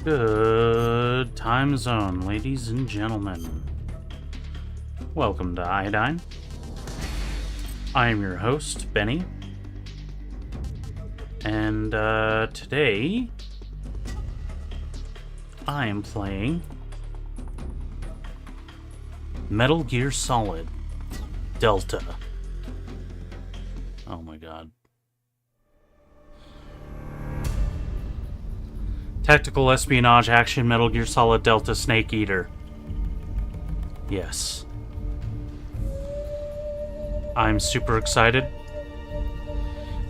Good time zone, ladies and gentlemen. Welcome to Iodine. I am your host, Benny. And today, I am playing Metal Gear Solid Delta. Oh my god. Tactical espionage action Metal Gear Solid Delta Snake Eater. Yes. I'm super excited.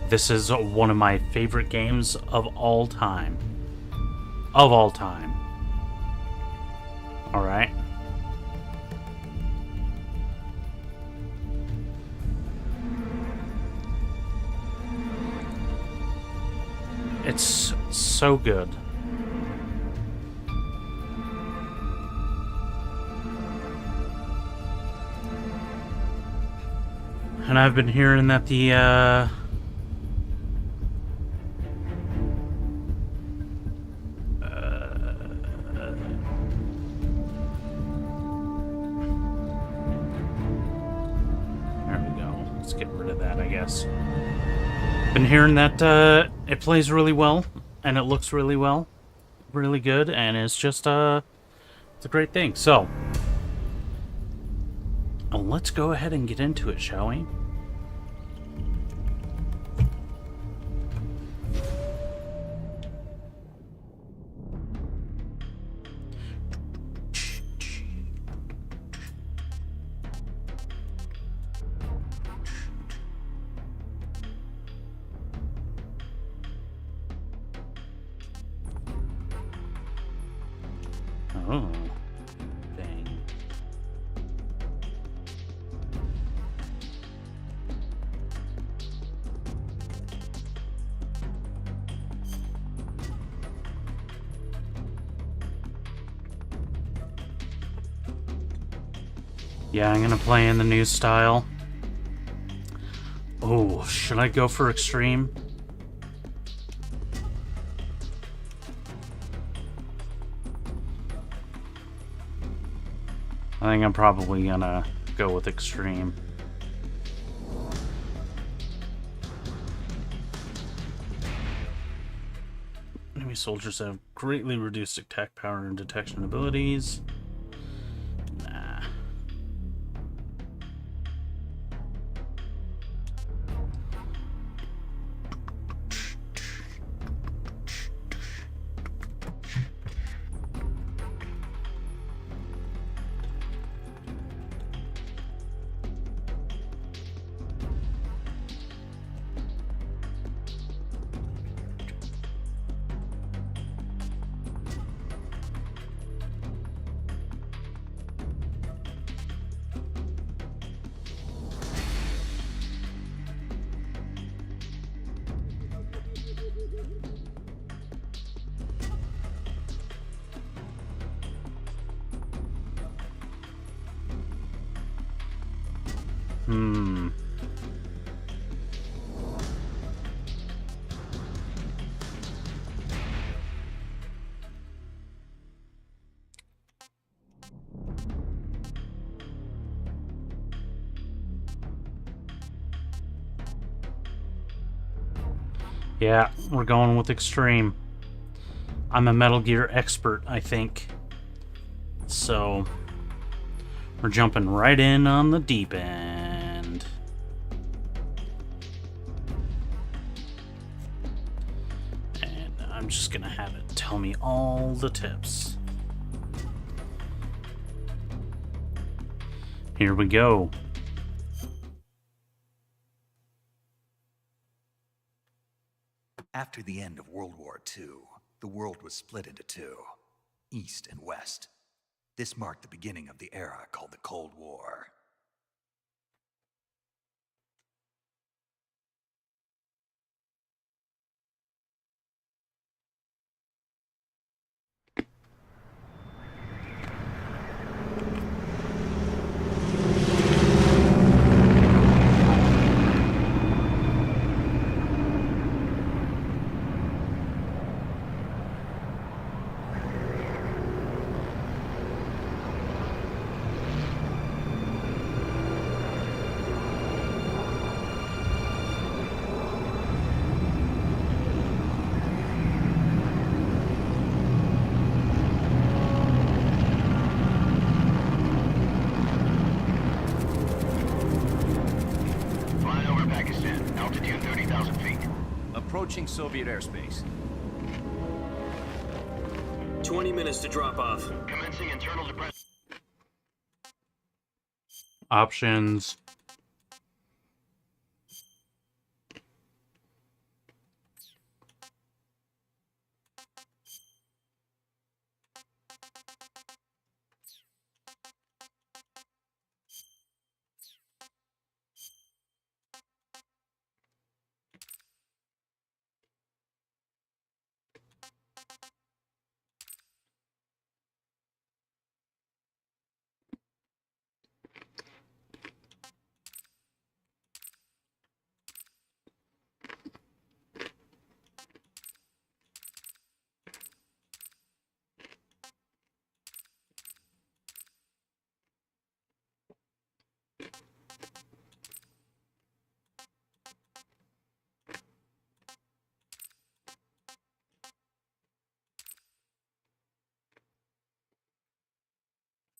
This is one of my favorite games of all time. Of all time. Alright. It's so good. And I've been hearing that the, there we go. Let's get rid of that, I guess. Been hearing that, it plays really well, and it looks really well. Really good, and it's just, it's a great thing. So, let's go ahead and get into it, shall we? Oh, dang. Yeah, I'm gonna play in the new style. Oh, should I go for extreme? I think I'm probably gonna go with extreme. Enemy soldiers have greatly reduced attack power and detection abilities. Nah. Yeah, we're going with extreme. I'm a Metal Gear expert, I think. So, we're jumping right in on the deep end. And I'm just gonna have it tell me all the tips. Here we go. After the end of World War II, the world was split into two, East and West. This marked the beginning of the era called the Cold War. Soviet airspace. 20 minutes to drop off. Commencing internal depression. Options.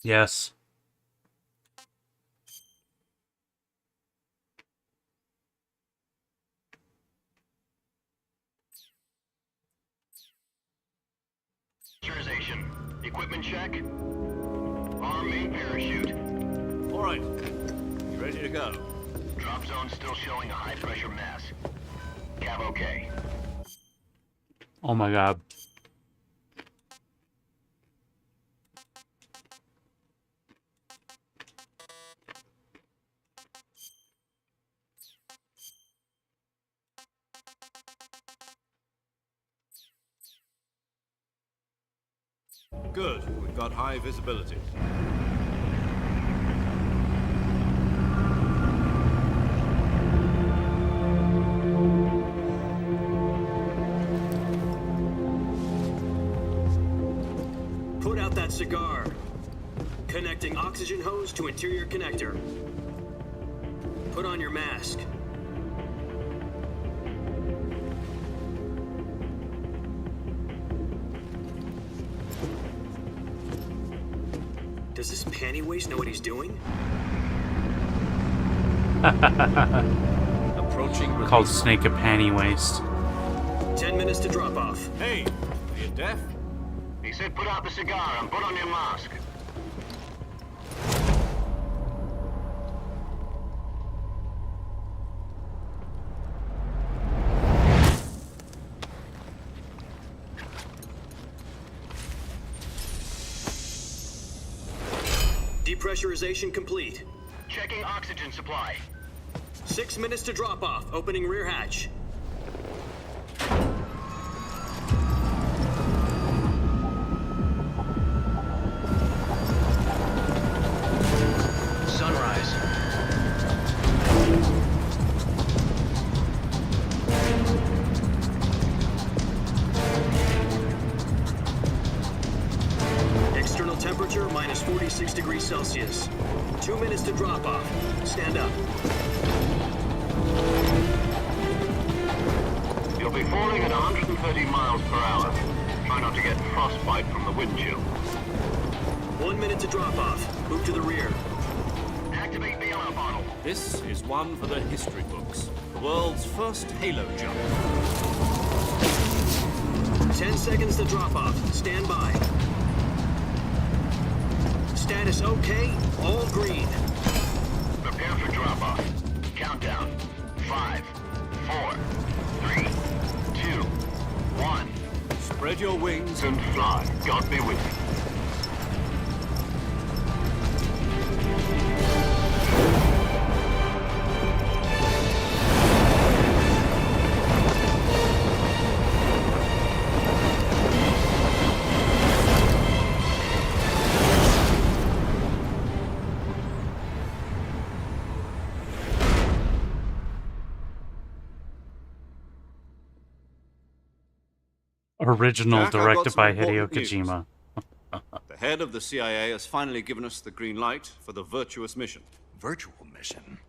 Yes. Pressurization. Equipment check. Arm main parachute. All right. You ready to go? Drop zone still showing a high pressure mass. Cav okay. Oh my god. Good. We've got high visibility. Put out that cigar. Connecting oxygen hose to interior connector. Put on your mask. Does this panty waste know what he's doing? Approaching release. Called Snake a Panty Waste. 10 minutes to drop off. Hey, are you deaf? He said put out the cigar and put on your mask. Depressurization complete. Checking oxygen supply. 6 minutes to drop off. Opening rear hatch. Sunrise. External temperature minus 46 degrees Celsius. 2 minutes to drop off. Stand up. You'll be falling at 130 miles per hour. Try not to get frostbite from the wind chill. 1 minute to drop off. Move to the rear. Activate the yellow bottle. This is one for the history books. The world's first halo jump. 10 seconds to drop off. Stand by. Status okay. All green. Prepare for drop off. Countdown. 5, 4, 3, 2, 1. Spread your wings And fly. God be with you. Original, Jack, I've got directed some by Hideo important news. Kojima. The head of the CIA has finally given us the green light for the virtuous mission. Virtual mission?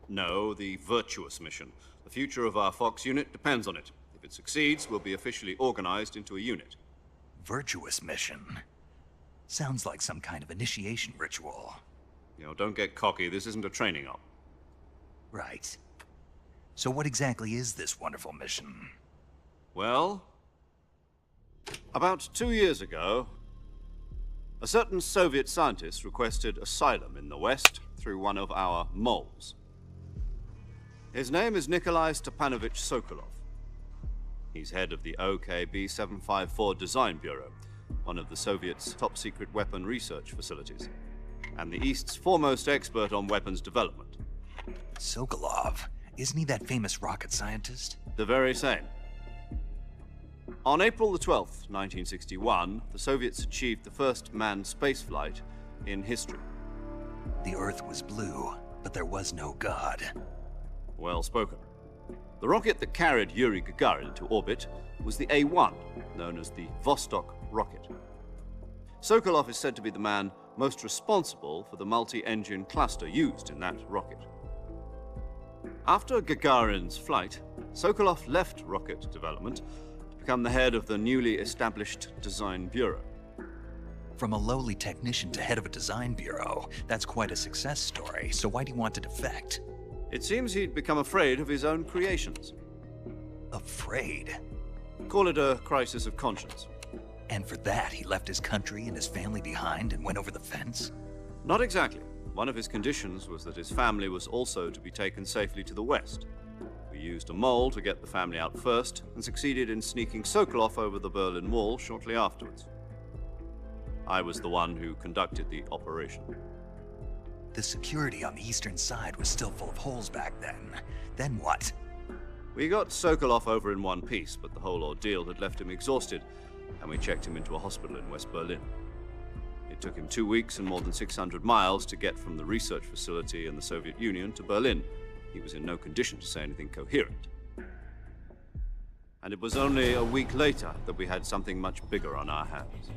No, the virtuous mission. The future of our Fox unit depends on it. If it succeeds, we'll be officially organized into a unit. Virtuous mission? Sounds like some kind of initiation ritual. You know, don't get cocky. This isn't a training op. Right. So what exactly is this wonderful mission? Well, about 2 years ago, a certain Soviet scientist requested asylum in the West through one of our moles. His name is Nikolai Stepanovich Sokolov. He's head of the OKB 754 Design Bureau, one of the Soviets' top-secret weapon research facilities, and the East's foremost expert on weapons development. Sokolov? Isn't he that famous rocket scientist? The very same. On April the 12th, 1961, the Soviets achieved the first manned spaceflight in history. The Earth was blue, but there was no God. Well spoken. The rocket that carried Yuri Gagarin to orbit was the A-1, known as the Vostok rocket. Sokolov is said to be the man most responsible for the multi-engine cluster used in that rocket. After Gagarin's flight, Sokolov left rocket development to become the head of the newly established Design Bureau. From a lowly technician to head of a design bureau, that's quite a success story, so why do you want to defect? It seems he'd become afraid of his own creations. Afraid? Call it a crisis of conscience. And for that, he left his country and his family behind and went over the fence? Not exactly. One of his conditions was that his family was also to be taken safely to the West. We used a mole to get the family out first, and succeeded in sneaking Sokolov over the Berlin Wall shortly afterwards. I was the one who conducted the operation. The security on the eastern side was still full of holes back then. Then what? We got Sokolov over in one piece, but the whole ordeal had left him exhausted, and we checked him into a hospital in West Berlin. It took him 2 weeks and more than 600 miles to get from the research facility in the Soviet Union to Berlin. He was in no condition to say anything coherent. And it was only a week later that we had something much bigger on our hands.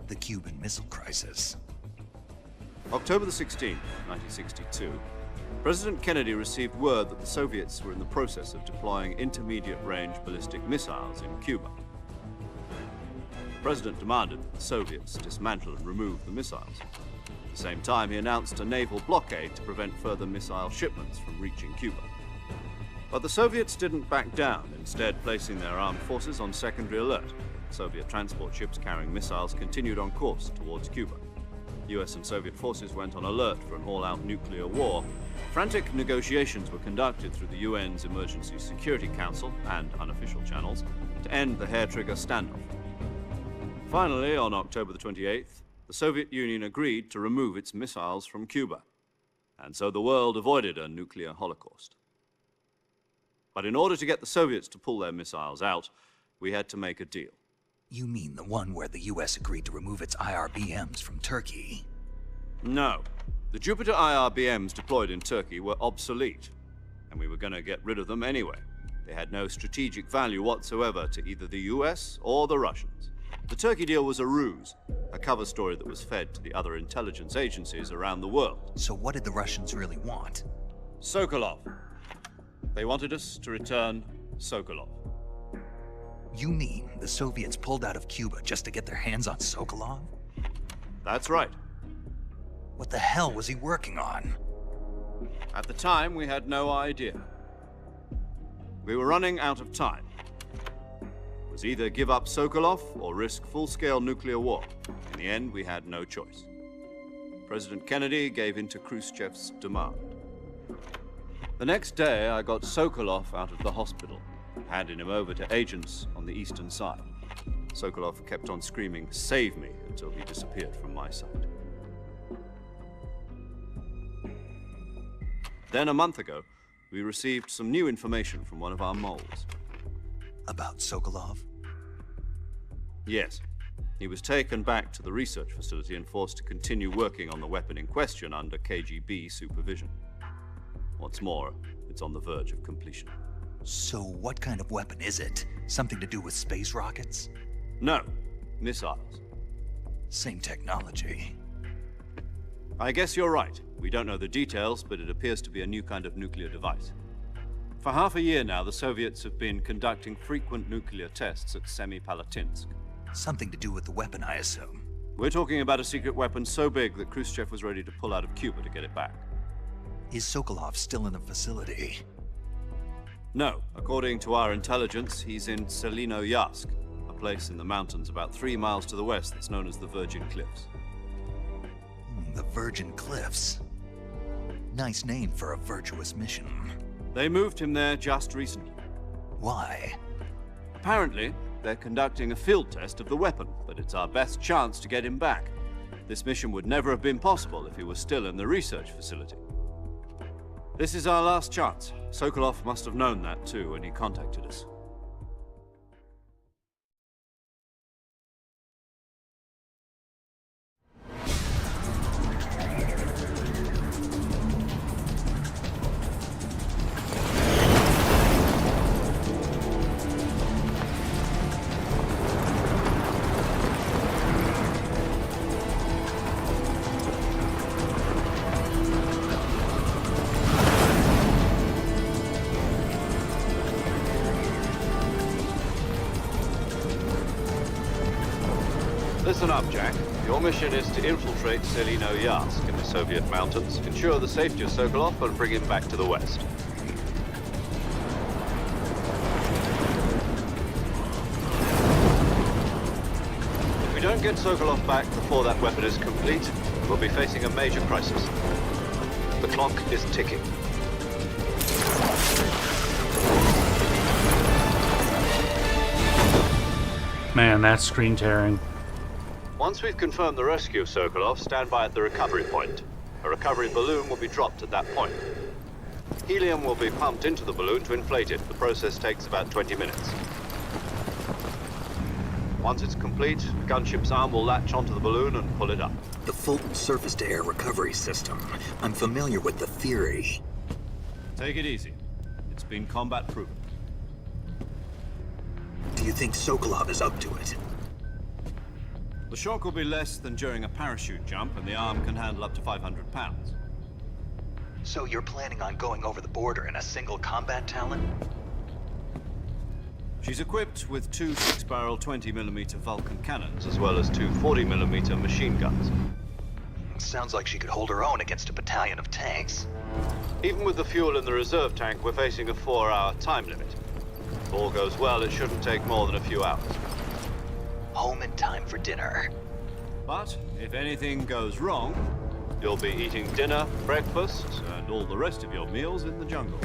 The Cuban Missile Crisis. October the 16th, 1962, President Kennedy received word that the Soviets were in the process of deploying intermediate-range ballistic missiles in Cuba. The President demanded that the Soviets dismantle and remove the missiles. At the same time, he announced a naval blockade to prevent further missile shipments from reaching Cuba. But the Soviets didn't back down, instead placing their armed forces on secondary alert. Soviet transport ships carrying missiles continued on course towards Cuba. US and Soviet forces went on alert for an all-out nuclear war. Frantic negotiations were conducted through the UN's Emergency Security Council and unofficial channels to end the hair-trigger standoff. Finally, on October the 28th, the Soviet Union agreed to remove its missiles from Cuba, and so the world avoided a nuclear holocaust. But in order to get the Soviets to pull their missiles out, we had to make a deal. You mean the one where the US agreed to remove its IRBMs from Turkey? No. The Jupiter IRBMs deployed in Turkey were obsolete, and we were going to get rid of them anyway. They had no strategic value whatsoever to either the US or the Russians. The Turkey deal was a ruse, a cover story that was fed to the other intelligence agencies around the world. So what did the Russians really want? Sokolov. They wanted us to return Sokolov. You mean the Soviets pulled out of Cuba just to get their hands on Sokolov? That's right. What the hell was he working on? At the time, we had no idea. We were running out of time. It was either give up Sokolov or risk full-scale nuclear war. In the end, we had no choice. President Kennedy gave in to Khrushchev's demand. The next day, I got Sokolov out of the hospital, handing him over to agents on the eastern side. Sokolov kept on screaming, "Save me," until he disappeared from my sight. Then, a month ago, we received some new information from one of our moles. About Sokolov? Yes. He was taken back to the research facility and forced to continue working on the weapon in question under KGB supervision. What's more, it's on the verge of completion. So what kind of weapon is it? Something to do with space rockets? No, missiles. Same technology. I guess you're right. We don't know the details, but it appears to be a new kind of nuclear device. For half a year now, the Soviets have been conducting frequent nuclear tests at Semipalatinsk. Something to do with the weapon, I assume. We're talking about a secret weapon so big that Khrushchev was ready to pull out of Cuba to get it back. Is Sokolov still in the facility? No, according to our intelligence, he's in Selino Yask, a place in the mountains about 3 miles to the west that's known as the Virgin Cliffs. The Virgin Cliffs. Nice name for a virtuous mission. They moved him there just recently. Why? Apparently, they're conducting a field test of the weapon, but it's our best chance to get him back. This mission would never have been possible if he was still in the research facility. This is our last chance. Sokolov must have known that too when he contacted us. Listen up, Jack. Your mission is to infiltrate Selino Yask in the Soviet mountains, ensure the safety of Sokolov, and bring him back to the west. If we don't get Sokolov back before that weapon is complete, we'll be facing a major crisis. The clock is ticking. Man, that's screen tearing. Once we've confirmed the rescue of Sokolov, stand by at the recovery point. A recovery balloon will be dropped at that point. Helium will be pumped into the balloon to inflate it. The process takes about 20 minutes. Once it's complete, the gunship's arm will latch onto the balloon and pull it up. The Fulton surface-to-air recovery system. I'm familiar with the theory. Take it easy. It's been combat proven. Do you think Sokolov is up to it? The shock will be less than during a parachute jump, and the arm can handle up to 500 pounds. So you're planning on going over the border in a single combat Talon? She's equipped with two 6-barrel 20mm Vulcan cannons, as well as two 40mm machine guns. Sounds like she could hold her own against a battalion of tanks. Even with the fuel in the reserve tank, we're facing a 4-hour time limit. If all goes well, it shouldn't take more than a few hours. Home in time for dinner. But if anything goes wrong, you'll be eating dinner, breakfast, and all the rest of your meals in the jungle.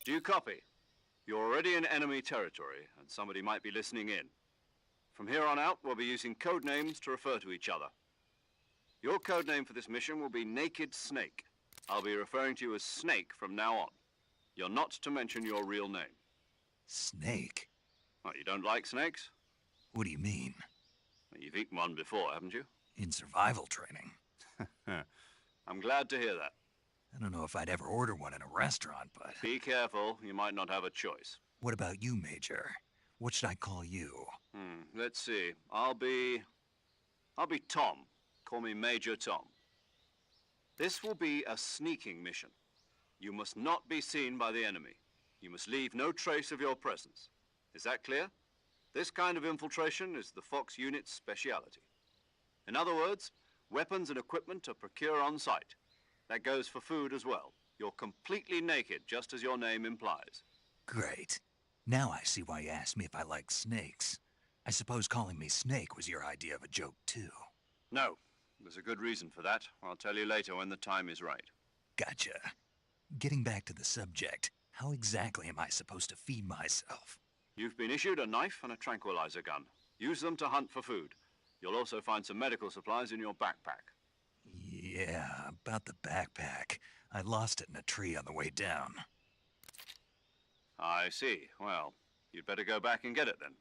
Do you copy? You're already in enemy territory, and somebody might be listening in. From here on out, we'll be using code names to refer to each other. Your code name for this mission will be Naked Snake. I'll be referring to you as Snake from now on. You're not to mention your real name. Snake? What, you don't like snakes? What do you mean? Well, you've eaten one before, haven't you? In survival training. I'm glad to hear that. I don't know if I'd ever order one in a restaurant, but... Be careful, you might not have a choice. What about you, Major? What should I call you? Let's see. I'll be Tom. Call me Major Tom. This will be a sneaking mission. You must not be seen by the enemy. You must leave no trace of your presence. Is that clear? This kind of infiltration is the Fox unit's speciality. In other words, weapons and equipment are procured on site. That goes for food as well. You're completely naked, just as your name implies. Great. Now I see why you asked me if I like snakes. I suppose calling me Snake was your idea of a joke, too. No, there's a good reason for that. I'll tell you later when the time is right. Gotcha. Getting back to the subject, how exactly am I supposed to feed myself? You've been issued a knife and a tranquilizer gun. Use them to hunt for food. You'll also find some medical supplies in your backpack. Yeah, about the backpack. I lost it in a tree on the way down. I see. Well, you'd better go back and get it then.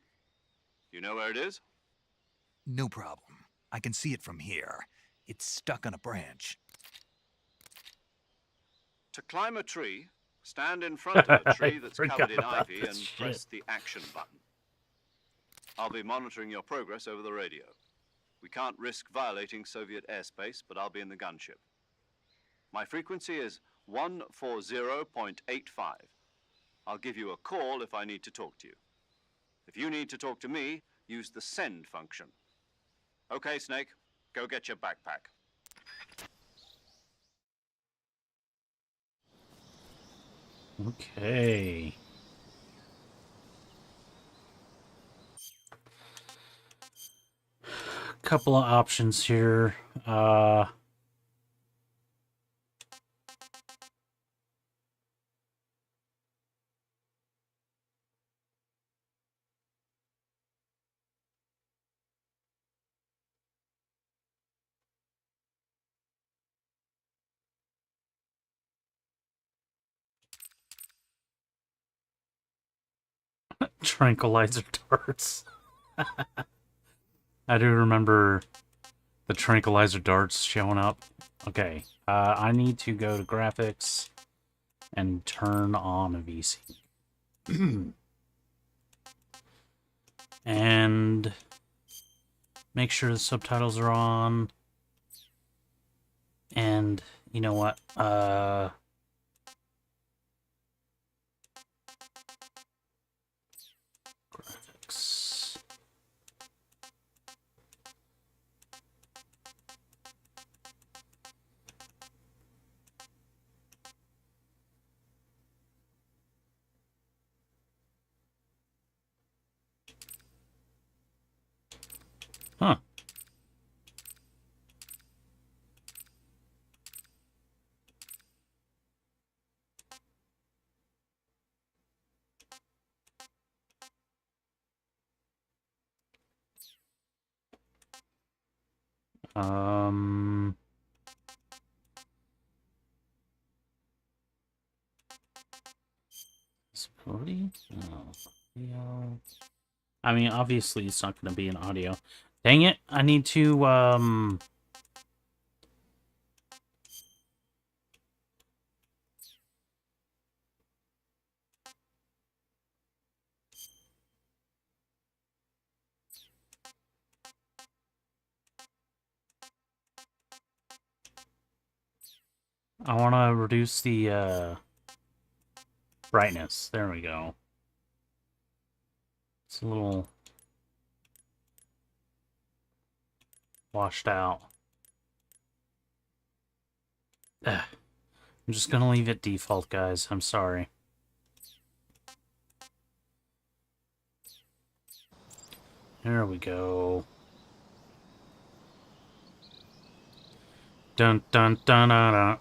You know where it is? No problem. I can see it from here. It's stuck on a branch. To climb a tree, stand in front of a tree that's Forgot covered in about ivy this and press shit. the action button. I'll be monitoring your progress over the radio. We can't risk violating Soviet airspace, but I'll be in the gunship. My frequency is 140.85. I'll give you a call if I need to talk to you. If you need to talk to me, use the send function. Okay, Snake, go get your backpack. Okay. Couple of options here. Tranquilizer darts. I do remember the tranquilizer darts showing up. Okay, I need to go to graphics and turn on a VC. And make sure the subtitles are on. And you know what? Graphics. Huh. Disability? Oh, audio. I mean, obviously it's not going to be an audio. Dang it, I need to, I want to reduce the, brightness. There we go. It's a little washed out. Ugh. I'm just gonna leave it default, guys. I'm sorry. There we go. Dun dun dun dun dun.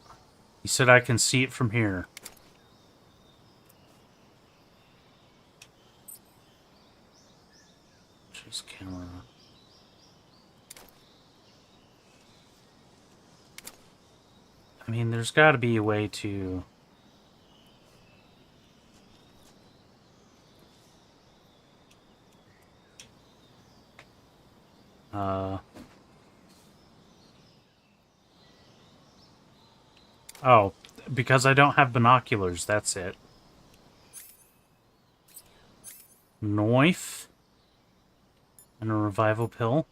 He said I can see it from here. Just camera. I mean, there's got to be a way to... Oh, because I don't have binoculars, that's it. Knife. And a revival pill.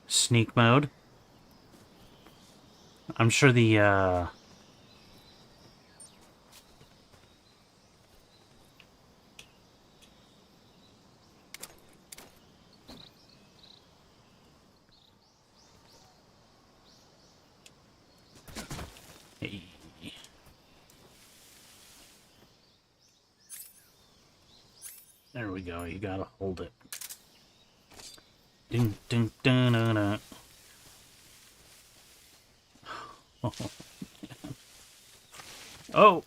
Sneak mode. I'm sure the, Hey. There we go. You gotta hold it. Ding, ding, dun, dun, dun. Oh.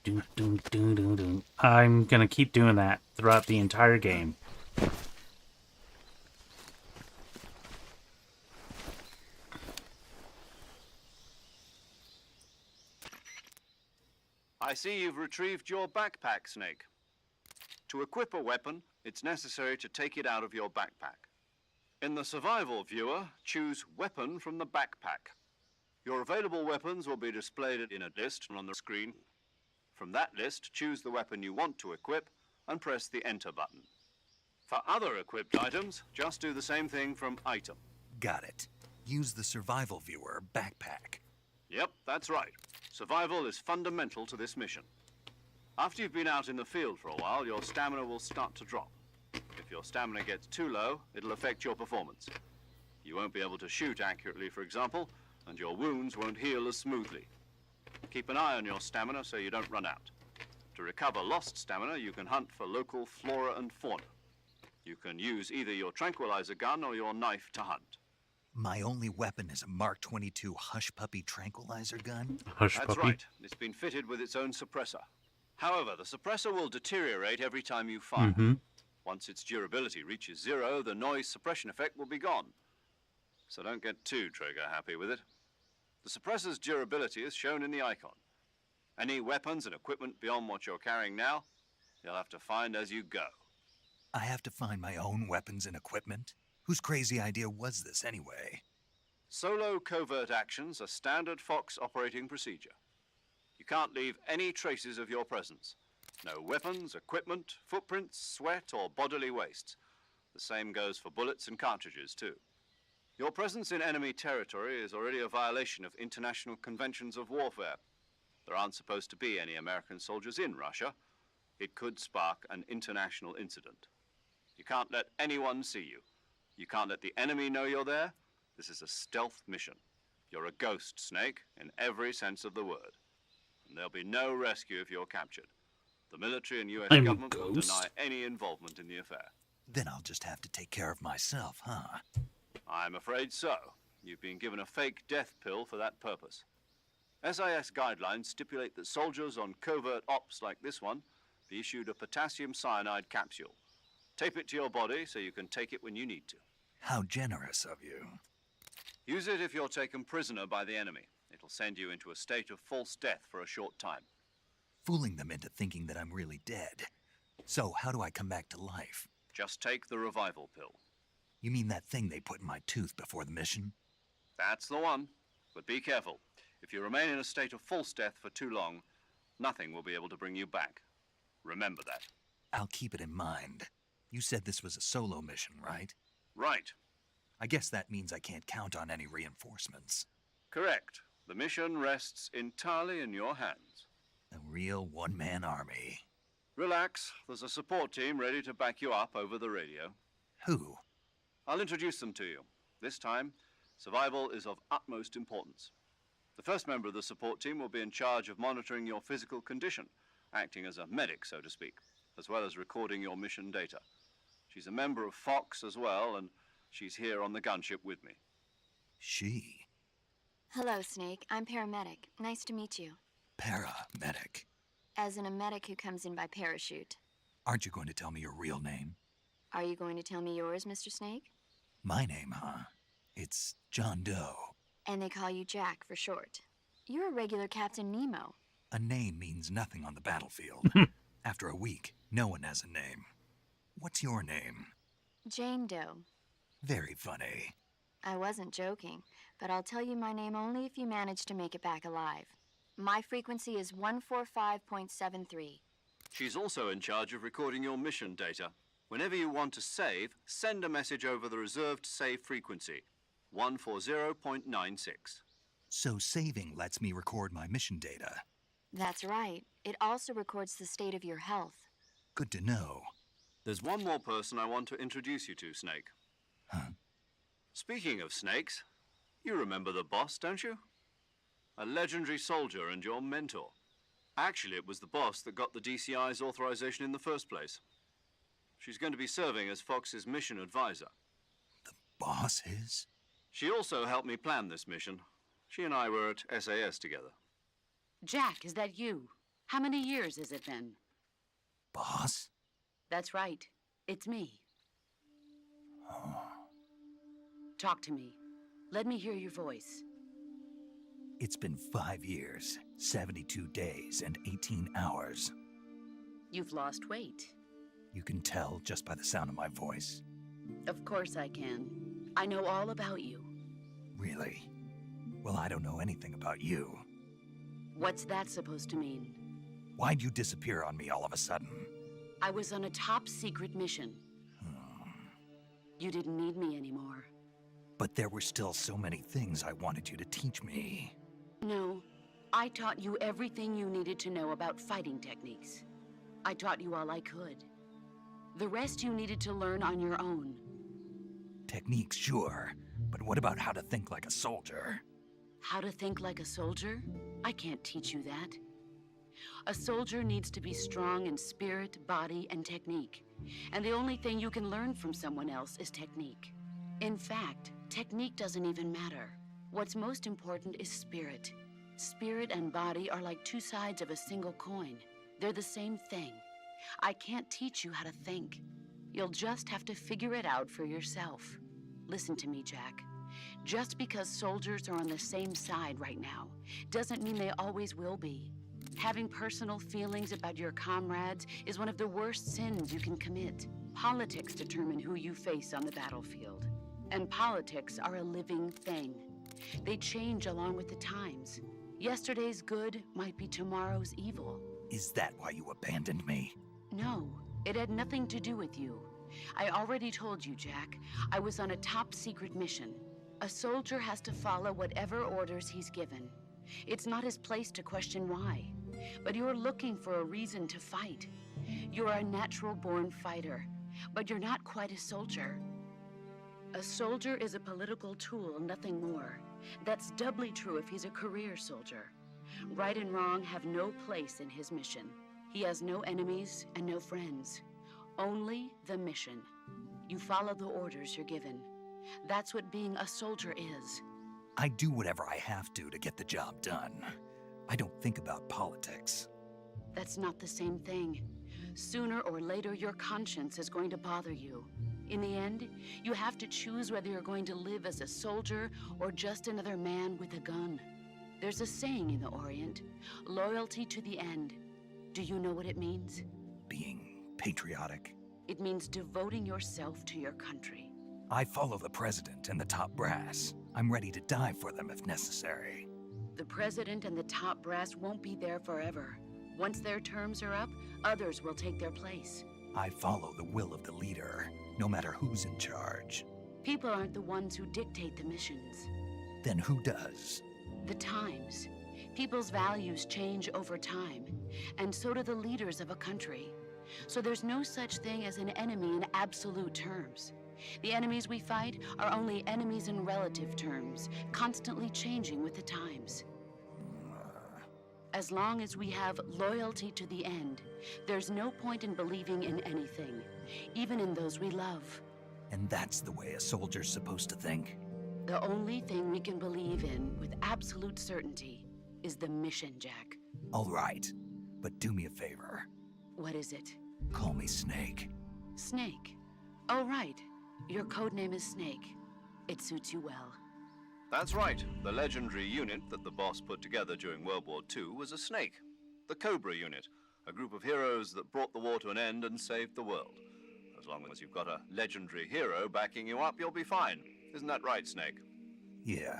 Dun, dun, dun, dun, dun. I'm gonna keep doing that throughout the entire game. I see you've retrieved your backpack, Snake. To equip a weapon, it's necessary to take it out of your backpack. In the survival viewer, choose Weapon from the backpack. Your available weapons will be displayed in a list on the screen. From that list, choose the weapon you want to equip and press the Enter button. For other equipped items, just do the same thing from Item. Got it. Use the survival viewer backpack. Yep, that's right. Survival is fundamental to this mission. After you've been out in the field for a while, your stamina will start to drop. If your stamina gets too low, it'll affect your performance. You won't be able to shoot accurately, for example, and your wounds won't heal as smoothly. Keep an eye on your stamina so you don't run out. To recover lost stamina, you can hunt for local flora and fauna. You can use either your tranquilizer gun or your knife to hunt. My only weapon is a Mark 22 Hush Puppy tranquilizer gun? Hush That's puppy. right. It's been fitted with its own suppressor. However, the suppressor will deteriorate every time you fire. Mm-hmm. Once its durability reaches 0, the noise suppression effect will be gone. So don't get too trigger happy with it. The suppressor's durability is shown in the icon. Any weapons and equipment beyond what you're carrying now, you'll have to find as you go. I have to find my own weapons and equipment? Whose crazy idea was this anyway? Solo covert actions are standard Fox operating procedure. You can't leave any traces of your presence. No weapons, equipment, footprints, sweat, or bodily wastes. The same goes for bullets and cartridges, too. Your presence in enemy territory is already a violation of international conventions of warfare. There aren't supposed to be any American soldiers in Russia. It could spark an international incident. You can't let anyone see you. You can't let the enemy know you're there. This is a stealth mission. You're a ghost, Snake, in every sense of the word. And there'll be no rescue if you're captured. The military and U.S. I'm a government will ghost? deny any involvement in the affair. Then I'll just have to take care of myself, huh? I'm afraid so. You've been given a fake death pill for that purpose. SIS guidelines stipulate that soldiers on covert ops like this one be issued a potassium cyanide capsule. Tape it to your body so you can take it when you need to. How generous of you. Use it if you're taken prisoner by the enemy. It'll send you into a state of false death for a short time. Fooling them into thinking that I'm really dead. So how do I come back to life? Just take the revival pill. You mean that thing they put in my tooth before the mission? That's the one. But be careful. If you remain in a state of false death for too long, nothing will be able to bring you back. Remember that. I'll keep it in mind. You said this was a solo mission, right? Right. I guess that means I can't count on any reinforcements. Correct. The mission rests entirely in your hands. A real one-man army. Relax. There's a support team ready to back you up over the radio. Who? I'll introduce them to you. This time, survival is of utmost importance. The first member of the support team will be in charge of monitoring your physical condition, acting as a medic, so to speak, as well as recording your mission data. She's a member of Fox as well, and she's here on the gunship with me. She. Hello, Snake. I'm paramedic. Nice to meet you. Paramedic. As in a medic who comes in by parachute. Aren't you going to tell me your real name? Are you going to tell me yours, Mr. Snake? My name, huh? It's John Doe. And they call you Jack for short. You're a regular Captain Nemo. A name means nothing on the battlefield. After a week, no one has a name. What's your name? Jane Doe. Very funny. I wasn't joking, but I'll tell you my name only if you manage to make it back alive. My frequency is 145.73. She's also in charge of recording your mission data. Whenever you want to save, send a message over the reserved save frequency, 140.96. So saving lets me record my mission data. That's right. It also records the state of your health. Good to know. There's one more person I want to introduce you to, Snake. Huh? Speaking of snakes, you remember the boss, don't you? A legendary soldier and your mentor. Actually, it was the boss that got the DCI's authorization in the first place. She's going to be serving as Fox's mission advisor. The boss is? She also helped me plan this mission. She and I were at SAS together. Jack, is that you? How many years has it been? Boss? That's right. It's me. Oh. Talk to me. Let me hear your voice. It's been 5 years, 72 days, and 18 hours. You've lost weight. You can tell just by the sound of my voice. Of course I can. I know all about you. Really? Well, I don't know anything about you. What's that supposed to mean? Why'd you disappear on me all of a sudden? I was on a top-secret mission. You didn't need me anymore. But there were still so many things I wanted you to teach me. No, I taught you everything you needed to know about fighting techniques. I taught you all I could. The rest you needed to learn on your own. Techniques, sure. But what about how to think like a soldier? How to think like a soldier? I can't teach you that. A soldier needs to be strong in spirit, body, and technique. And the only thing you can learn from someone else is technique. In fact, technique doesn't even matter. What's most important is spirit. Spirit and body are like two sides of a single coin. They're the same thing. I can't teach you how to think. You'll just have to figure it out for yourself. Listen to me, Jack. Just because soldiers are on the same side right now doesn't mean they always will be. Having personal feelings about your comrades is one of the worst sins you can commit. Politics determine who you face on the battlefield. And politics are a living thing. They change along with the times. Yesterday's good might be tomorrow's evil. Is that why you abandoned me? No, it had nothing to do with you. I already told you, Jack. I was on a top-secret mission. A soldier has to follow whatever orders he's given. It's not his place to question why. But you're looking for a reason to fight. You're a natural-born fighter, but you're not quite a soldier. A soldier is a political tool, nothing more. That's doubly true if he's a career soldier. Right and wrong have no place in his mission. He has no enemies and no friends. Only the mission. You follow the orders you're given. That's what being a soldier is. I do whatever I have to get the job done. I don't think about politics. That's not the same thing. Sooner or later, your conscience is going to bother you. In the end, you have to choose whether you're going to live as a soldier or just another man with a gun. There's a saying in the Orient, loyalty to the end. Do you know what it means? Being patriotic. It means devoting yourself to your country. I follow the president and the top brass. I'm ready to die for them if necessary. The president and the top brass won't be there forever. Once their terms are up, others will take their place. I follow the will of the leader, no matter who's in charge. People aren't the ones who dictate the missions. Then who does? The times. People's values change over time, and so do the leaders of a country. So there's no such thing as an enemy in absolute terms. The enemies we fight are only enemies in relative terms, constantly changing with the times. As long as we have loyalty to the end, there's no point in believing in anything, even in those we love. And that's the way a soldier's supposed to think? The only thing we can believe in with absolute certainty is the mission, Jack. All right, but do me a favor. What is it? Call me Snake. Snake. Oh, right. Your codename is Snake. It suits you well. That's right. The legendary unit that the boss put together during World War II was a snake. the Cobra Unit, a group of heroes that brought the war to an end and saved the world. As long as you've got a legendary hero backing you up, you'll be fine. Isn't that right, Snake? Yeah,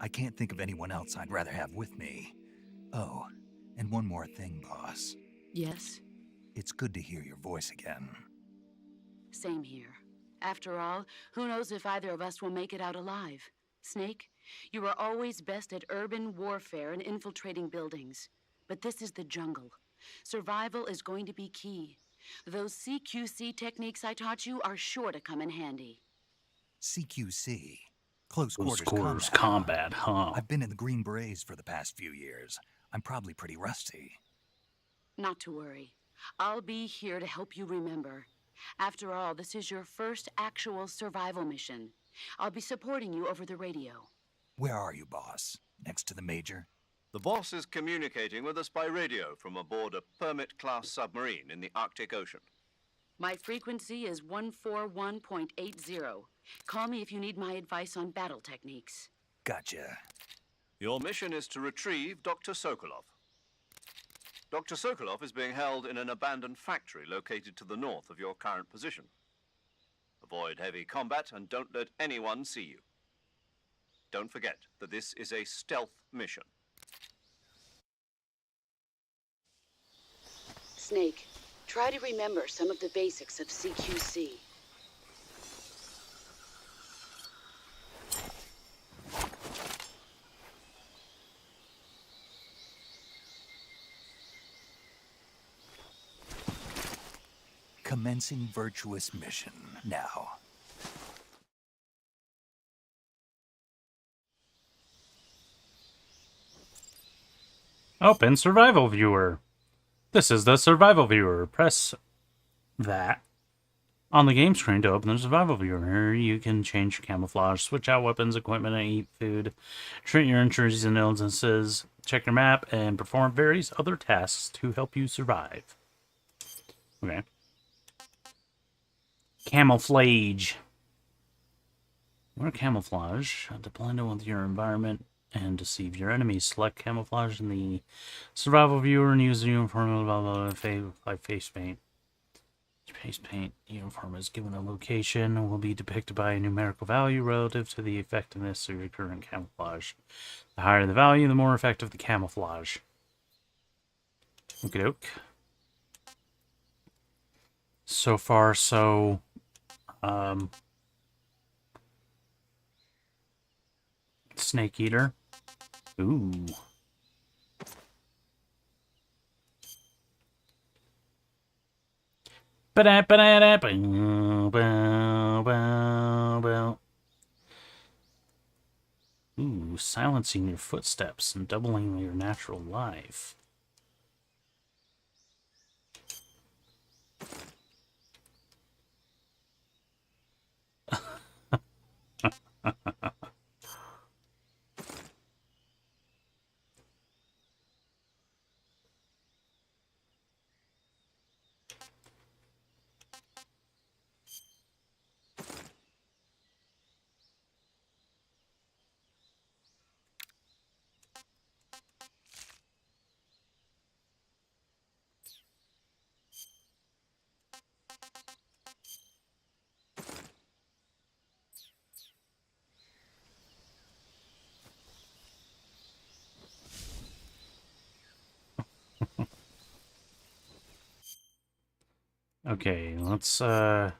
I can't think of anyone else I'd rather have with me. Oh, and one more thing, boss. Yes? It's good to hear your voice again. Same here. After all, who knows if either of us will make it out alive? Snake, you are always best at urban warfare and infiltrating buildings. But this is the jungle. Survival is going to be key. Those CQC techniques I taught you are sure to come in handy. CQC. Close Close quarters quarters combat. combat, huh? I've been in the Green Berets for the past few years. I'm probably pretty rusty. Not to worry. I'll be here to help you remember. After all, this is your first actual survival mission. I'll be supporting you over the radio. Where are you, boss? Next to the Major? The boss is communicating with us by radio from aboard a Permit-class submarine in the Arctic Ocean. My frequency is 141.80. Call me if you need my advice on battle techniques. Gotcha. Your mission is to retrieve Dr. Sokolov. Dr. Sokolov is being held in an abandoned factory located to the north of your current position. Avoid heavy combat and don't let anyone see you. Don't forget that this is a stealth mission. Snake, try to remember some of the basics of CQC. Commencing virtuous mission now. Open survival viewer. This is the survival viewer. Press that on the game screen to open the survival viewer. Here you can change your camouflage, switch out weapons, equipment, and eat food, treat your injuries and illnesses, check your map, and perform various other tasks to help you survive. Okay. Camouflage. Wear camouflage to blend in with your environment and deceive your enemies. Select camouflage in the survival viewer and use the uniform by face paint. Face paint uniform is given a location and will be depicted by a numerical value relative to the effectiveness of your current camouflage. The higher the value, the more effective the camouflage. Okie doke. So far, so Snake Eater. Ooh. Ooh, silencing your footsteps and doubling your natural life. Okay, let's check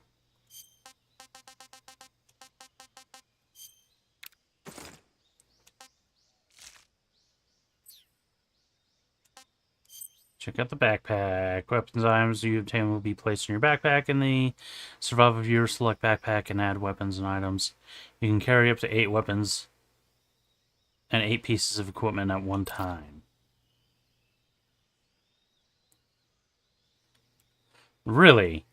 out the backpack. Weapons items you obtain will be placed in your backpack. In the survival viewer, select backpack and add weapons and items. You can carry up to 8 weapons and 8 pieces of equipment at one time. Really?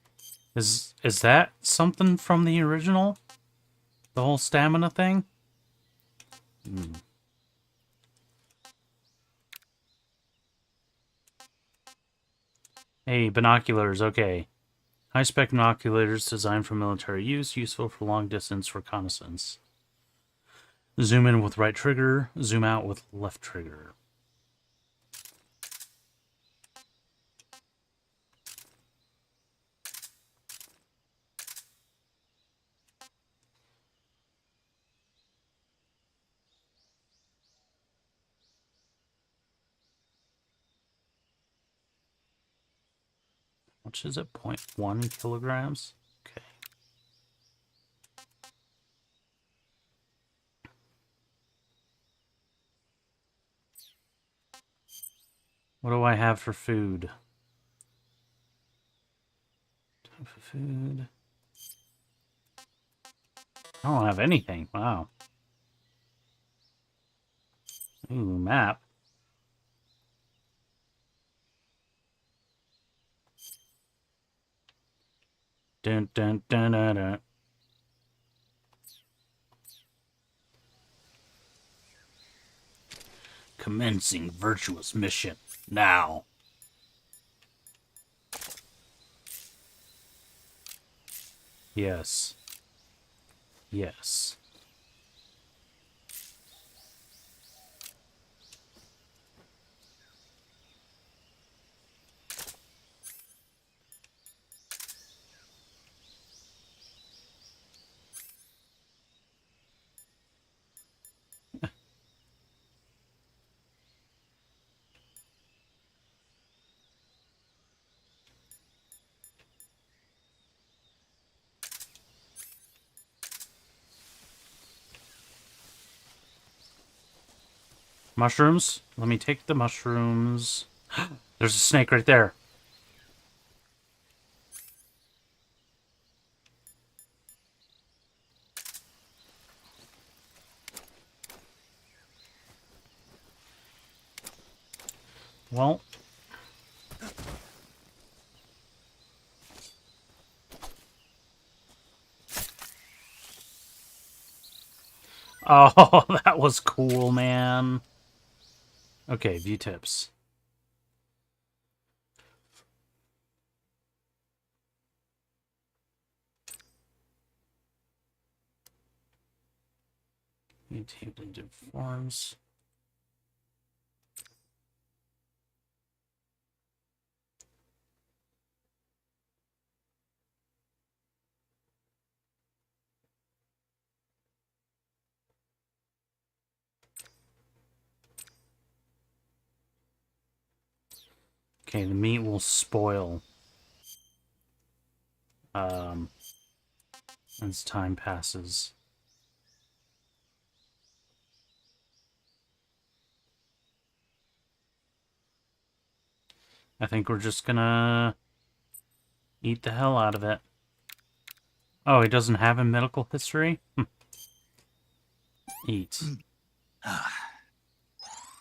Is that something from the original? The whole stamina thing? Hey, binoculars, okay. High-spec binoculars designed for military use, useful for long-distance reconnaissance. Zoom in with right trigger, zoom out with left trigger. much is it? 0.1 kilograms? Okay. What do I have for food? Type of food. I don't have anything. Wow. Ooh, map. Dun dun dun dun dun. Commencing virtuous mission now. Yes. Yes. Mushrooms? Let me take the mushrooms. There's a snake right there. Well. Oh, that was cool, man. Okay, view tips. View table into forms. Okay, the meat will spoil. As time passes. I think we're just gonna eat the hell out of it. Oh, he doesn't have a medical history? Eat.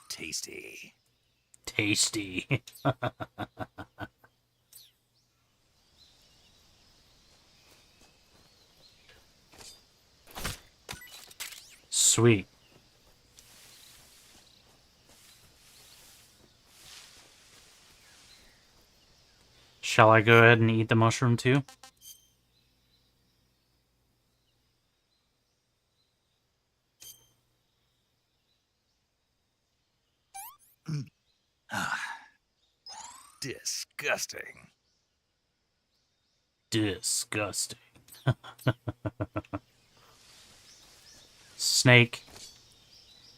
Tasty. Tasty. Sweet. Shall I go ahead and eat the mushroom too? Disgusting. Disgusting. Snake.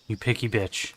You picky bitch.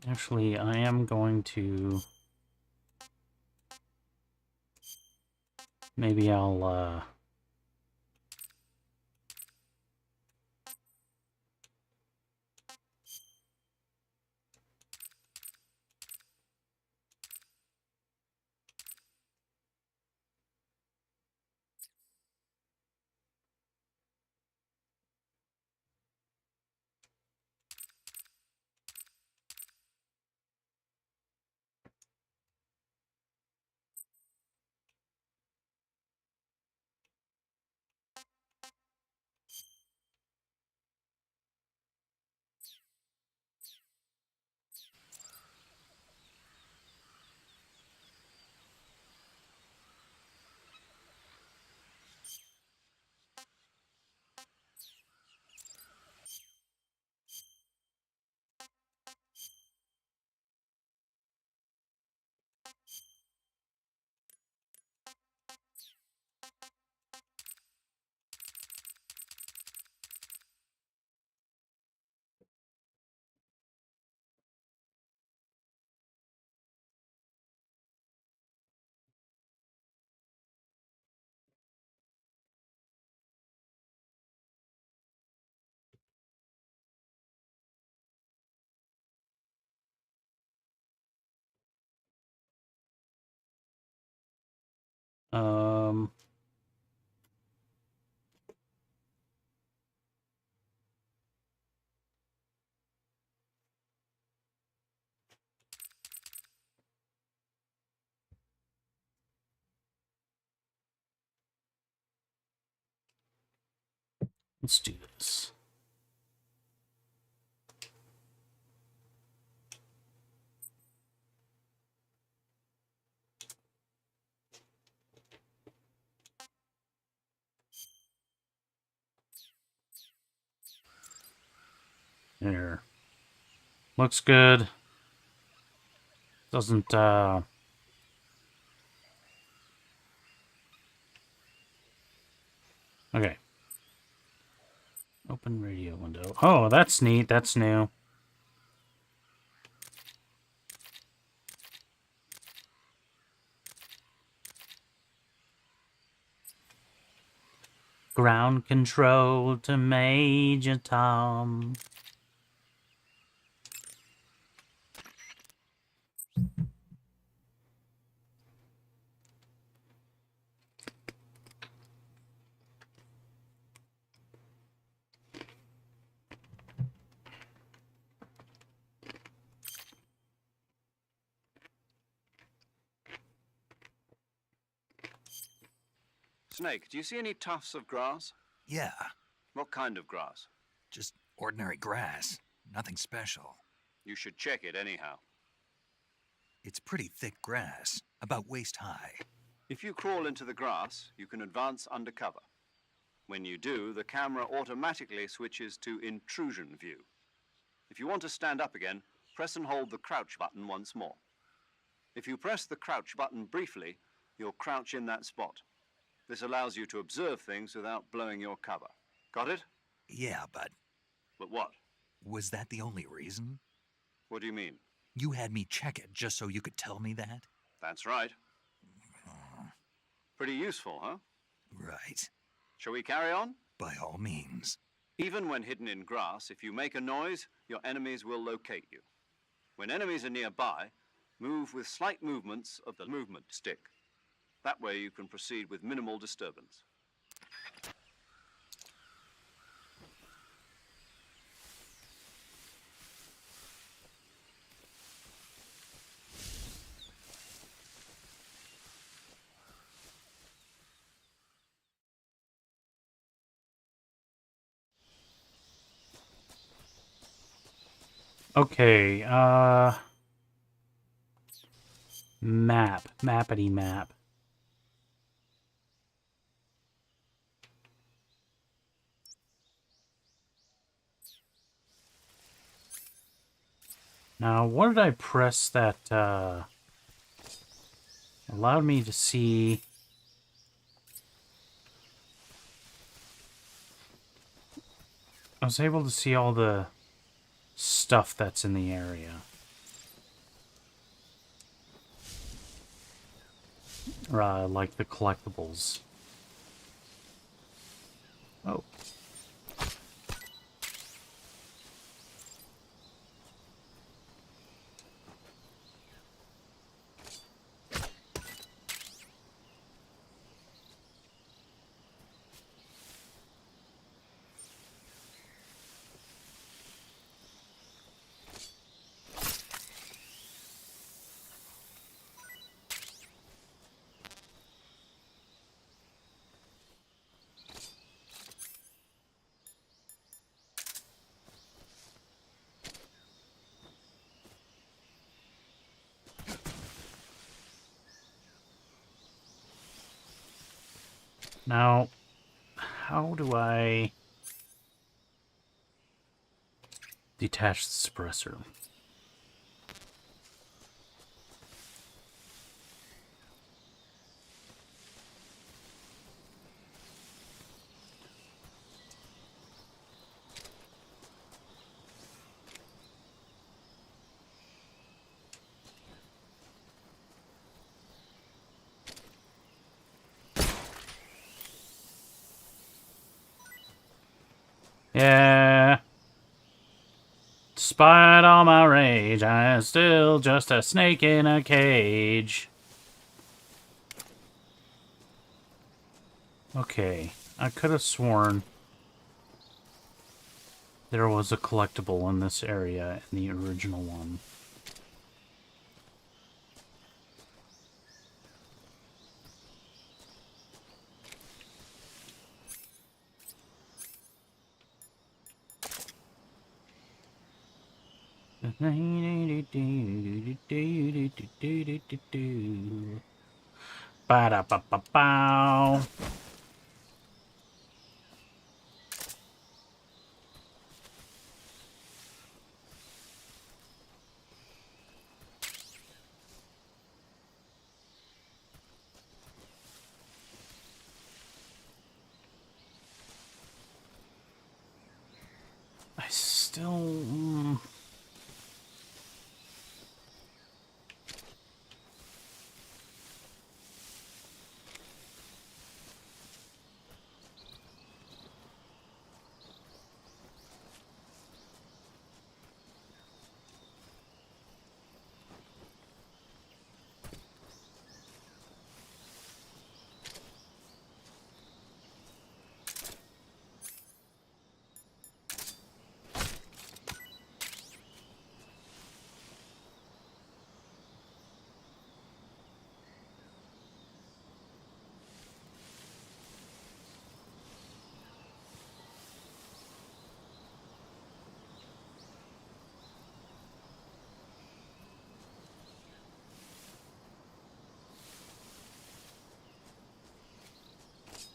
Actually, I am going to... Maybe I'll, Um, let's do this. There. Looks good. Doesn't, okay. Open radio window. Oh, that's neat. That's new. Ground control to Major Tom. Snake, do you see any tufts of grass? Yeah, What kind of grass? just ordinary grass. Nothing special. You should check it anyhow. It's pretty thick grass, about waist high. If you crawl into the grass, you can advance undercover. When you do, the camera automatically switches to intrusion view. If you want to stand up again, press and hold the crouch button once more. If you press the crouch button briefly, you'll crouch in that spot. This allows you to observe things without blowing your cover. Got it? Yeah, but But what? was that the only reason? What do you mean? You had me check it just so you could tell me that? That's right. Pretty useful, huh? Right. Shall we carry on? By all means. Even when hidden in grass, if you make a noise, your enemies will locate you. When enemies are nearby, move with slight movements of the movement stick. That way you can proceed with minimal disturbance. Okay, mappity map. Now, what did I press that, allowed me to see... I was able to see all the stuff that's in the area. Like the collectibles. Oh. Now, how do I detach the suppressor? Yeah. Despite all my rage, I am still just a snake in a cage. Okay, I could have sworn there was a collectible in this area in the original one. Ba-da-ba-ba-bow. I still...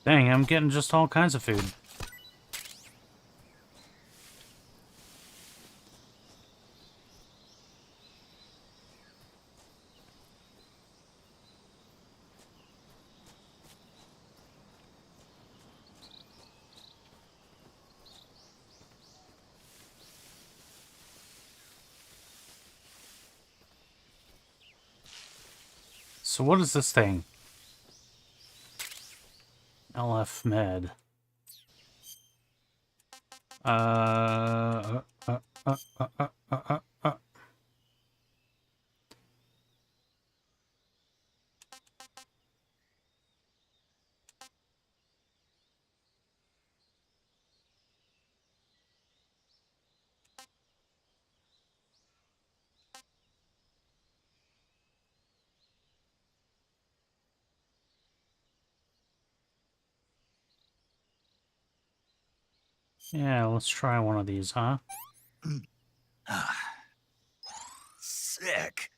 Dang, I'm getting just all kinds of food. So what is this thing? LF Med. Uh, uh, uh, uh, uh, uh, uh. Yeah, let's try one of these, huh? Sick.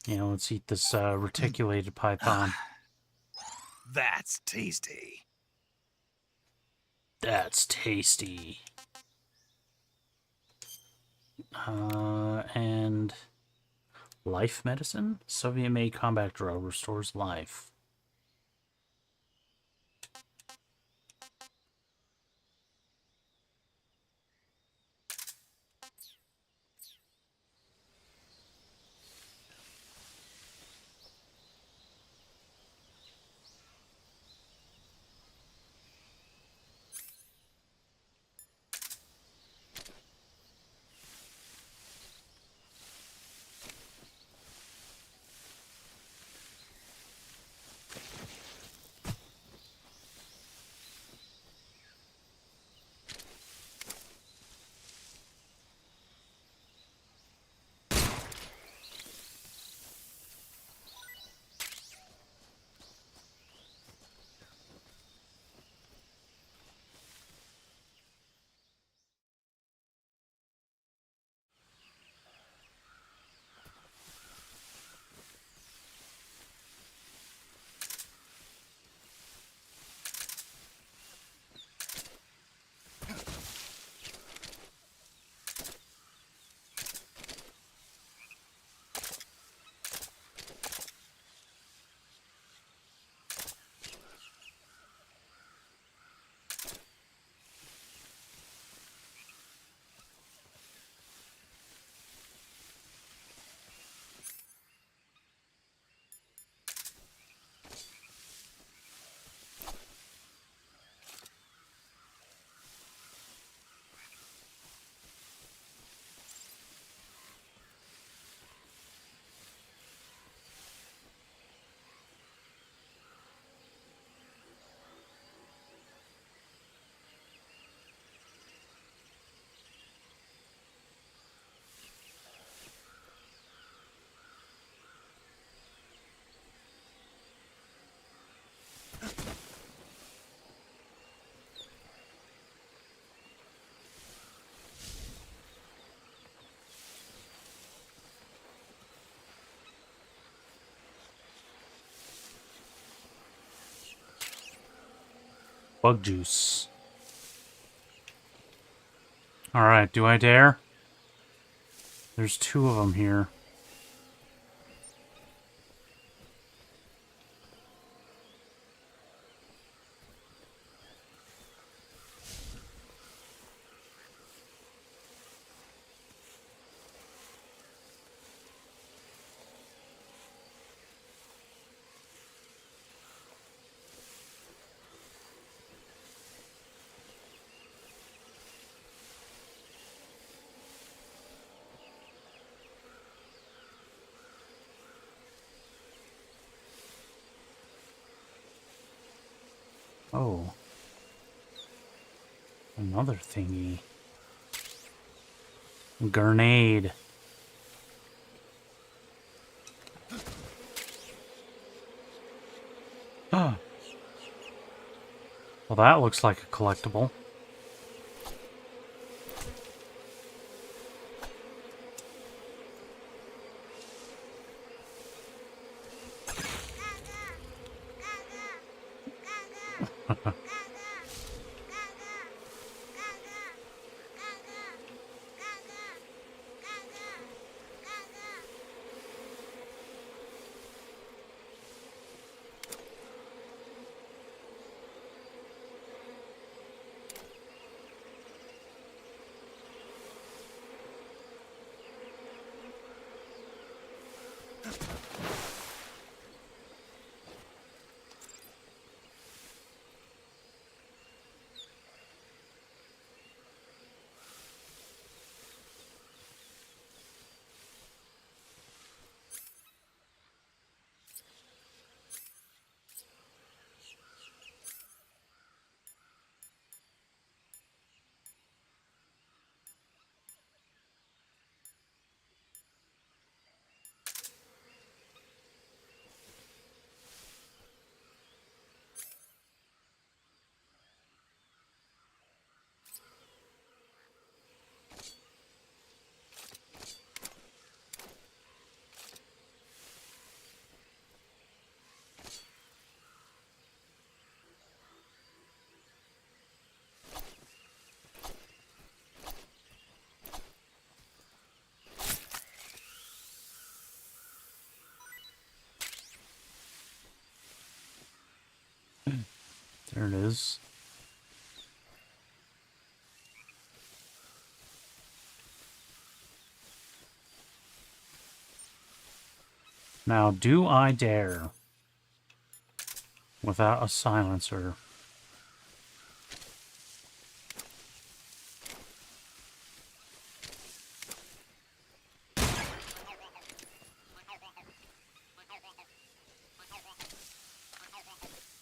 Yeah, let's eat this reticulated python. That's tasty. That's tasty. And life medicine? Soviet-made combat drug restores life. bug juice. Alright, do I dare? There's 2 of them here. Oh. Another thingy. Grenade. Well, that looks like a collectible. There it is. Now, do I dare? Without a silencer.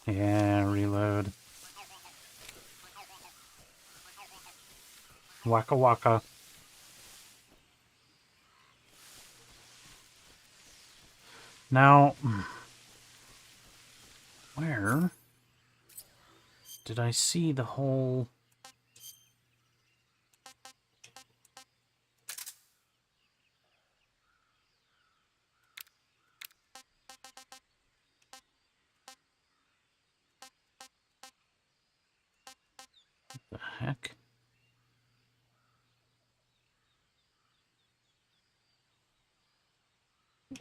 Yeah, reload. Waka waka. Now, where did I see the whole... What the heck?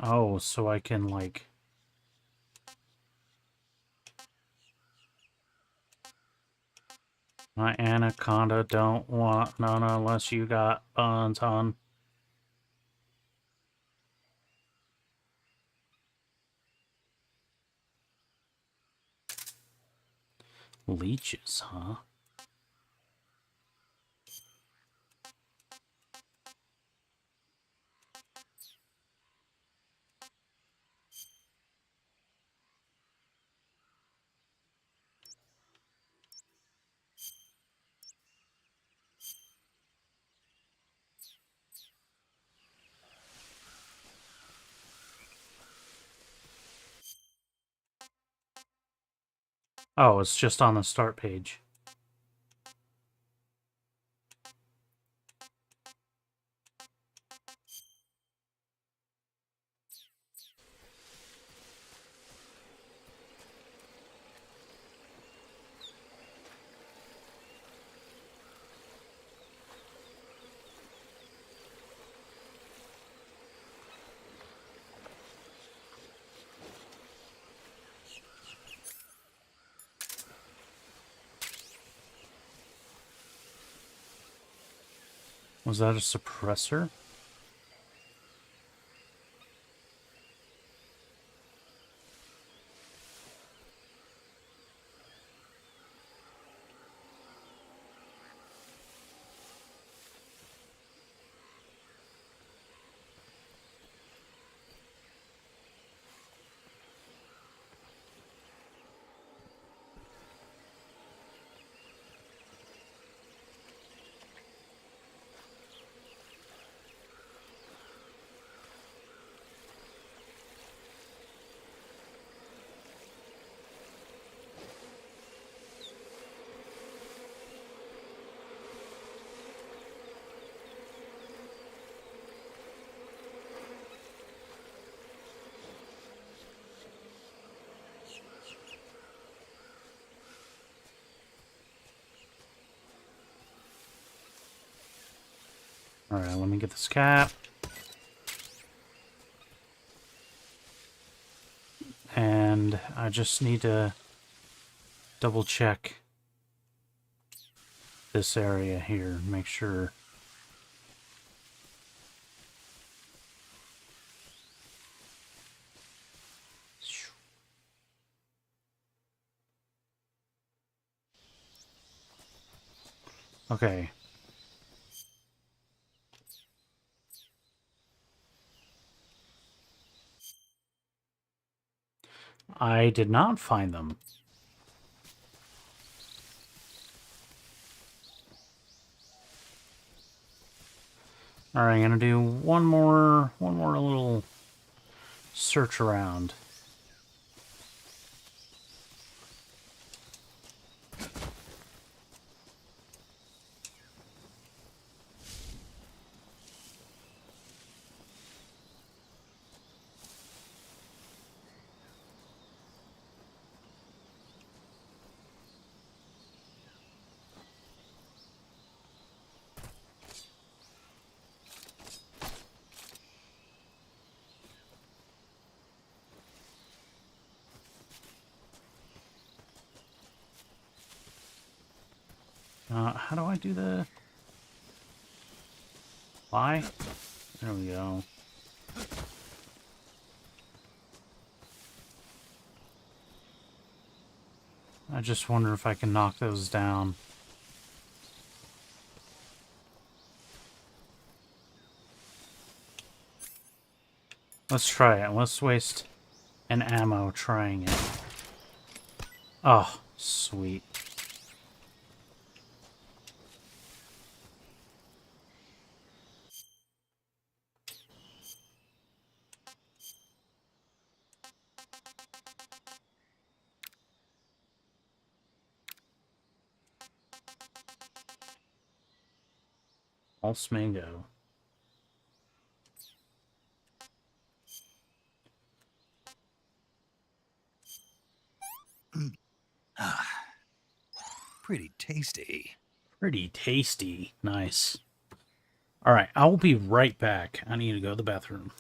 Oh, so I can, like... My anaconda don't want none unless you got buns on. Leeches, huh? Oh, it's just on the start page. Was that a suppressor? Alright, let me get this cap. And I just need to double check this area here, make sure. Okay. I did not find them. Alright, I'm gonna do one more little search around. How do I do the fly? There we go. I just wonder if I can knock those down. Let's try it. Let's waste an ammo trying it. Oh, sweet. False mango. Pretty tasty. Pretty tasty. Nice. Alright, I will be right back. I need to go to the bathroom.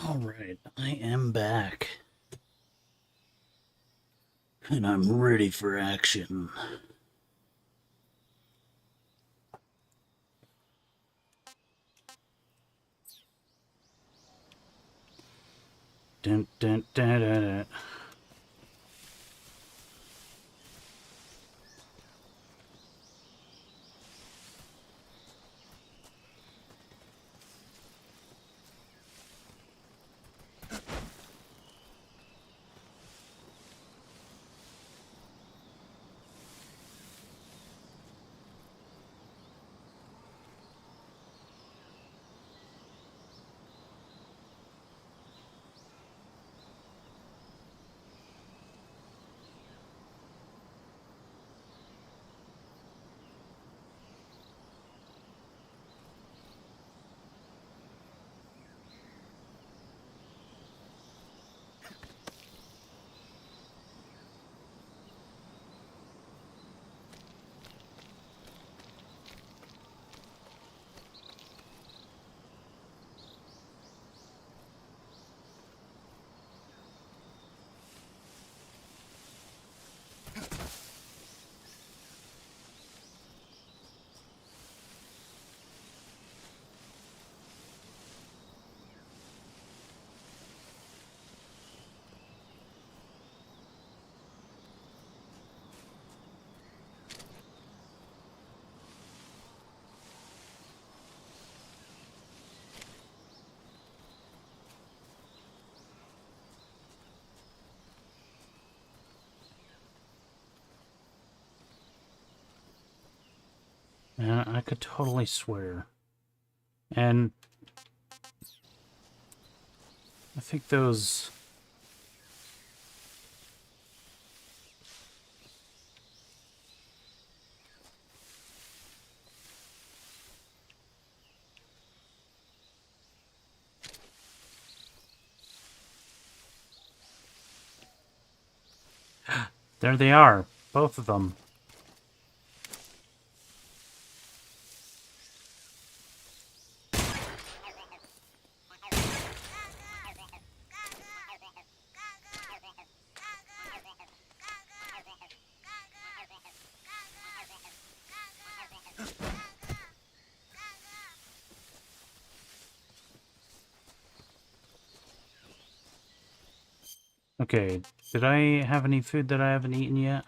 Alright, I am back. And I'm ready for action. Dun, dun, dun, dun, dun. Man, I could totally swear. And I think those... There they are, both of them. Okay, did I have any food that I haven't eaten yet?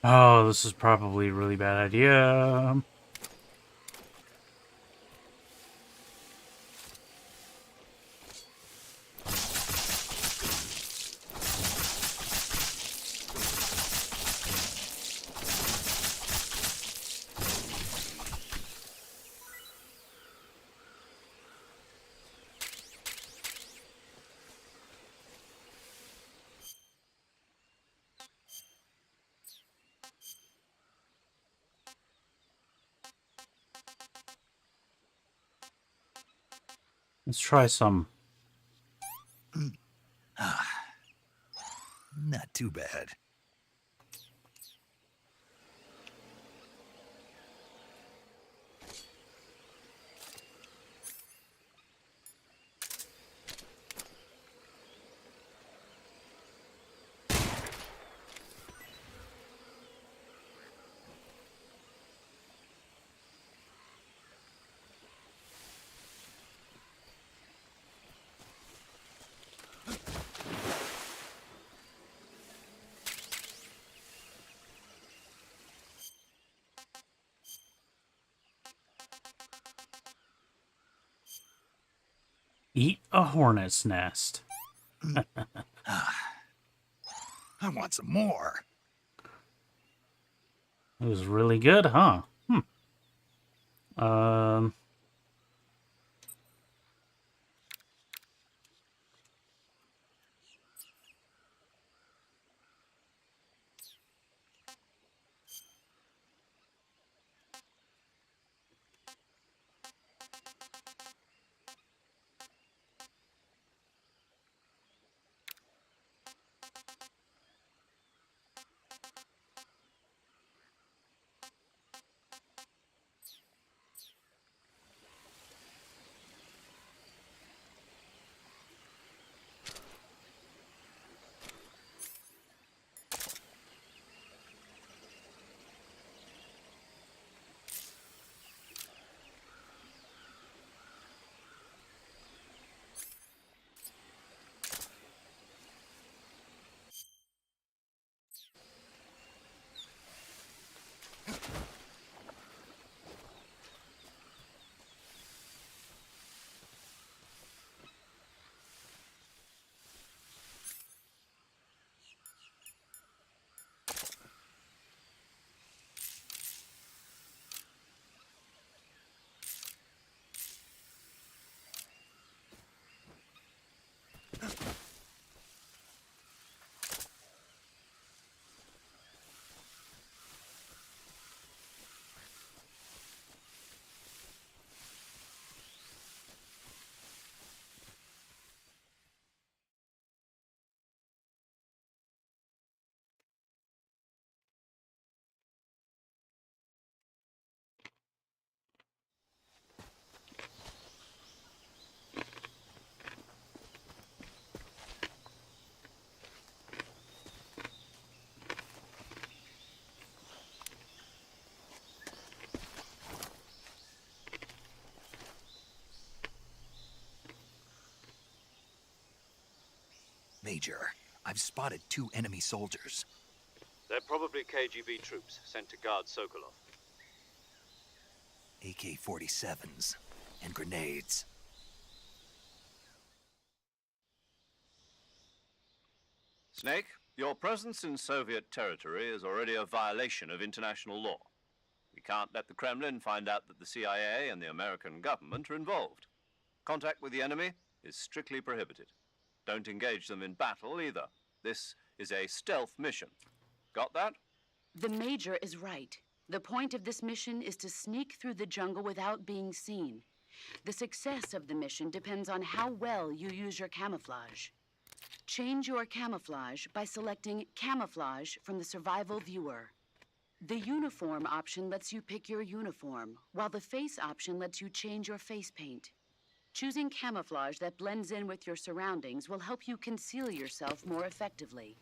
Oh, this is probably a really bad idea. Let's try some. Not too bad. Eat a hornet's nest. I want some more. It was really good, huh? Major, I've spotted 2 enemy soldiers. They're probably KGB troops sent to guard Sokolov. AK-47s and grenades. Snake, your presence in Soviet territory is already a violation of international law. We can't let the Kremlin find out that the CIA and the American government are involved. Contact with the enemy is strictly prohibited. Don't engage them in battle either. This is a stealth mission. Got that? The Major is right. The point of this mission is to sneak through the jungle without being seen. The success of the mission depends on how well you use your camouflage. Change your camouflage by selecting Camouflage from the Survival Viewer. The Uniform option lets you pick your uniform, while the Face option lets you change your face paint. Choosing camouflage that blends in with your surroundings will help you conceal yourself more effectively.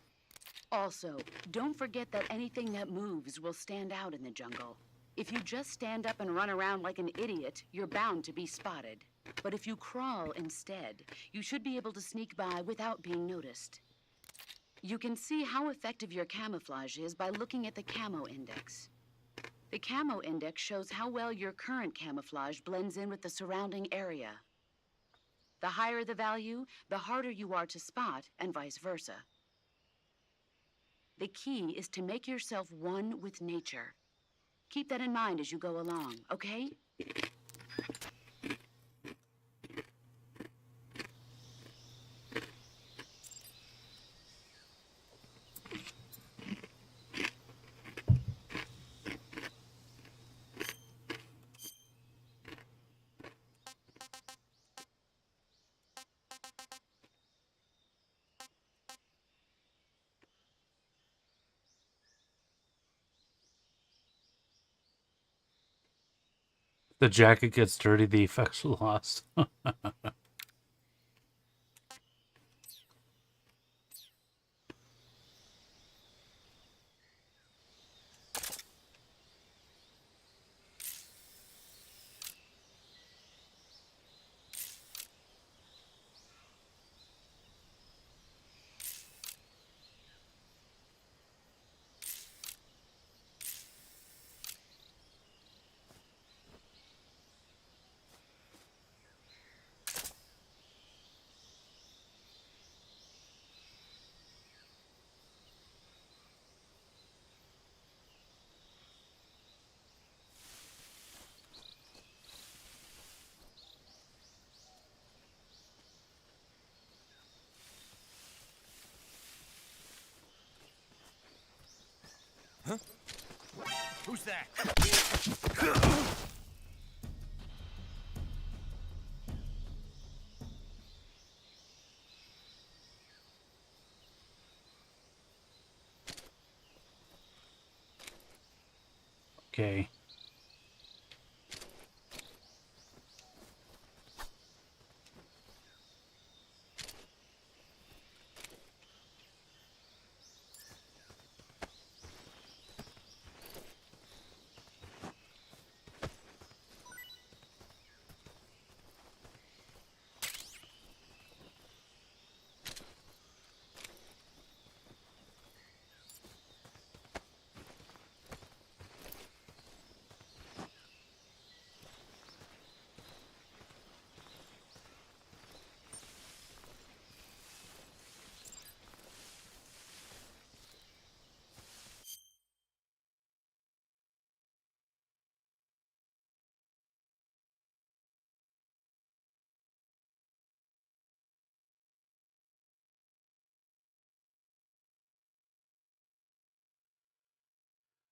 Also, don't forget that anything that moves will stand out in the jungle. If you just stand up and run around like an idiot, you're bound to be spotted. But if you crawl instead, you should be able to sneak by without being noticed. You can see how effective your camouflage is by looking at the Camo Index. The Camo Index shows how well your current camouflage blends in with the surrounding area. The higher the value, the harder you are to spot, and vice versa. The key is to make yourself one with nature. Keep that in mind as you go along, okay? The jacket gets dirty, the effects are lost. Who's that? Okay.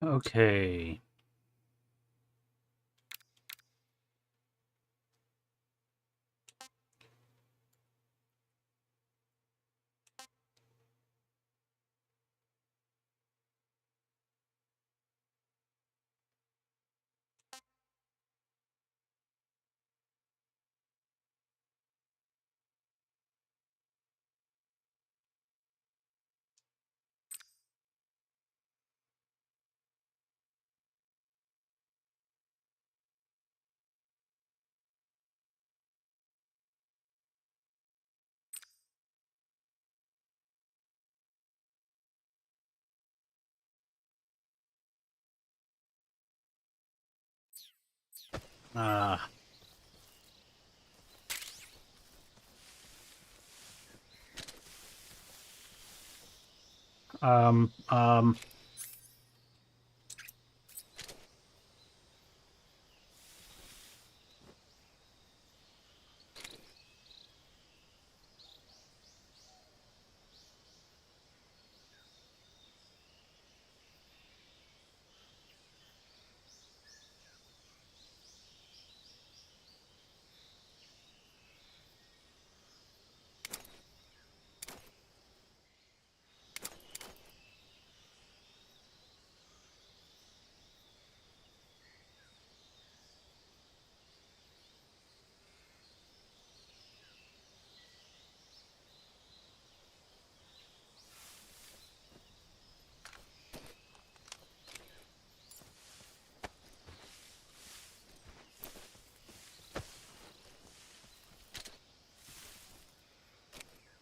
Okay. Ah. Um, um.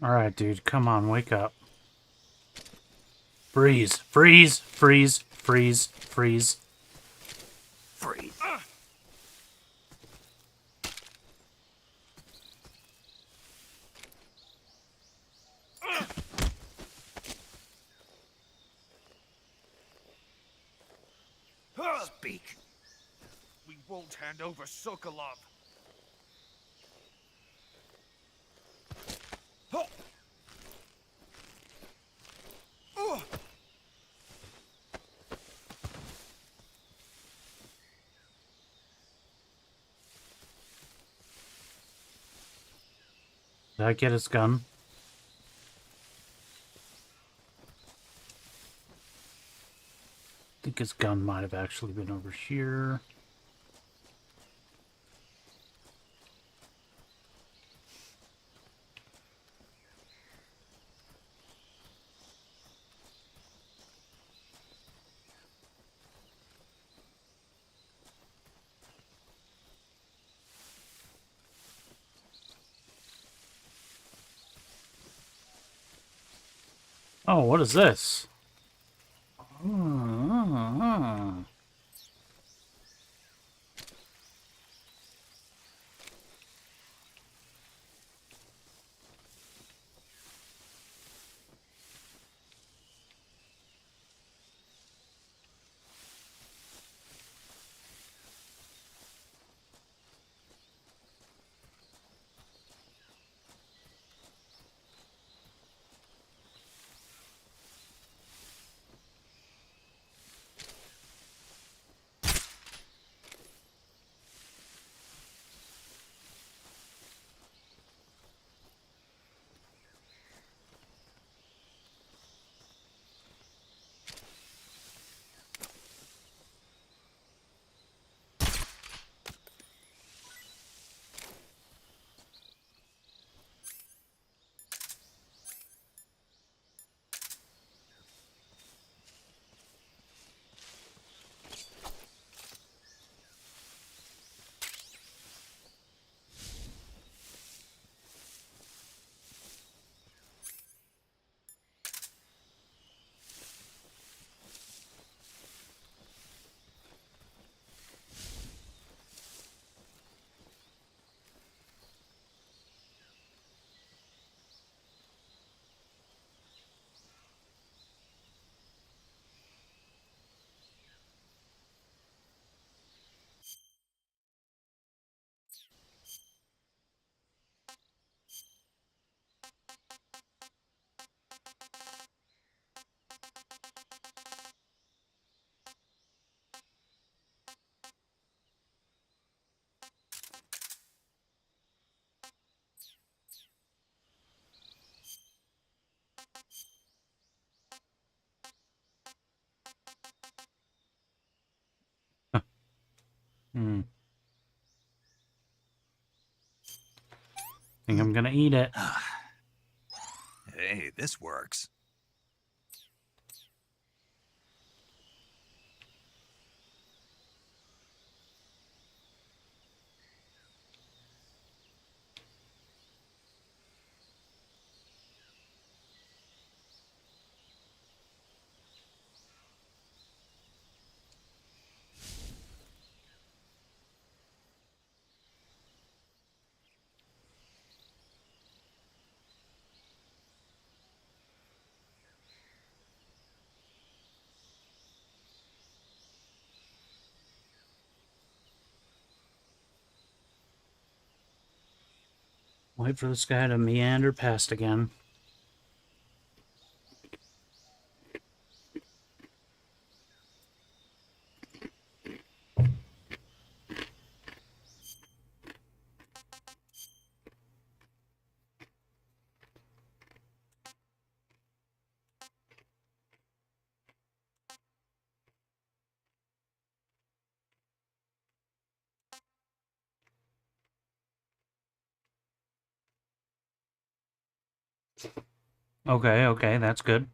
All right, dude. Come on, wake up. Freeze. Freeze. Freeze. Freeze. Freeze. Freeze. Speak. We won't hand over Sokolov. Did I get his gun? I think his gun might have actually been over here. Oh, what is this? Hmm. Think I'm gonna eat it. Hey, this works. Wait for this guy to meander past again. Okay, okay, that's good.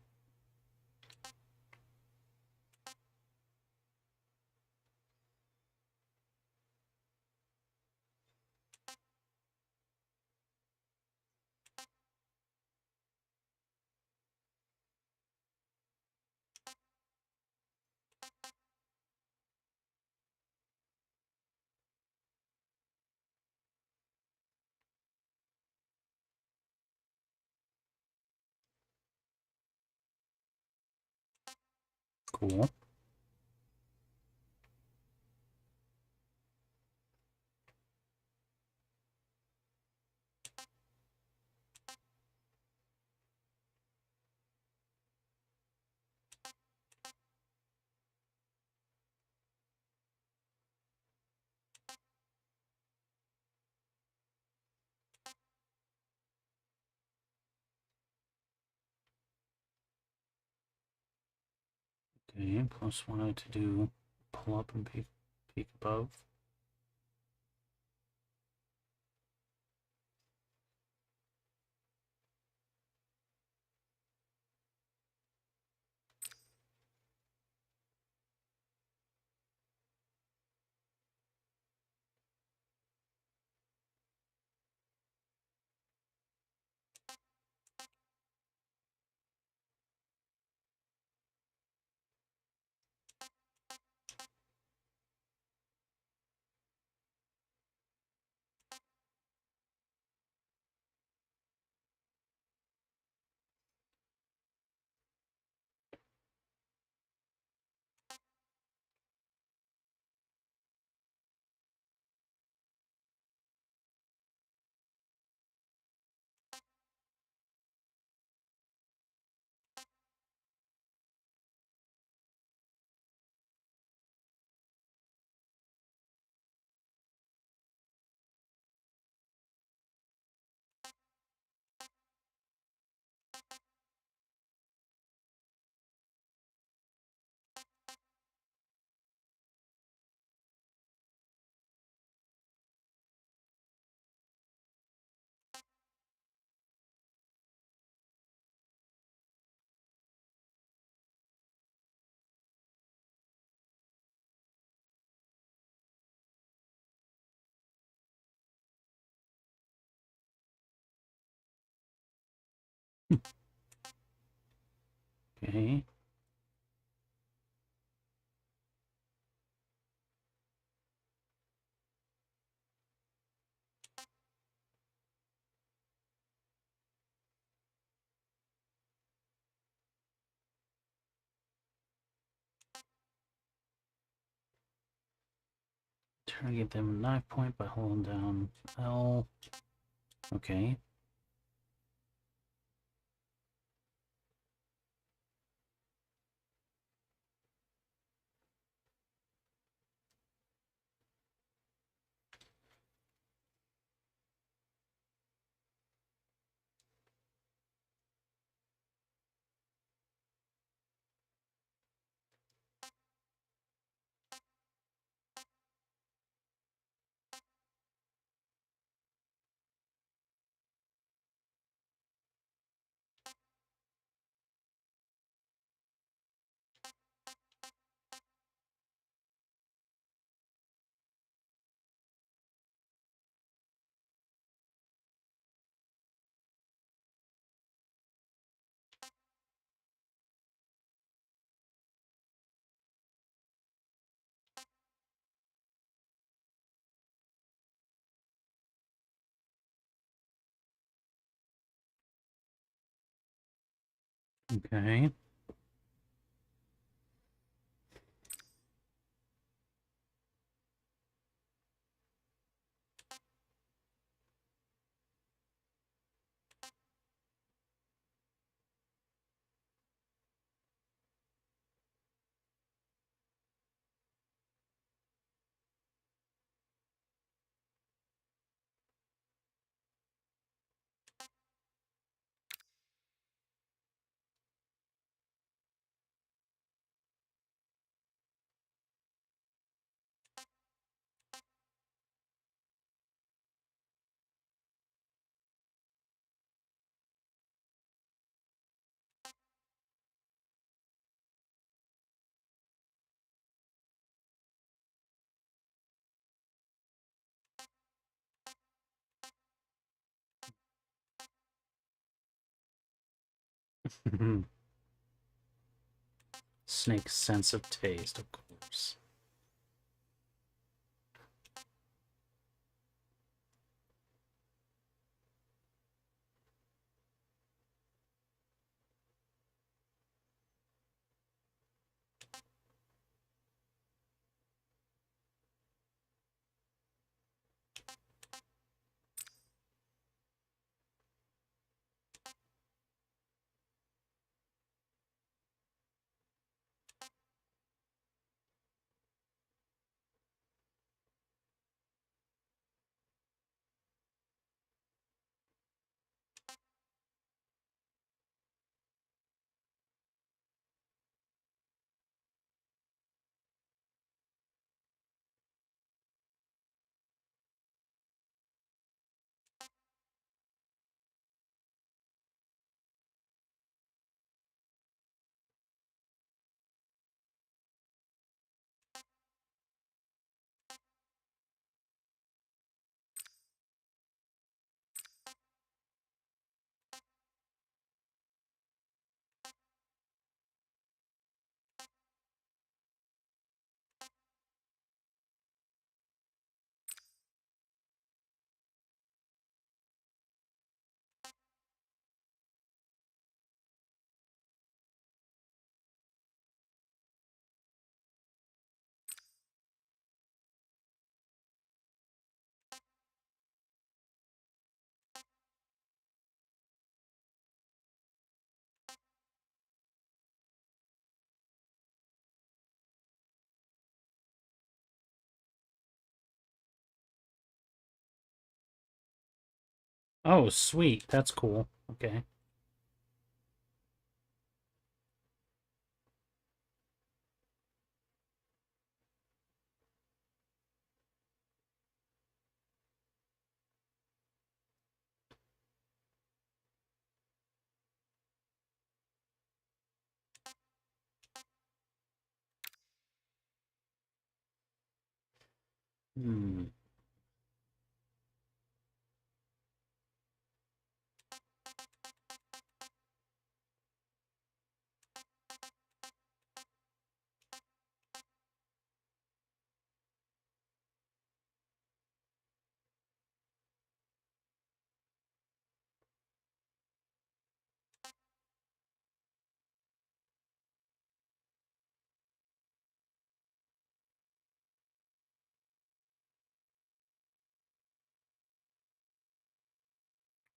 Cool. Okay, plus one to do pull up and peek above. Okay. Try to get them a knife point by holding down L. Okay. Okay. Snake's sense of taste, of course. Oh, sweet. That's cool. Okay. Hmm.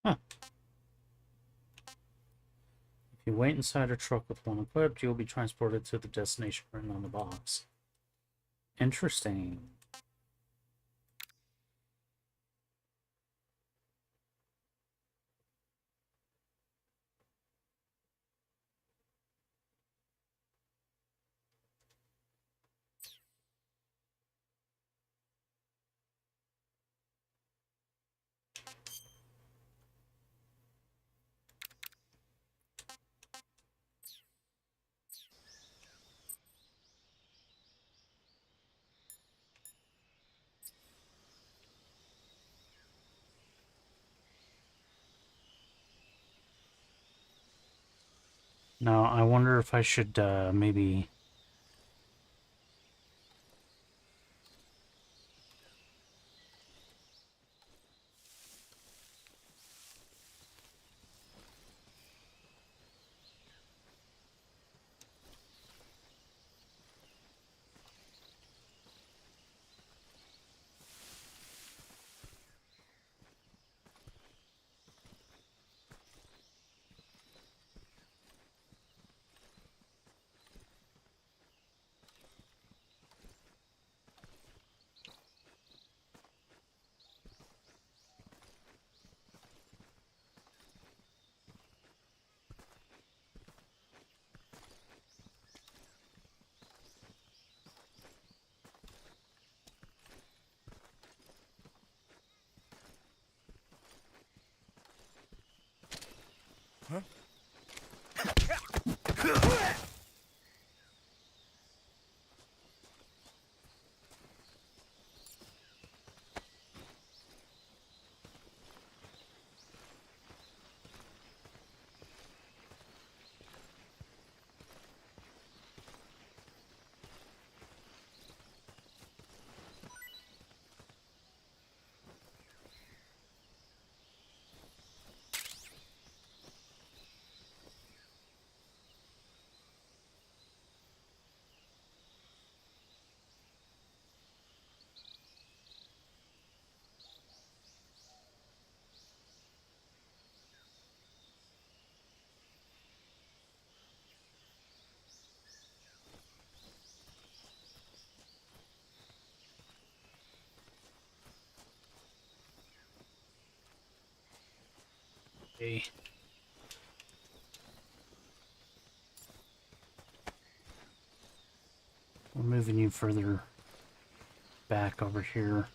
Huh. If you wait inside a truck with one equipped, you'll be transported to the destination written on the box. Interesting. Now, I wonder if I should maybe... Okay. We're moving you further back over here.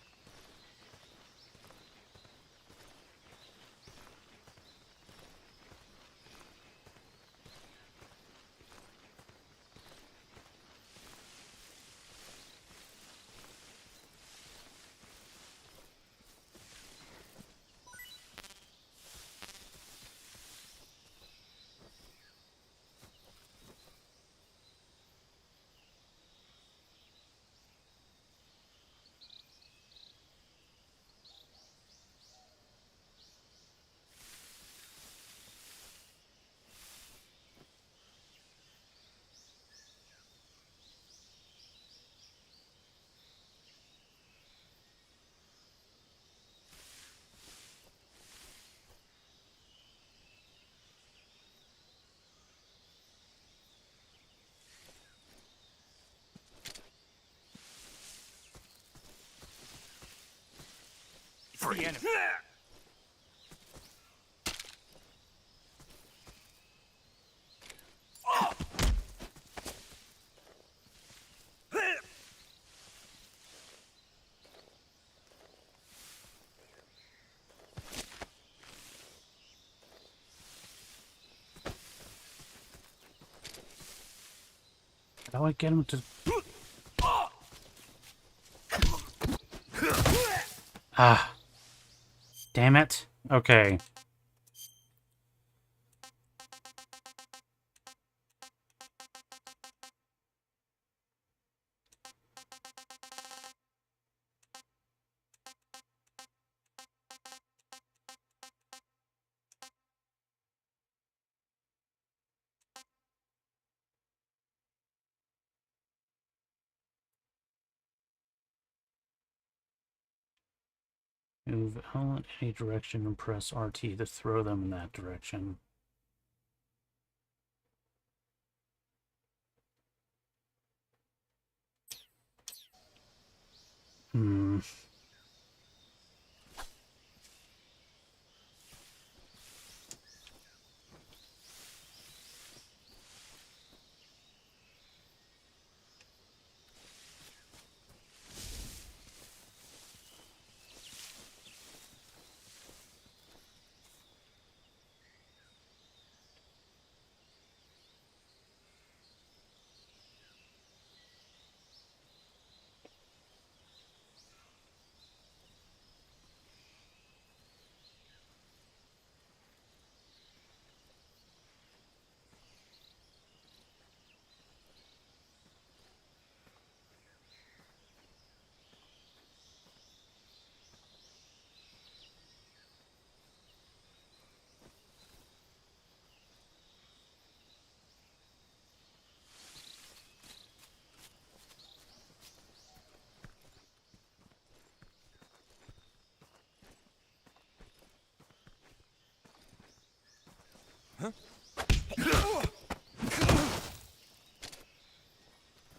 It's the enemy. How do I get him to... Ah. Damn it. Okay. Move L in any direction and press RT to throw them in that direction. Hmm.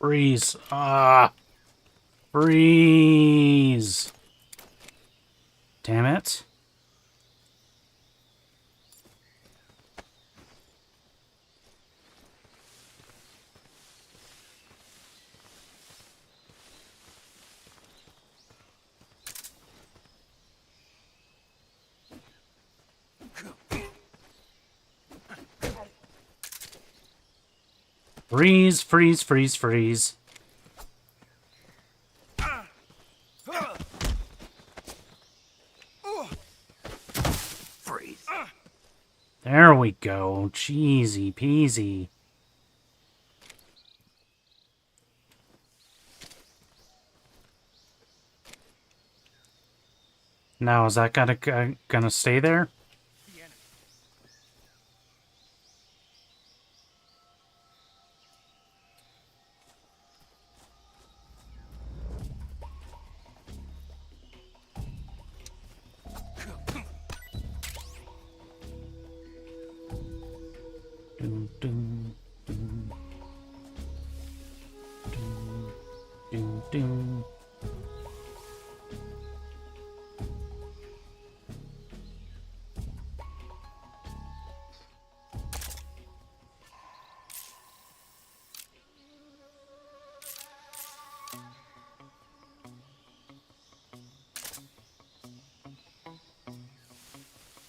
Freeze. Ah. Freeze. Damn it. Freeze, freeze, freeze, freeze. Freeze. There we go. Cheesy peasy. Now, is that gonna stay there? Dun, dun, dun. Dun, dun, dun.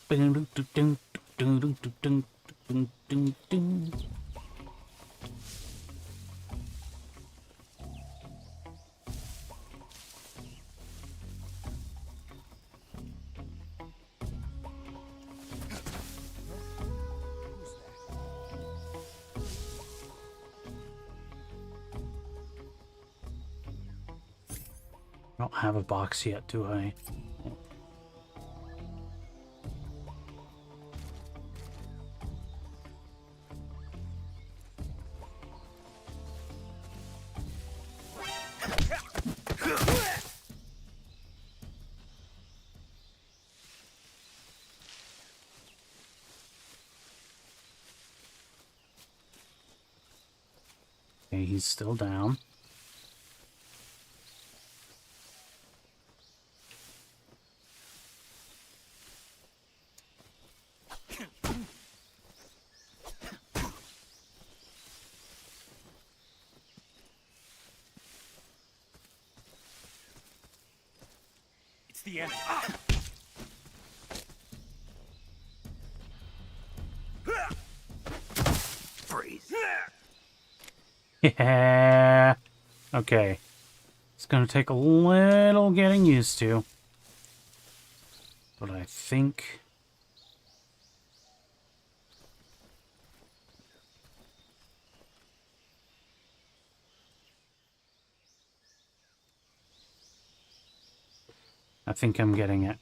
Dun, dun, dun, dun, dun, dun, dun, dun, dun, dun. I don't have a box yet, do I? Okay, he's still down. It's the enemy. Freeze. Yeah. Okay. It's gonna take a little getting used to. But I think... I'm getting it.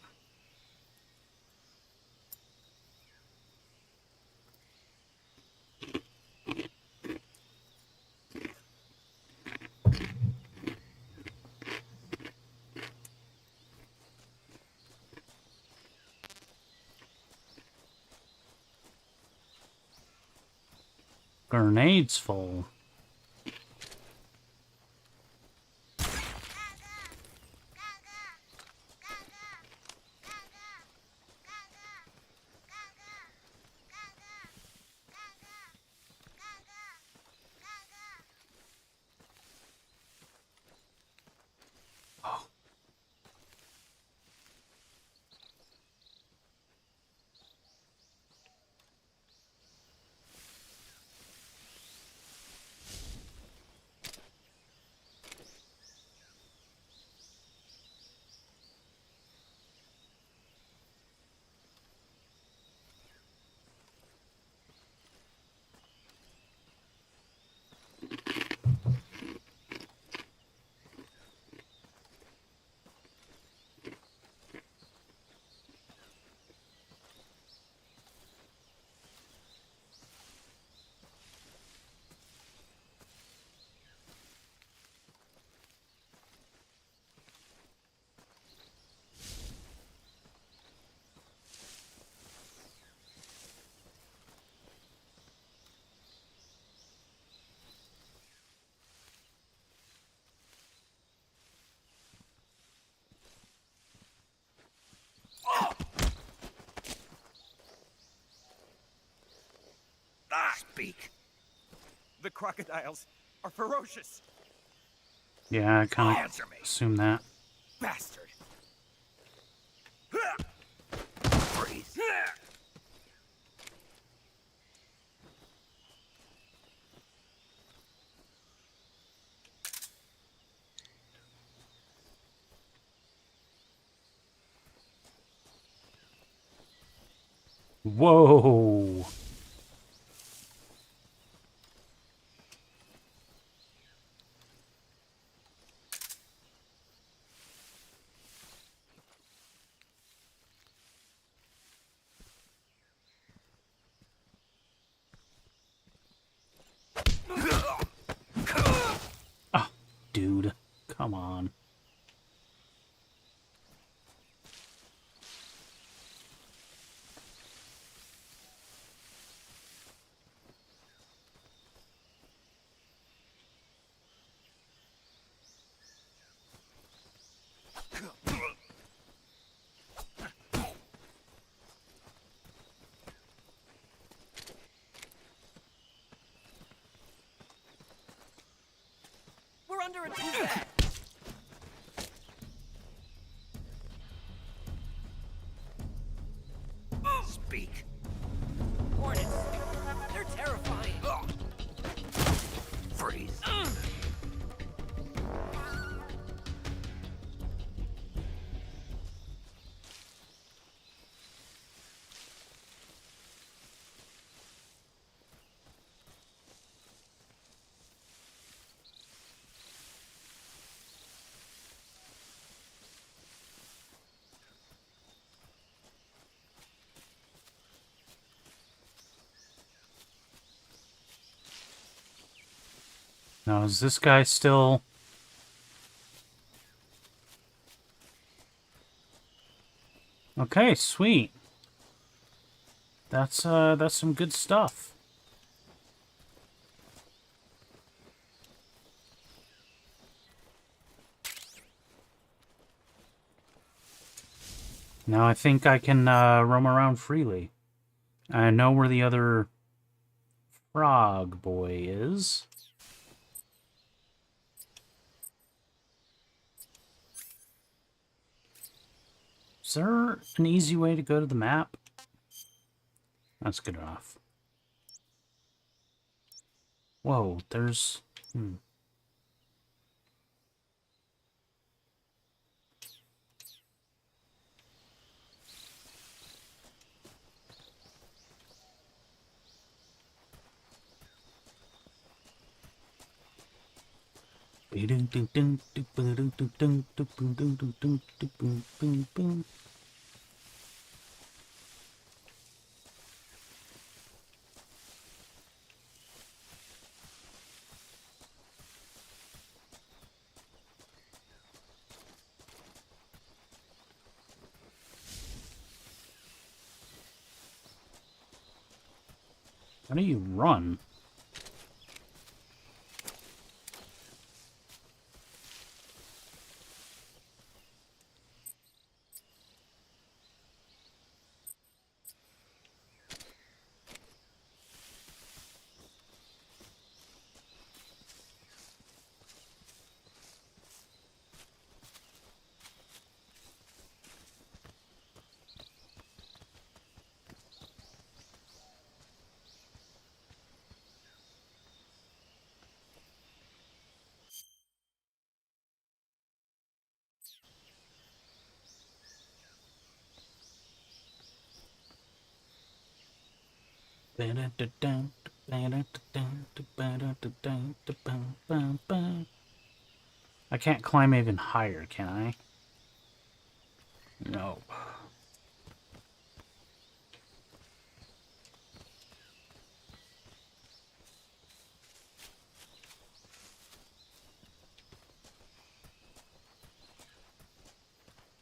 Grenades full. Speak. The crocodiles are ferocious. Yeah, I kind Answer of me. assume that. Bastard. Freeze. Whoa. Oh, dude. Come on. We're under attack! Speak. Hornets! They're terrifying! Freeze. Now, is this guy still... Okay, sweet. That's some good stuff. Now I think I can roam around freely. I know where the other frog boy is. Is there an easy way to go to the map? That's good enough. Whoa, there's... How do you run? I can't climb even higher, can I? No.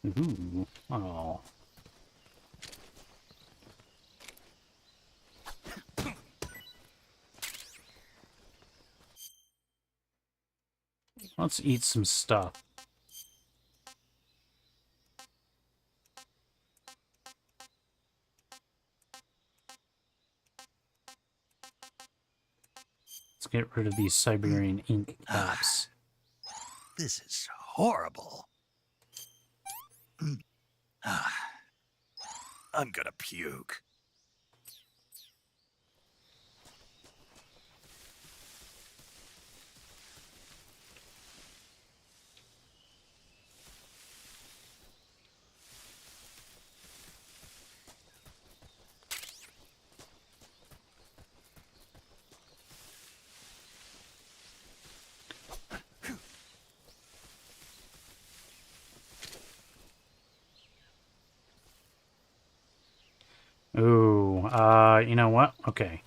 Ooh. Oh. Let's eat some stuff. Let's get rid of these Siberian ink caps. This is horrible. I'm gonna puke. Ooh, you know what? Okay.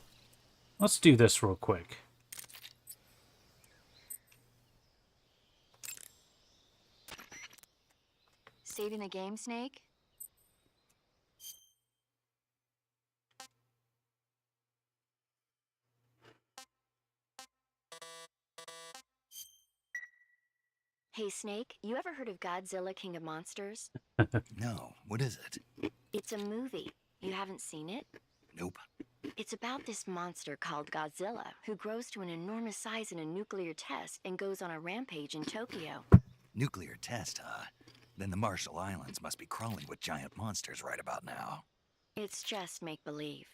Let's do this real quick. Saving the game, Snake? Hey, Snake, you ever heard of Godzilla King of Monsters? No, what is it? It's a movie. You haven't seen it? Nope. It's about this monster called Godzilla, who grows to an enormous size in a nuclear test and goes on a rampage in Tokyo. Nuclear test, huh? Then the Marshall Islands must be crawling with giant monsters right about now. It's just make-believe.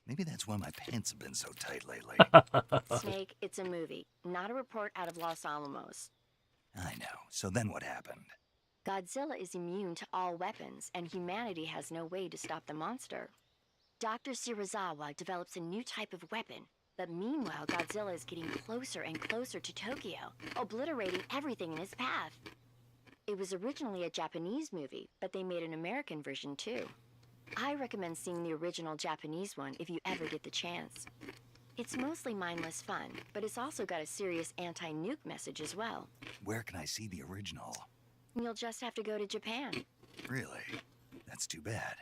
Maybe that's why my pants have been so tight lately. Snake, it's a movie, not a report out of Los Alamos. I know. So then what happened? Godzilla is immune to all weapons, and humanity has no way to stop the monster. Dr. Shirazawa develops a new type of weapon, but meanwhile Godzilla is getting closer and closer to Tokyo, obliterating everything in his path. It was originally a Japanese movie, but they made an American version too. I recommend seeing the original Japanese one if you ever get the chance. It's mostly mindless fun, but it's also got a serious anti-nuke message as well. Where can I see the original? You'll just have to go to Japan. Really? That's too bad.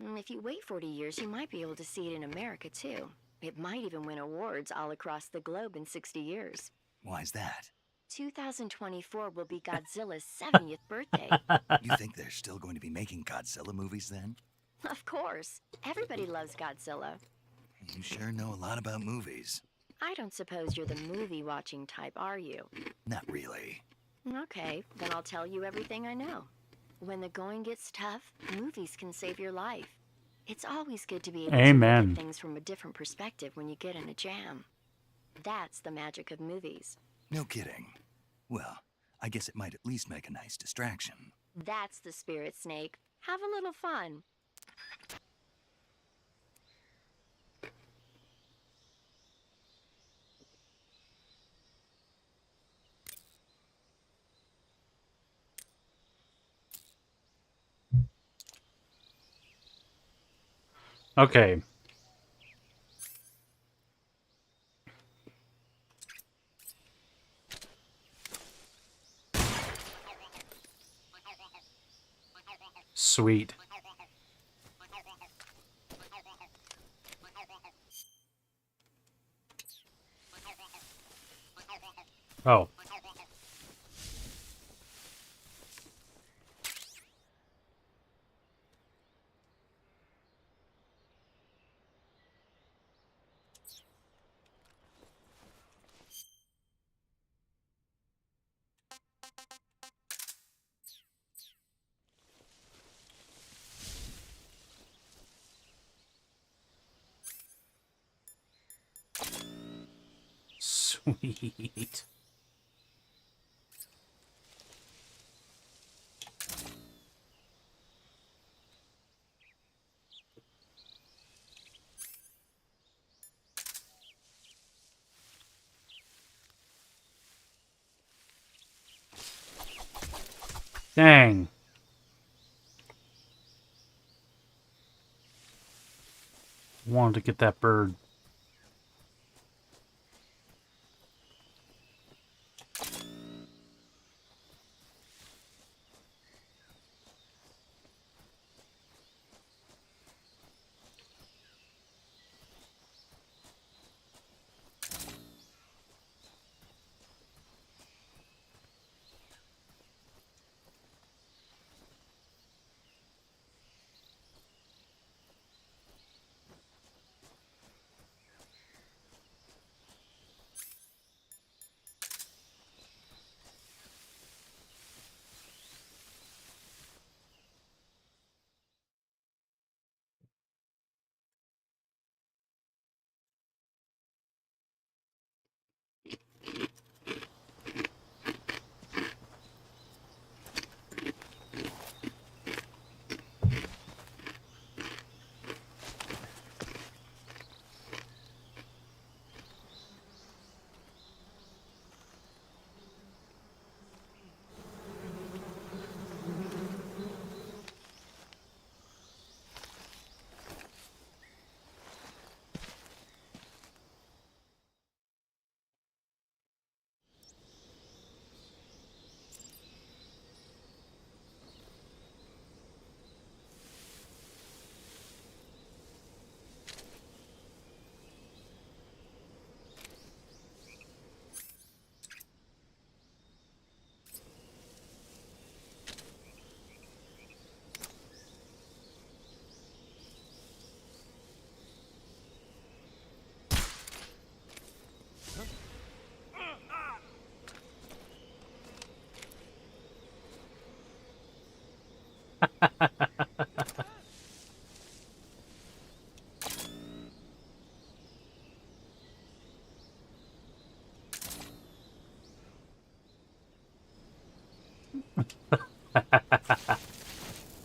If you wait 40 years, you might be able to see it in America too. It might even win awards all across the globe in 60 years. Why's that? 2024 will be Godzilla's 70th birthday. You think they're still going to be making Godzilla movies then? Of course. Everybody loves Godzilla. You sure know a lot about movies. I don't suppose you're the movie-watching type, are you? Not really. Okay, then I'll tell you everything I know. When the going gets tough, movies can save your life. It's always good to be able to look Amen. at things from a different perspective when you get in a jam. That's the magic of movies. No kidding. Well, I guess it might at least make a nice distraction. That's the spirit, Snake. Have a little fun. Okay. Sweet. Oh. Sweet. Dang. Wanted to get that bird.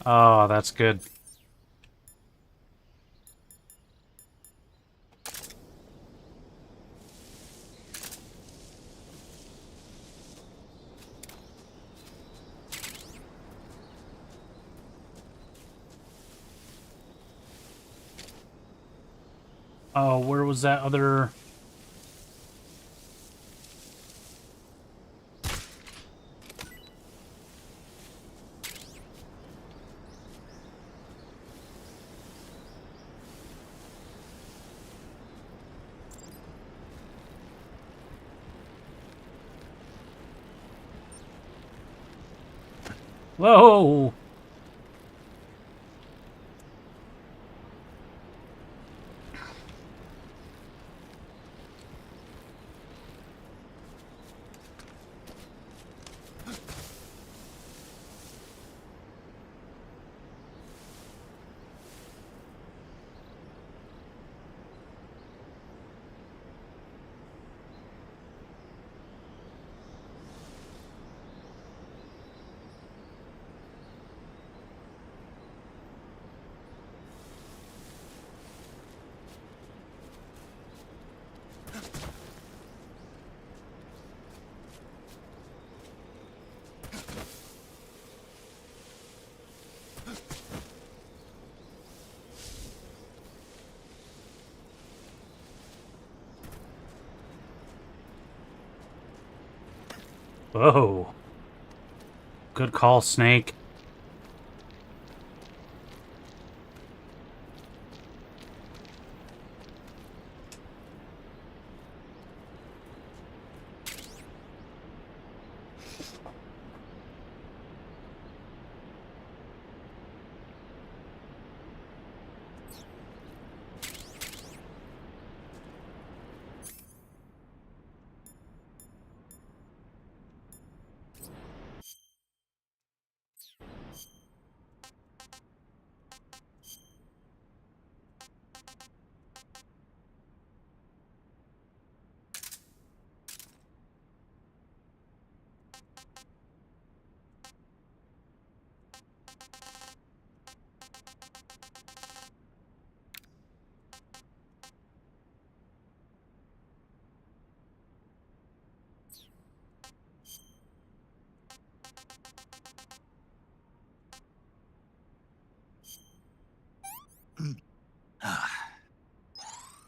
Oh, that's good. Oh, where was that other... Whoa! Whoa. Good call, Snake.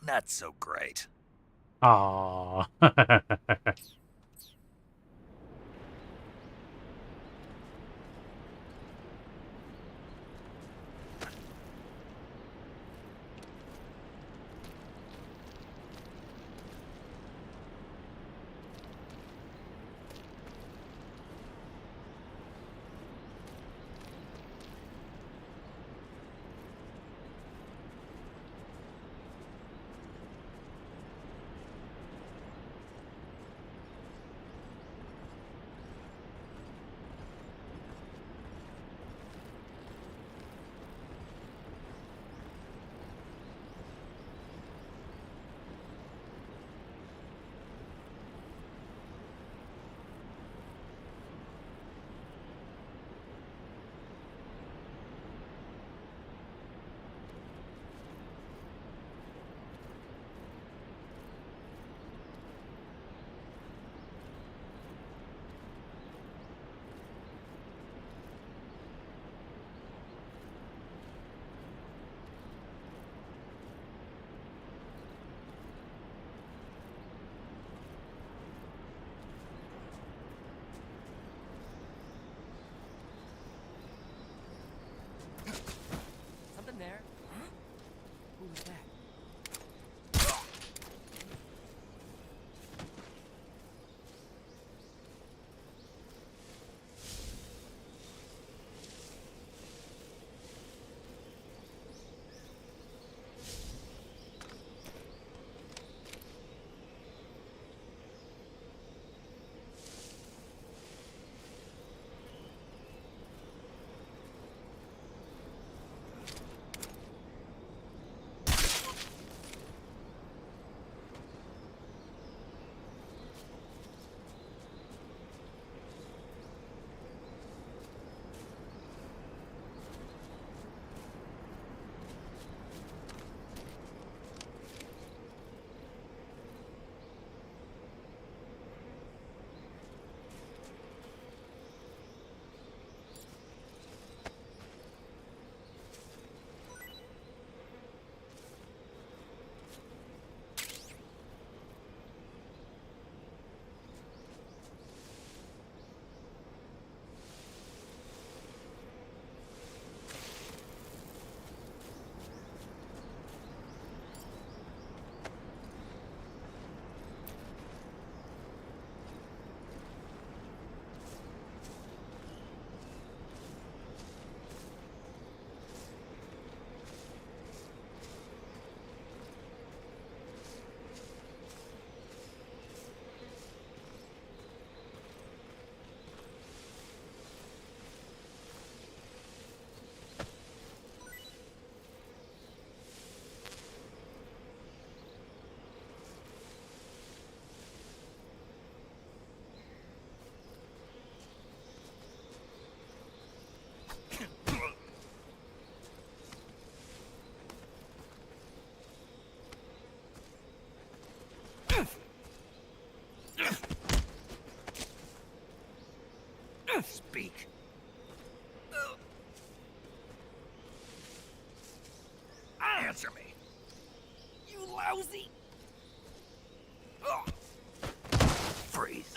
Not so great. Aww. Answer me. You lousy. Ugh. Freeze.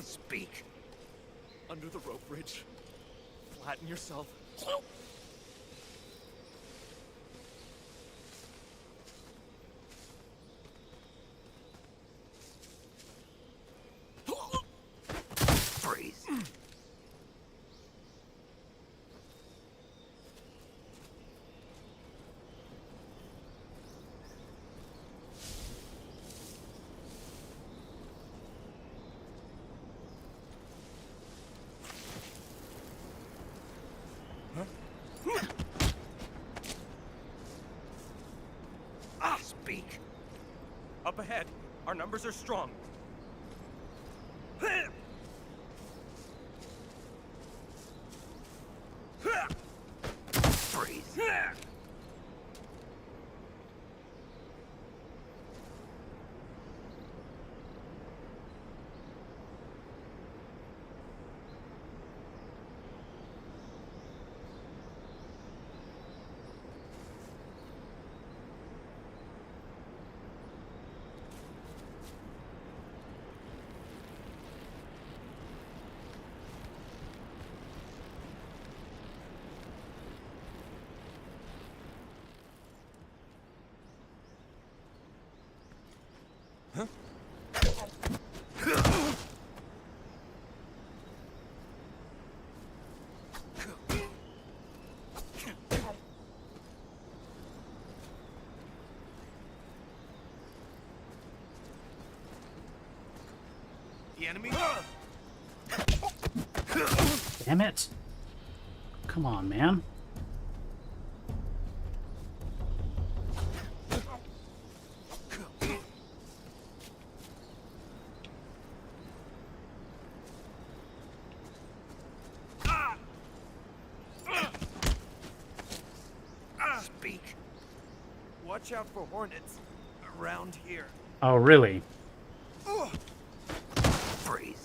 Speak. Under the rope bridge. Flatten yourself. Freeze. Speak. Up ahead. Our numbers are strong. Freeze. The enemy? Damn it. Come on, man. Speak. Watch out for hornets around here. Oh, really? Freeze.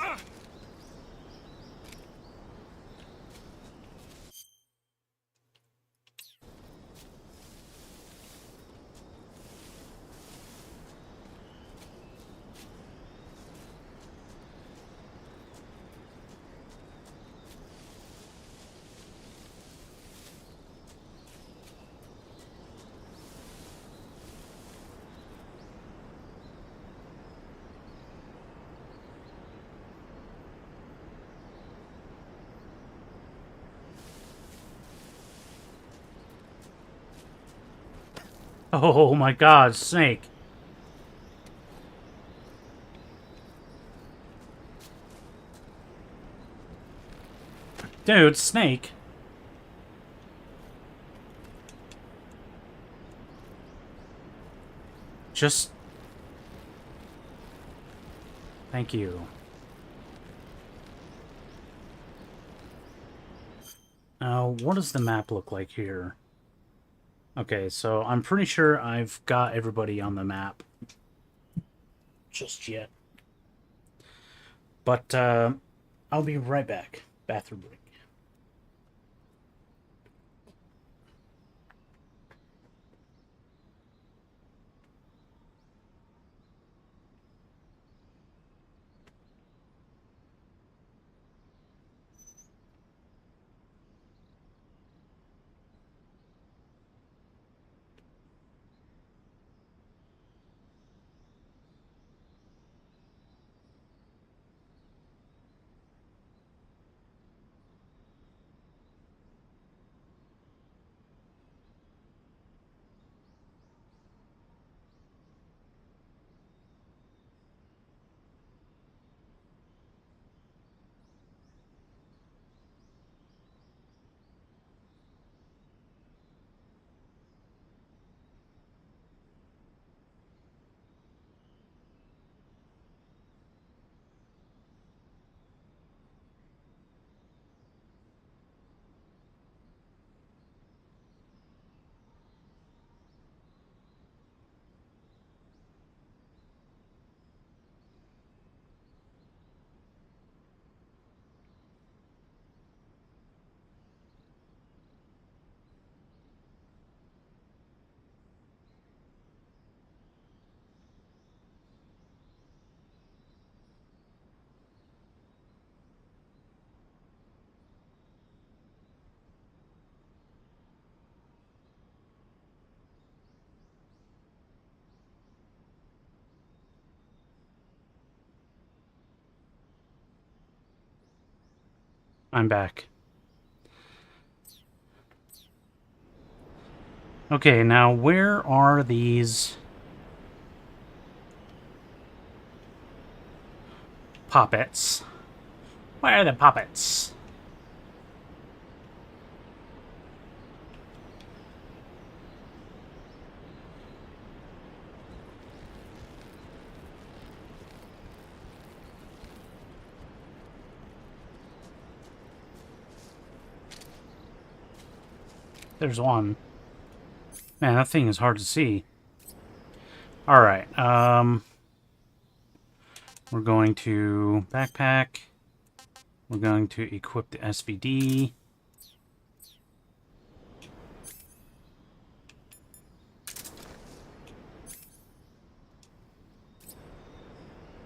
Oh my god, Snake. Dude, Snake. Just... Thank you. Now, what does the map look like here? Okay, so I'm pretty sure I've got everybody on the map. Just yet. But, I'll be right back. Bathroom break. I'm back. Okay, now where are these puppets? Where are the puppets? There's one. Man, that thing is hard to see. Alright, we're going to backpack. We're going to equip the SVD.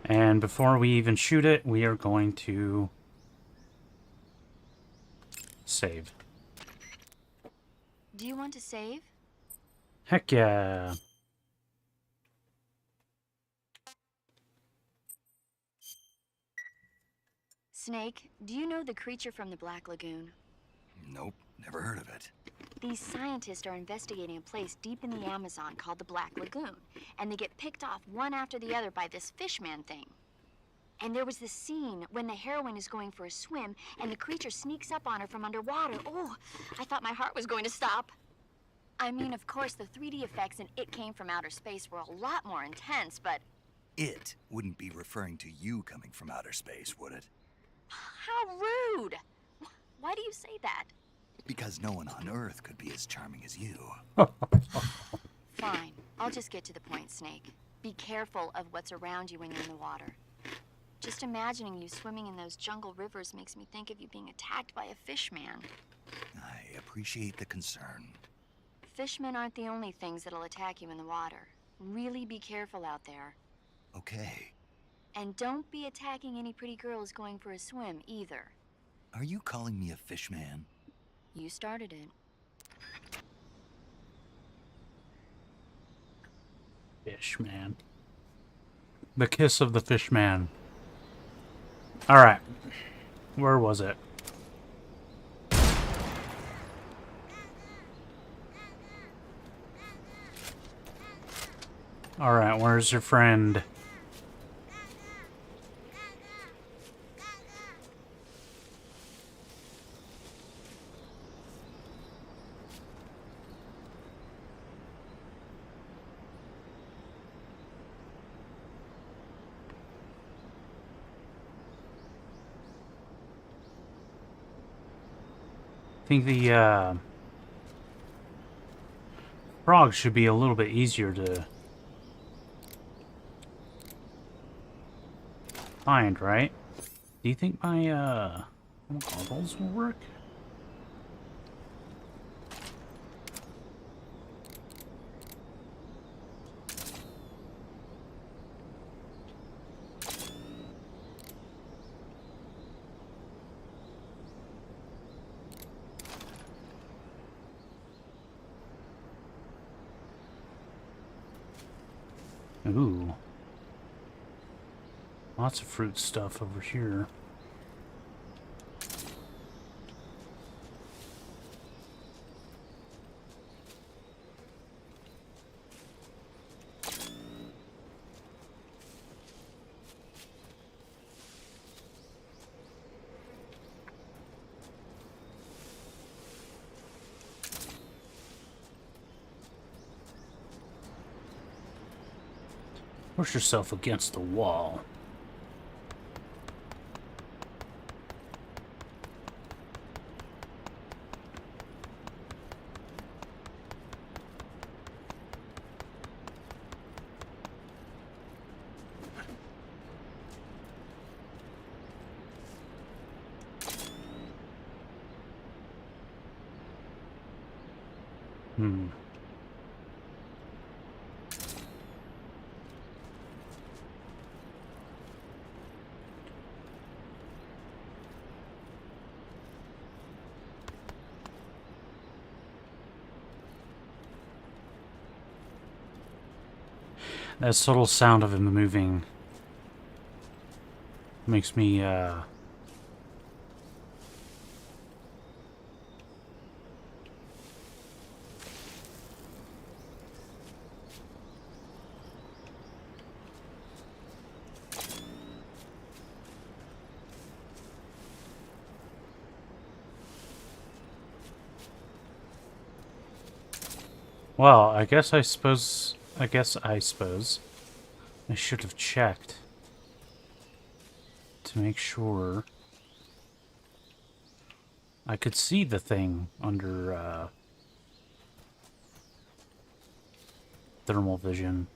And before we even shoot it, we are going to save. Do you want to save? Heck yeah. Snake, do you know the creature from the Black Lagoon? Nope, never heard of it. These scientists are investigating a place deep in the Amazon called the Black Lagoon, and they get picked off one after the other by this fishman thing. And there was this scene when the heroine is going for a swim, and the creature sneaks up on her from underwater. Oh, I thought my heart was going to stop. I mean, of course, the 3D effects in It Came from Outer Space were a lot more intense, but... It wouldn't be referring to you coming from outer space, would it? How rude! Why do you say that? Because no one on Earth could be as charming as you. Fine. I'll just get to the point, Snake. Be careful of what's around you when you're in the water. Just imagining you swimming in those jungle rivers makes me think of you being attacked by a fishman. I appreciate the concern. Fishmen aren't the only things that'll attack you in the water. Really be careful out there. Okay. And don't be attacking any pretty girls going for a swim, either. Are you calling me a fishman? You started it. Fishman. The kiss of the fishman. Alright. Where was it? Alright, where's your friend? I think the frogs should be a little bit easier to find, right? Do you think my goggles will work? Ooh. Lots of fruit stuff over here. Push yourself against the wall. That subtle sound of him moving makes me Well, I guess I suppose I should have checked to make sure I could see the thing under thermal vision.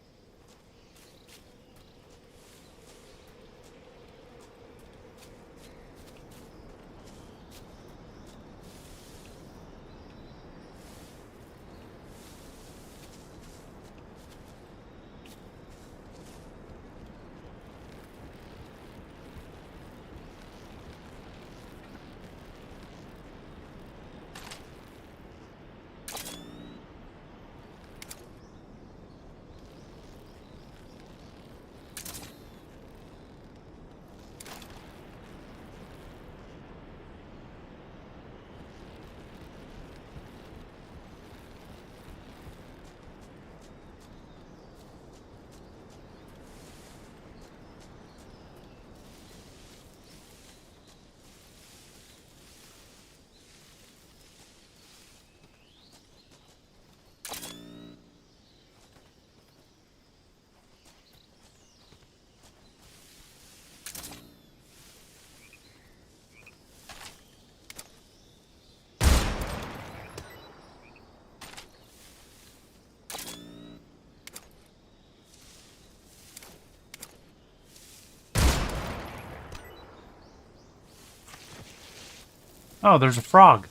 Oh, there's a frog.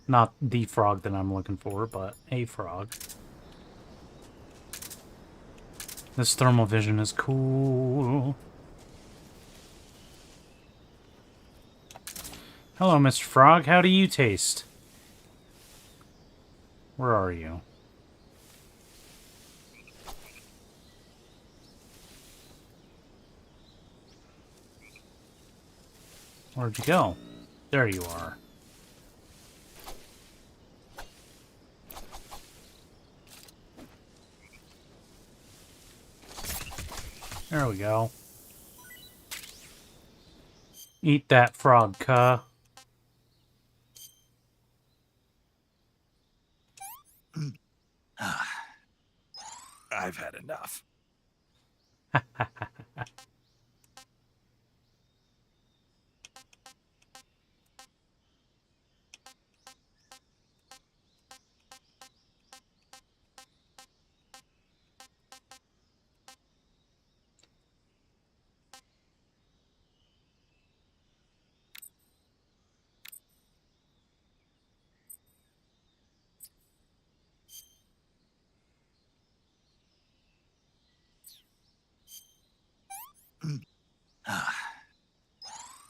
Not the frog that I'm looking for, but a frog. This thermal vision is cool. Hello, Mr. Frog. How do you taste? Where are you? Where'd you go? There you are. There we go. Eat that frog, cuh. I've had enough.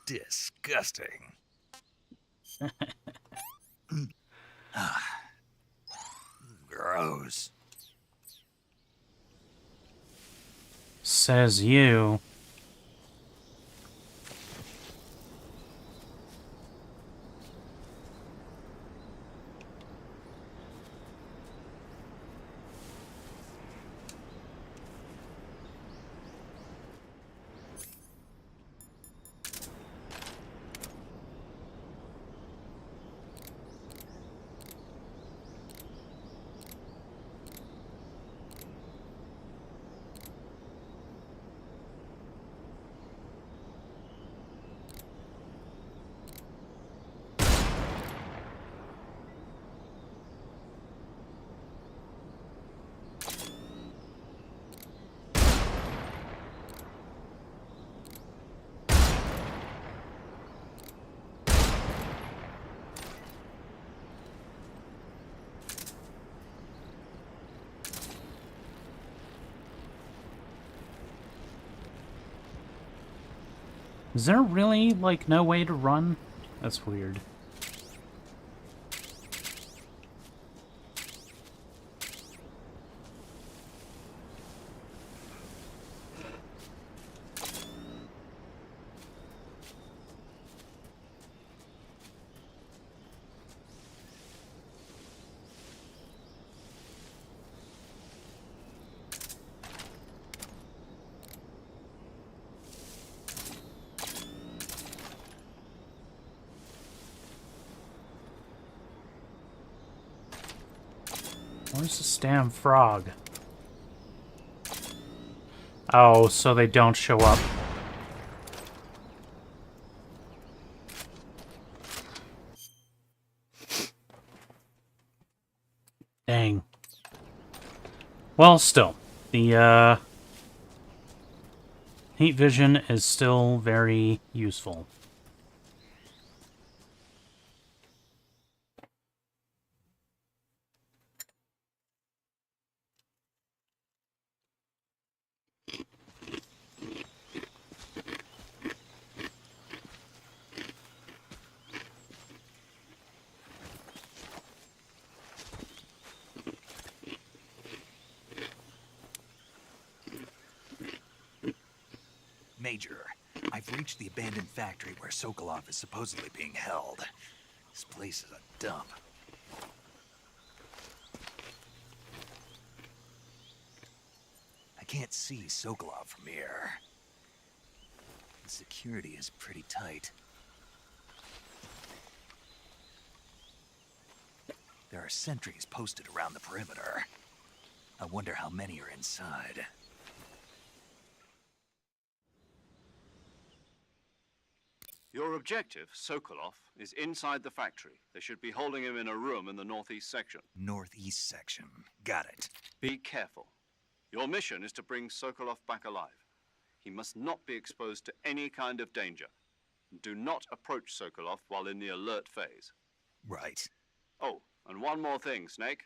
Disgusting. Gross. Says you. Is there really, like, no way to run? That's weird. Where's this damn frog? Oh, so they don't show up. Dang. Well, still. The, heat vision is still very useful. Major, I've reached the abandoned factory where Sokolov is supposedly being held. This place is a dump. I can't see Sokolov from here. The security is pretty tight. There are sentries posted around the perimeter. I wonder how many are inside. Your objective, Sokolov, is inside the factory. They should be holding him in a room in the northeast section. Northeast section. Got it. Be careful. Your mission is to bring Sokolov back alive. He must not be exposed to any kind of danger. Do not approach Sokolov while in the alert phase. Right. Oh, and one more thing, Snake.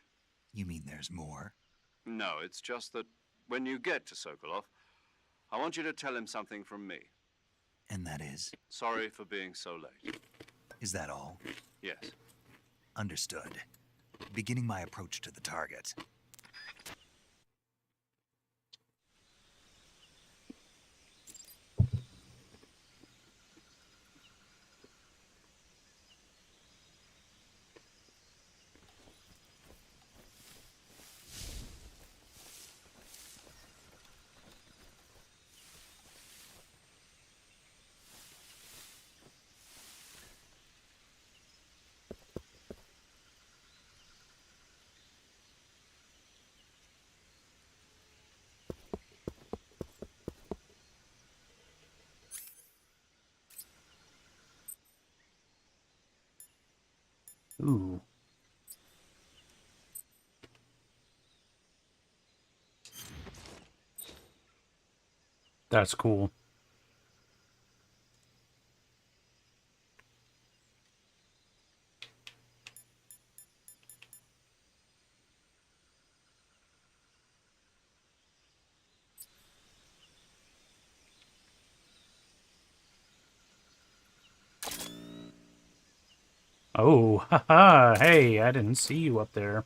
You mean there's more? No, it's just that when you get to Sokolov, I want you to tell him something from me. And that is? Sorry for being so late. Is that all? Yes. Understood. Beginning my approach to the target. Ooh. That's cool. Oh, haha, hey, I didn't see you up there.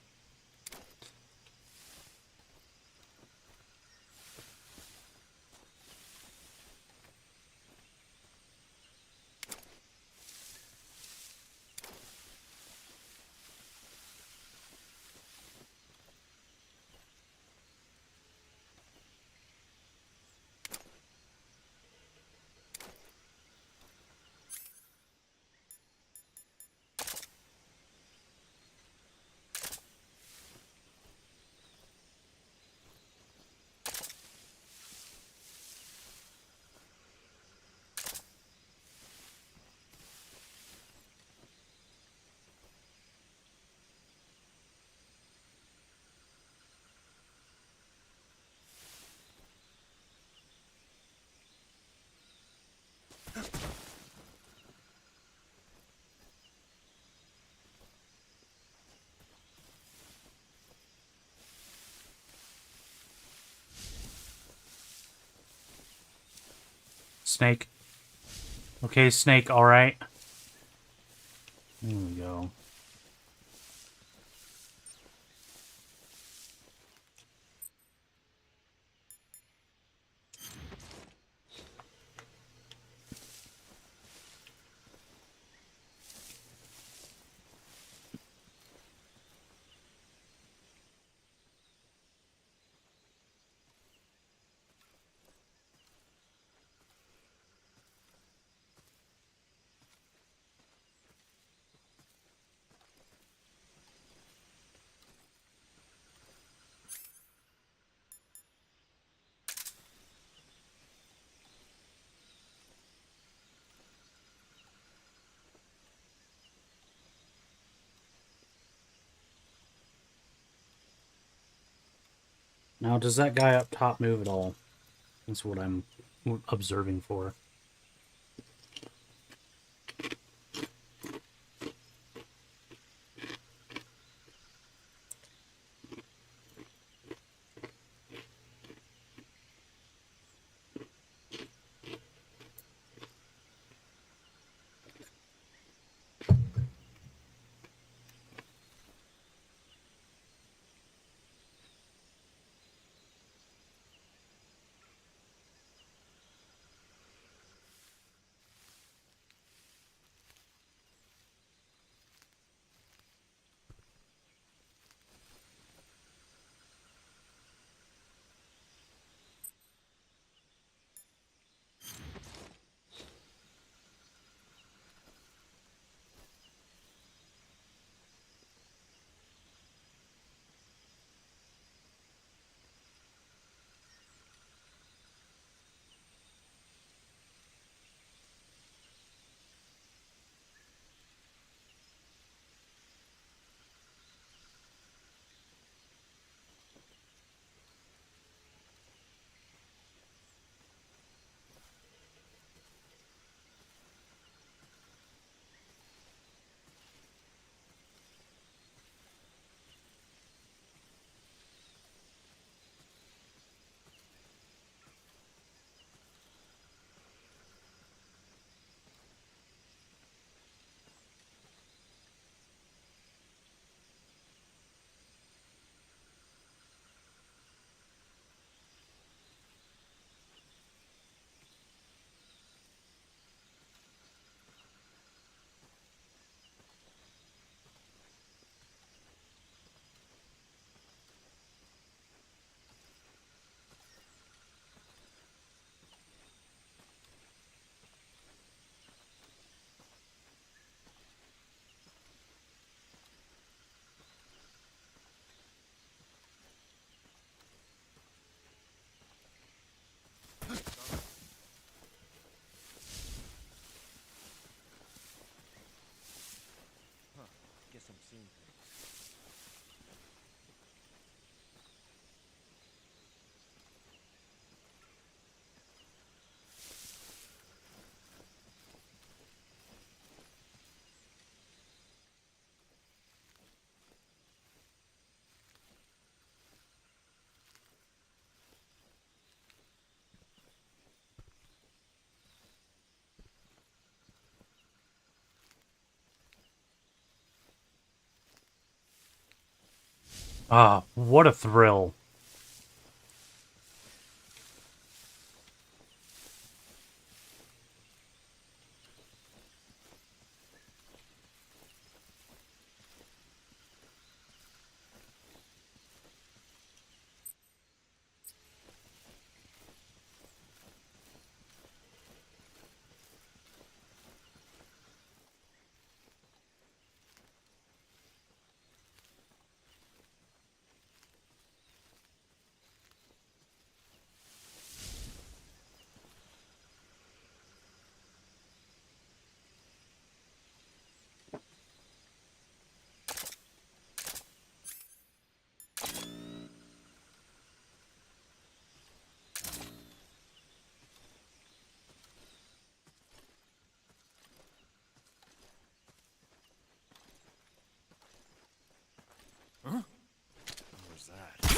Snake. Okay, Snake, alright. There we go. Now, does that guy up top move at all? That's what I'm observing for. Guess I'm seeing things. Ah, what a thrill. What was that?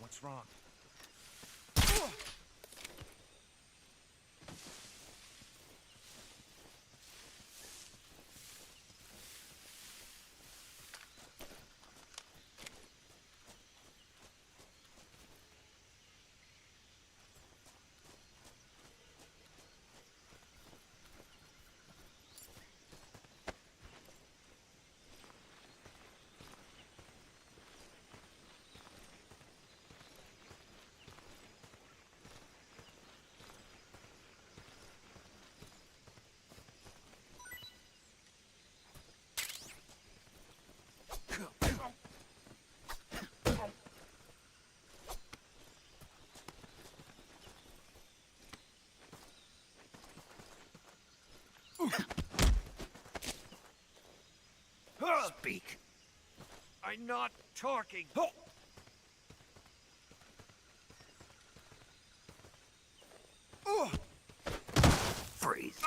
What's wrong? Speak. I'm not talking. Freeze.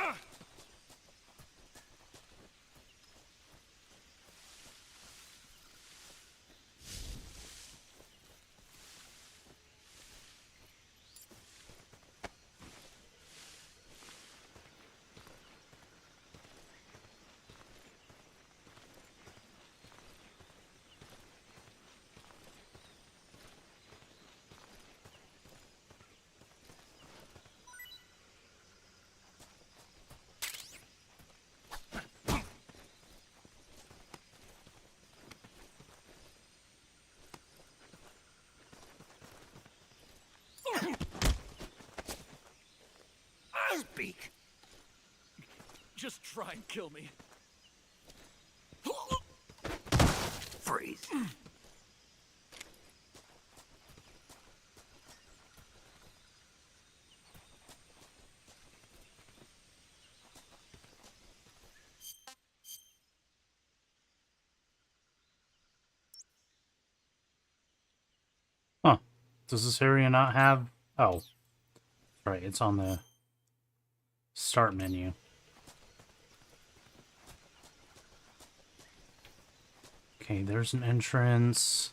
Speak. Just try and kill me. Freeze. Huh. Does this area not have... Oh. Right, it's on the start menu. Okay, there's an entrance.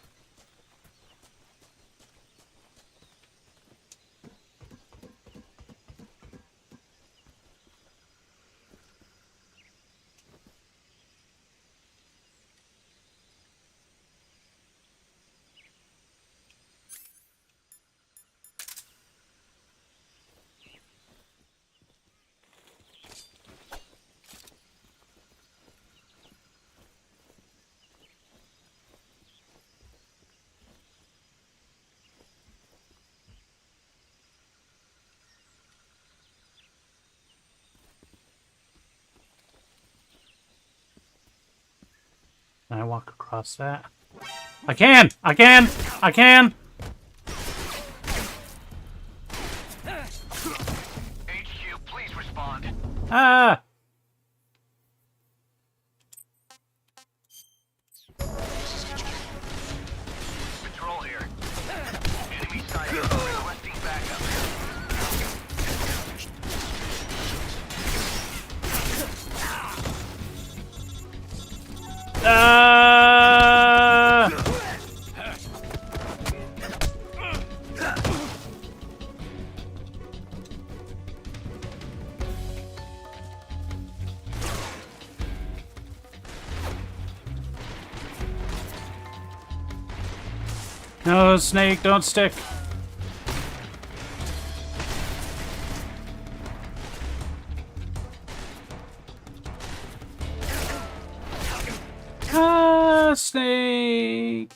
Can I walk across that? I can! I can! I can! HQ, please respond. Ah! Patrol here. Enemy sighted. Requesting backup. Ah! No, snake, don't stick. Ah, snake.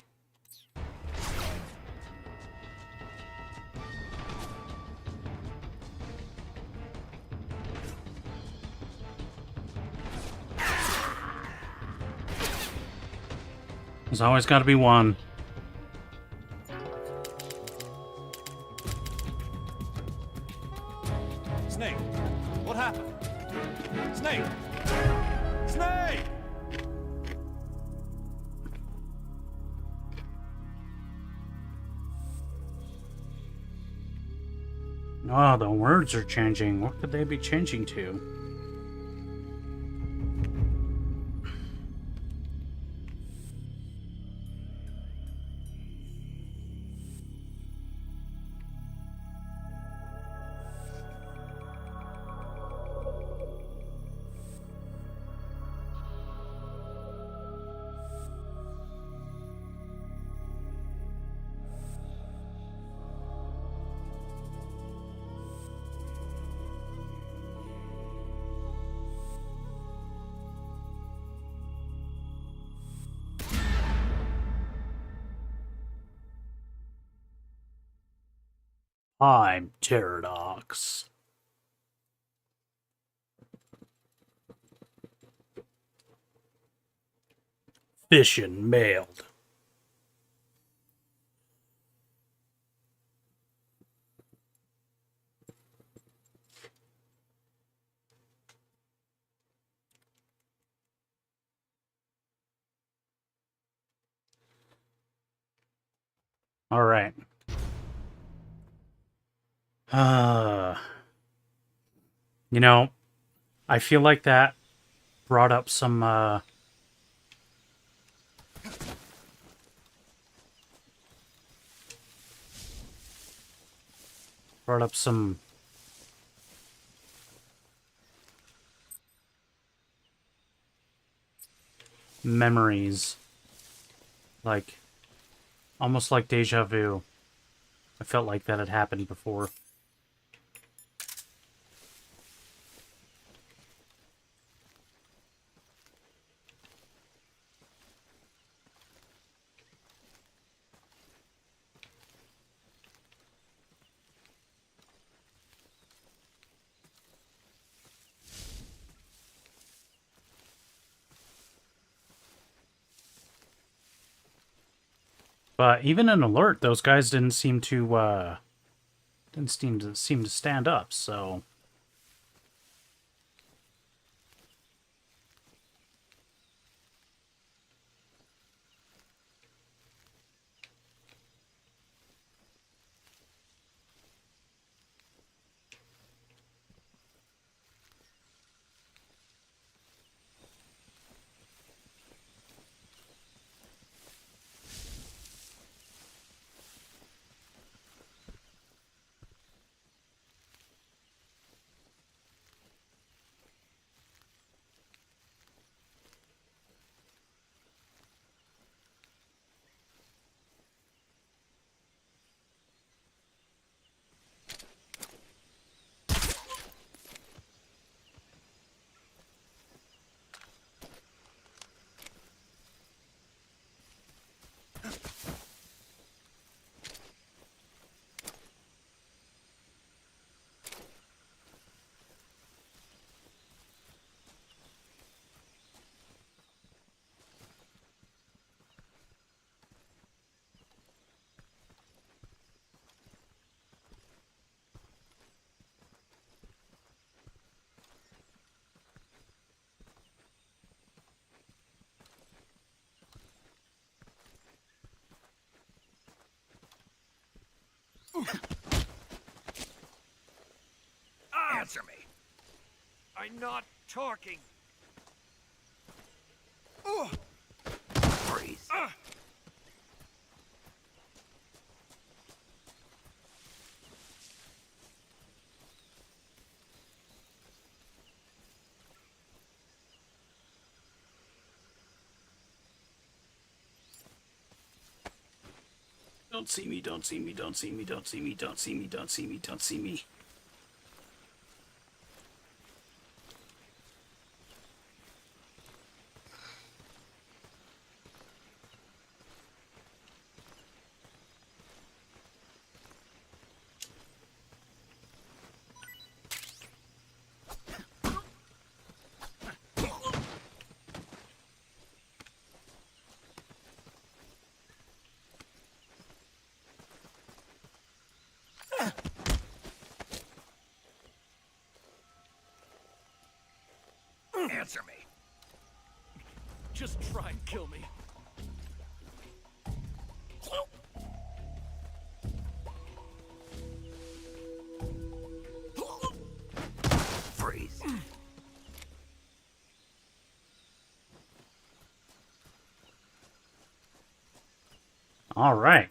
There's always got to be one. Snake, what happened? Snake! Snake! Oh, the words are changing. What could they be changing to? I'm Pterodox. Fission mailed. All right. You know, I feel like that brought up some, memories. Like, almost like deja vu. I felt like that had happened before. But even in Alert, those guys didn't seem to stand up, so Answer me. I'm not talking. Freeze. don't see me, don't see me, don't see me, don't see me, don't see me, don't see me, don't see me. Answer me. Just try and kill me. Freeze. All right.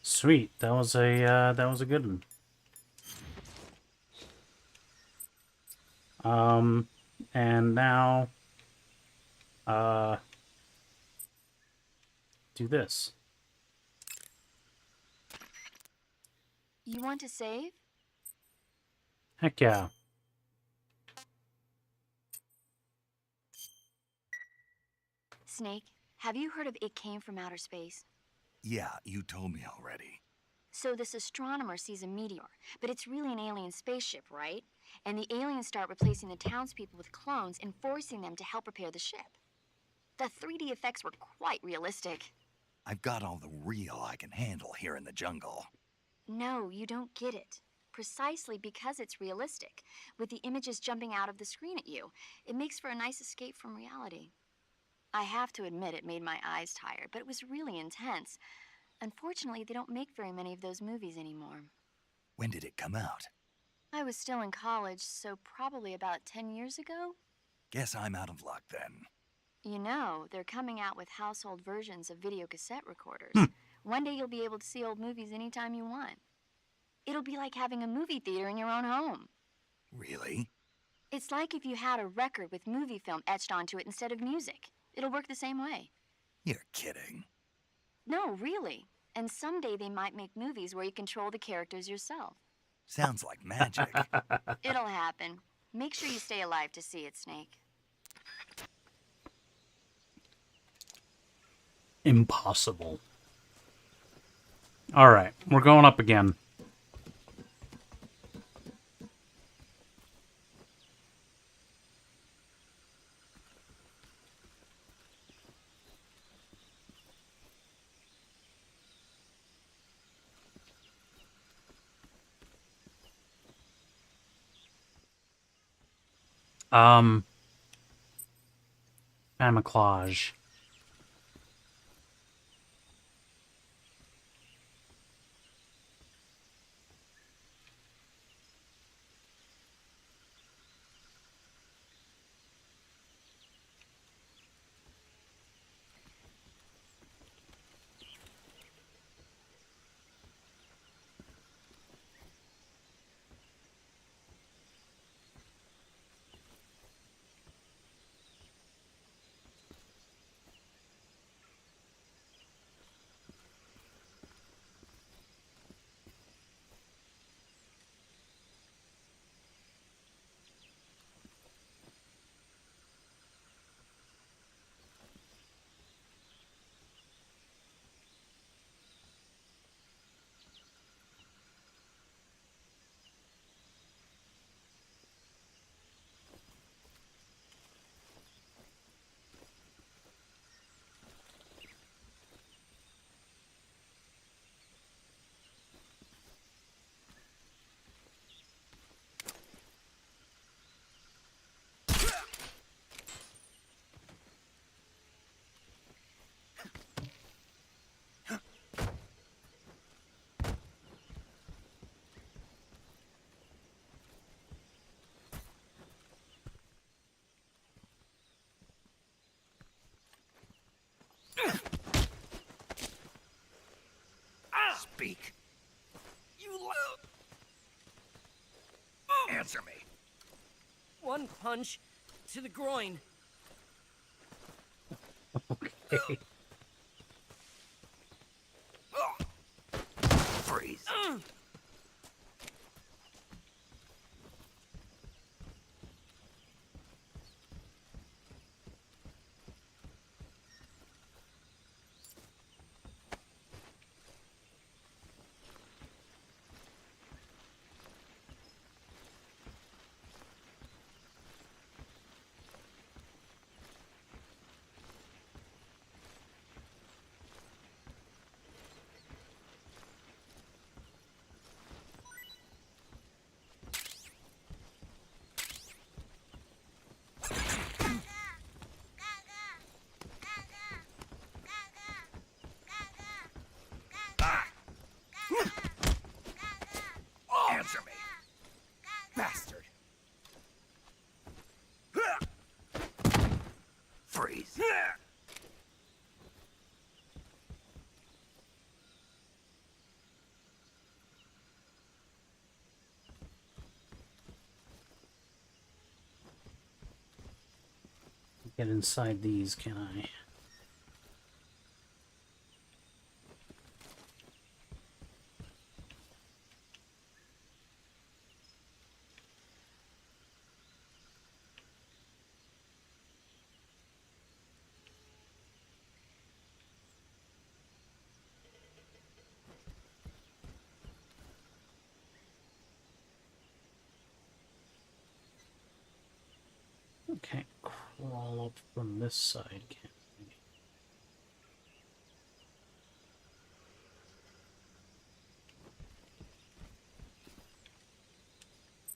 Sweet. That was a good one. And now, do this. You want to save? Heck yeah. Snake, have you heard of It Came from Outer Space? Yeah, you told me already. So this astronomer sees a meteor, but it's really an alien spaceship, right? And the aliens start replacing the townspeople with clones and forcing them to help repair the ship. The 3D effects were quite realistic. I've got all the real I can handle here in the jungle. No, you don't get it. Precisely because it's realistic, with the images jumping out of the screen at you, it makes for a nice escape from reality. I have to admit it made my eyes tired, but it was really intense. Unfortunately, they don't make very many of those movies anymore. When did it come out? I was still in college, so probably about 10 years ago. Guess I'm out of luck then. You know, they're coming out with household versions of video cassette recorders. Hmm. One day you'll be able to see old movies anytime you want. It'll be like having a movie theater in your own home. Really? It's like if you had a record with movie film etched onto it instead of music. It'll work the same way. You're kidding. No, really. And someday they might make movies where you control the characters yourself. Sounds like magic. It'll happen. Make sure you stay alive to see it, Snake. Impossible. Alright, we're going up again. Camouflage. Speak. You answer me. One punch to the groin. Okay. Freeze. Answer me. Bastard. Freeze. Get inside these, can I? Can't crawl up from this side, can we?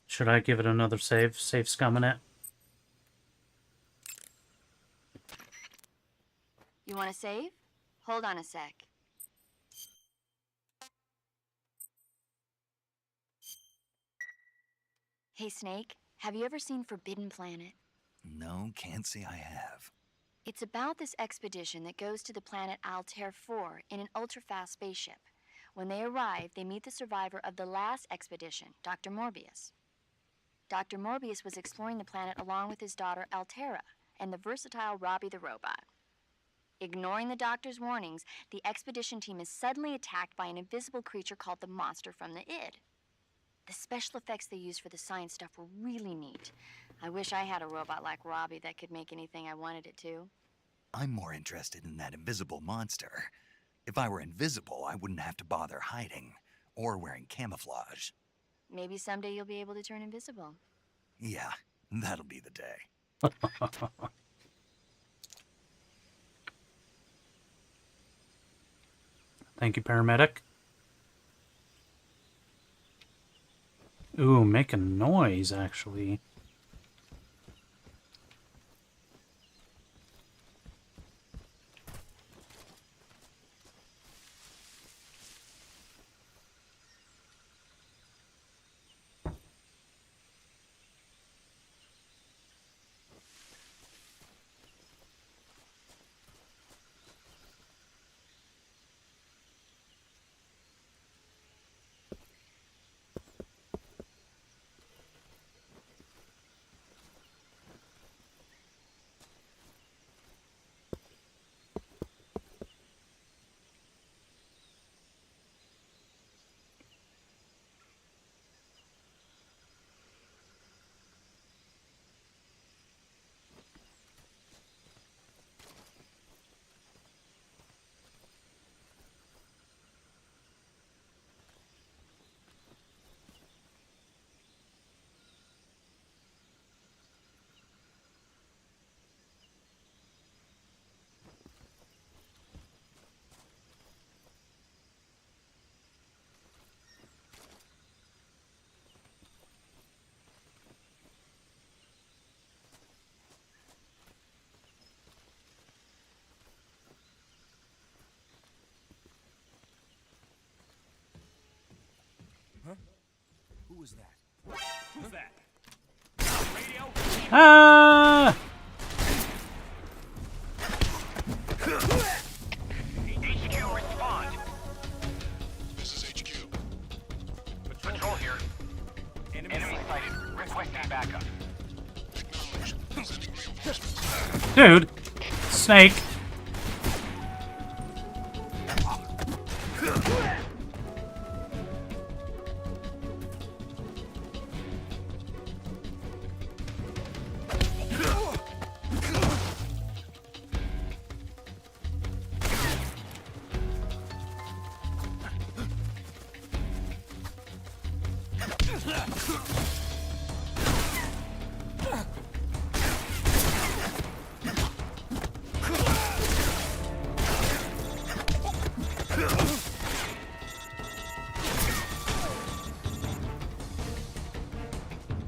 Should I give it another save? Save scumming it? You want to save? Hold on a sec. Hey, Snake, have you ever seen Forbidden Planet? No, can't say I have. It's about this expedition that goes to the planet Altair 4 in an ultra-fast spaceship. When they arrive, they meet the survivor of the last expedition, Dr. Morbius. Dr. Morbius was exploring the planet along with his daughter Altera and the versatile Robbie the robot. Ignoring the doctor's warnings, the expedition team is suddenly attacked by an invisible creature called the Monster from the Id. The special effects they used for the science stuff were really neat. I wish I had a robot like Robbie that could make anything I wanted it to. I'm more interested in that invisible monster. If I were invisible, I wouldn't have to bother hiding or wearing camouflage. Maybe someday you'll be able to turn invisible. Yeah, that'll be the day. Thank you, paramedic. Ooh, make a noise, actually. Who was that? Who's that? Radio? Ah! HQ, respond. This is HQ. Patrol here. Enemy sighted. Requesting backup. Acknowledged. Sending reinforcements. Dude! Snake!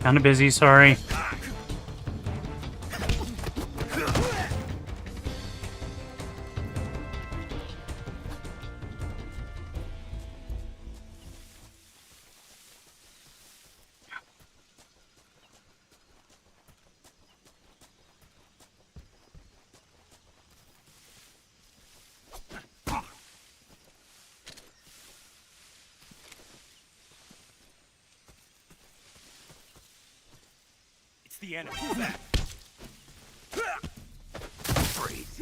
Kinda busy, sorry. The enemy. Who's that? Freeze.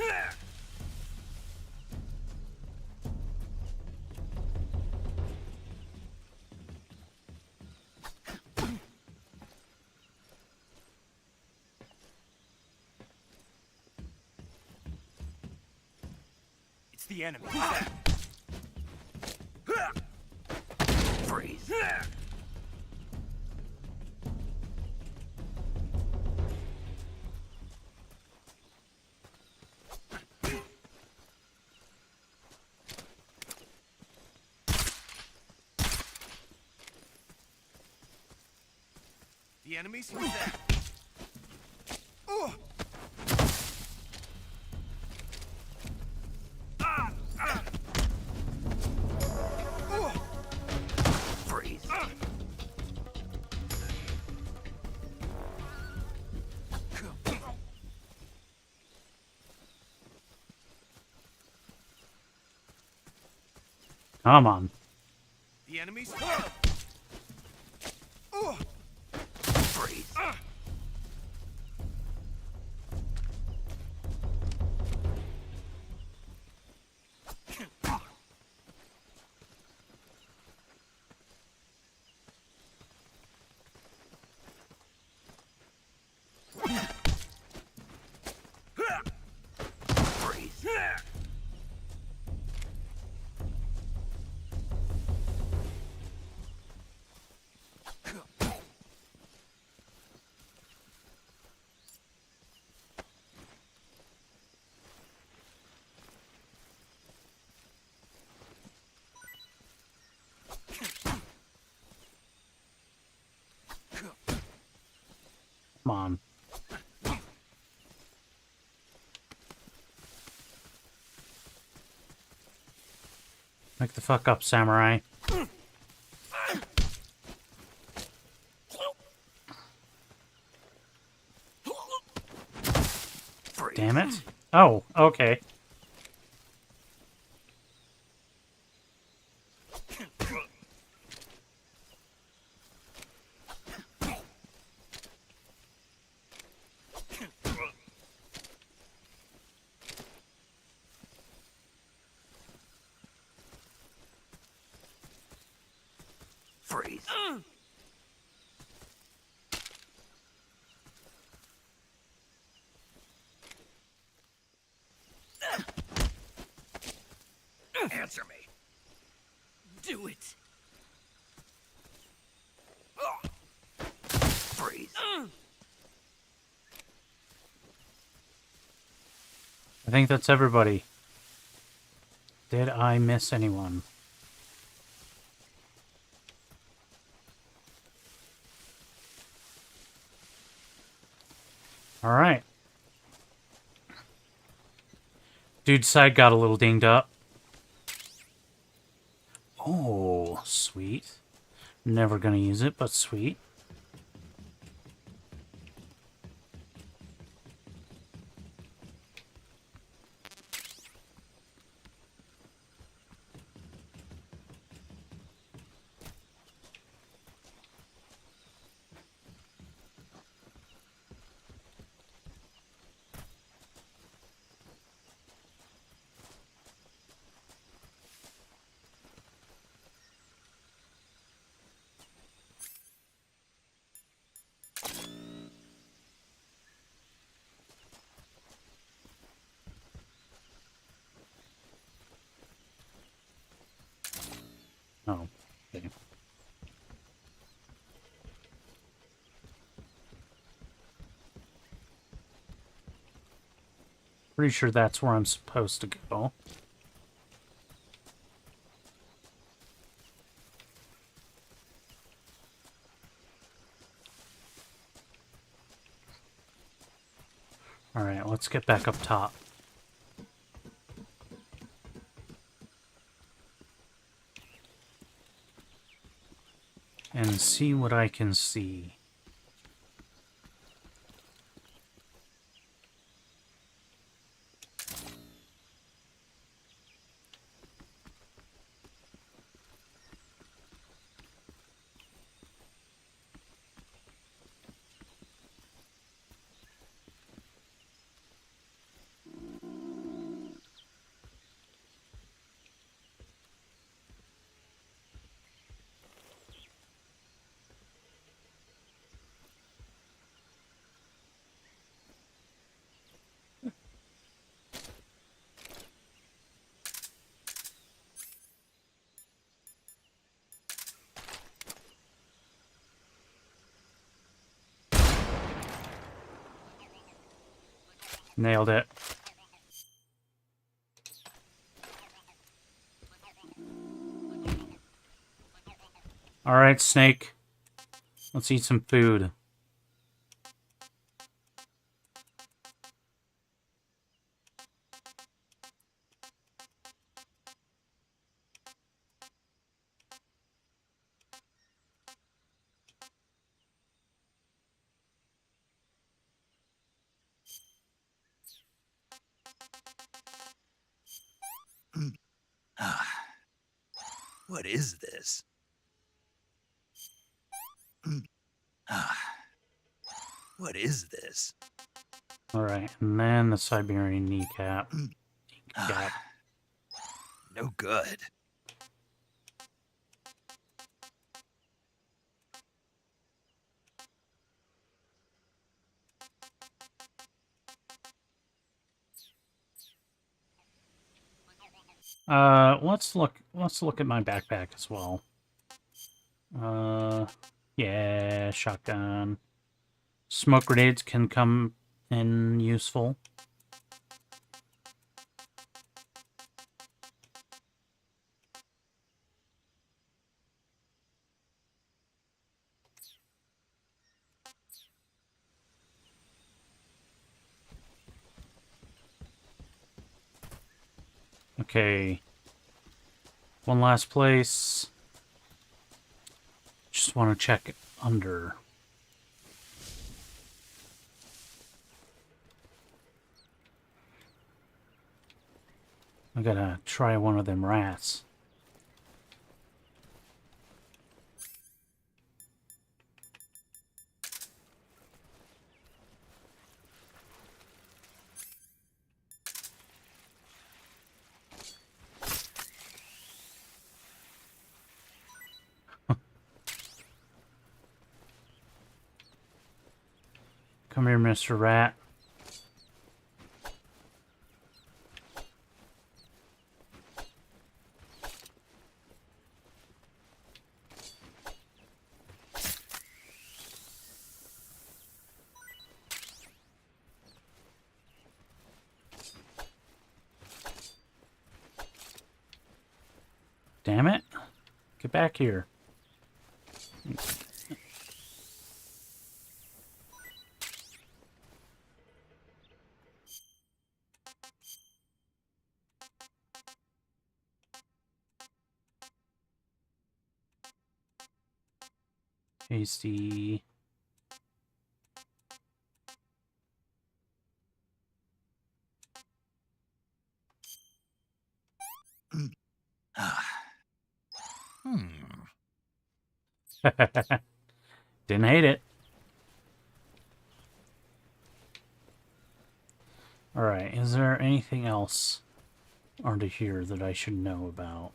It's the enemy. Who's that? Freeze. The enemies? Who's that? Freeze. Come on. The enemies. Freeze. Come on. Wake the fuck up, samurai. Damn it. Oh, okay. Freeze. Answer me. Do it. Freeze. I think that's everybody. Did I miss anyone? Alright. Dude's side got a little dinged up. Oh, sweet. Never gonna use it, but sweet. Oh, okay. Pretty sure that's where I'm supposed to go. Alright, let's get back up top. And see what I can see. Nailed it. Alright, Snake. Let's eat some food. What is this? What is this? Alright, and then the Siberian kneecap. No good. Let's look at my backpack as well. Yeah, shotgun. Smoke grenades can come in useful. Okay. One last place. Just want to check under. I gotta try one of them rats. Come here, Mr. Rat. Damn it. Get back here. Tasty. Didn't hate it. Alright, is there anything else under here that I should know about?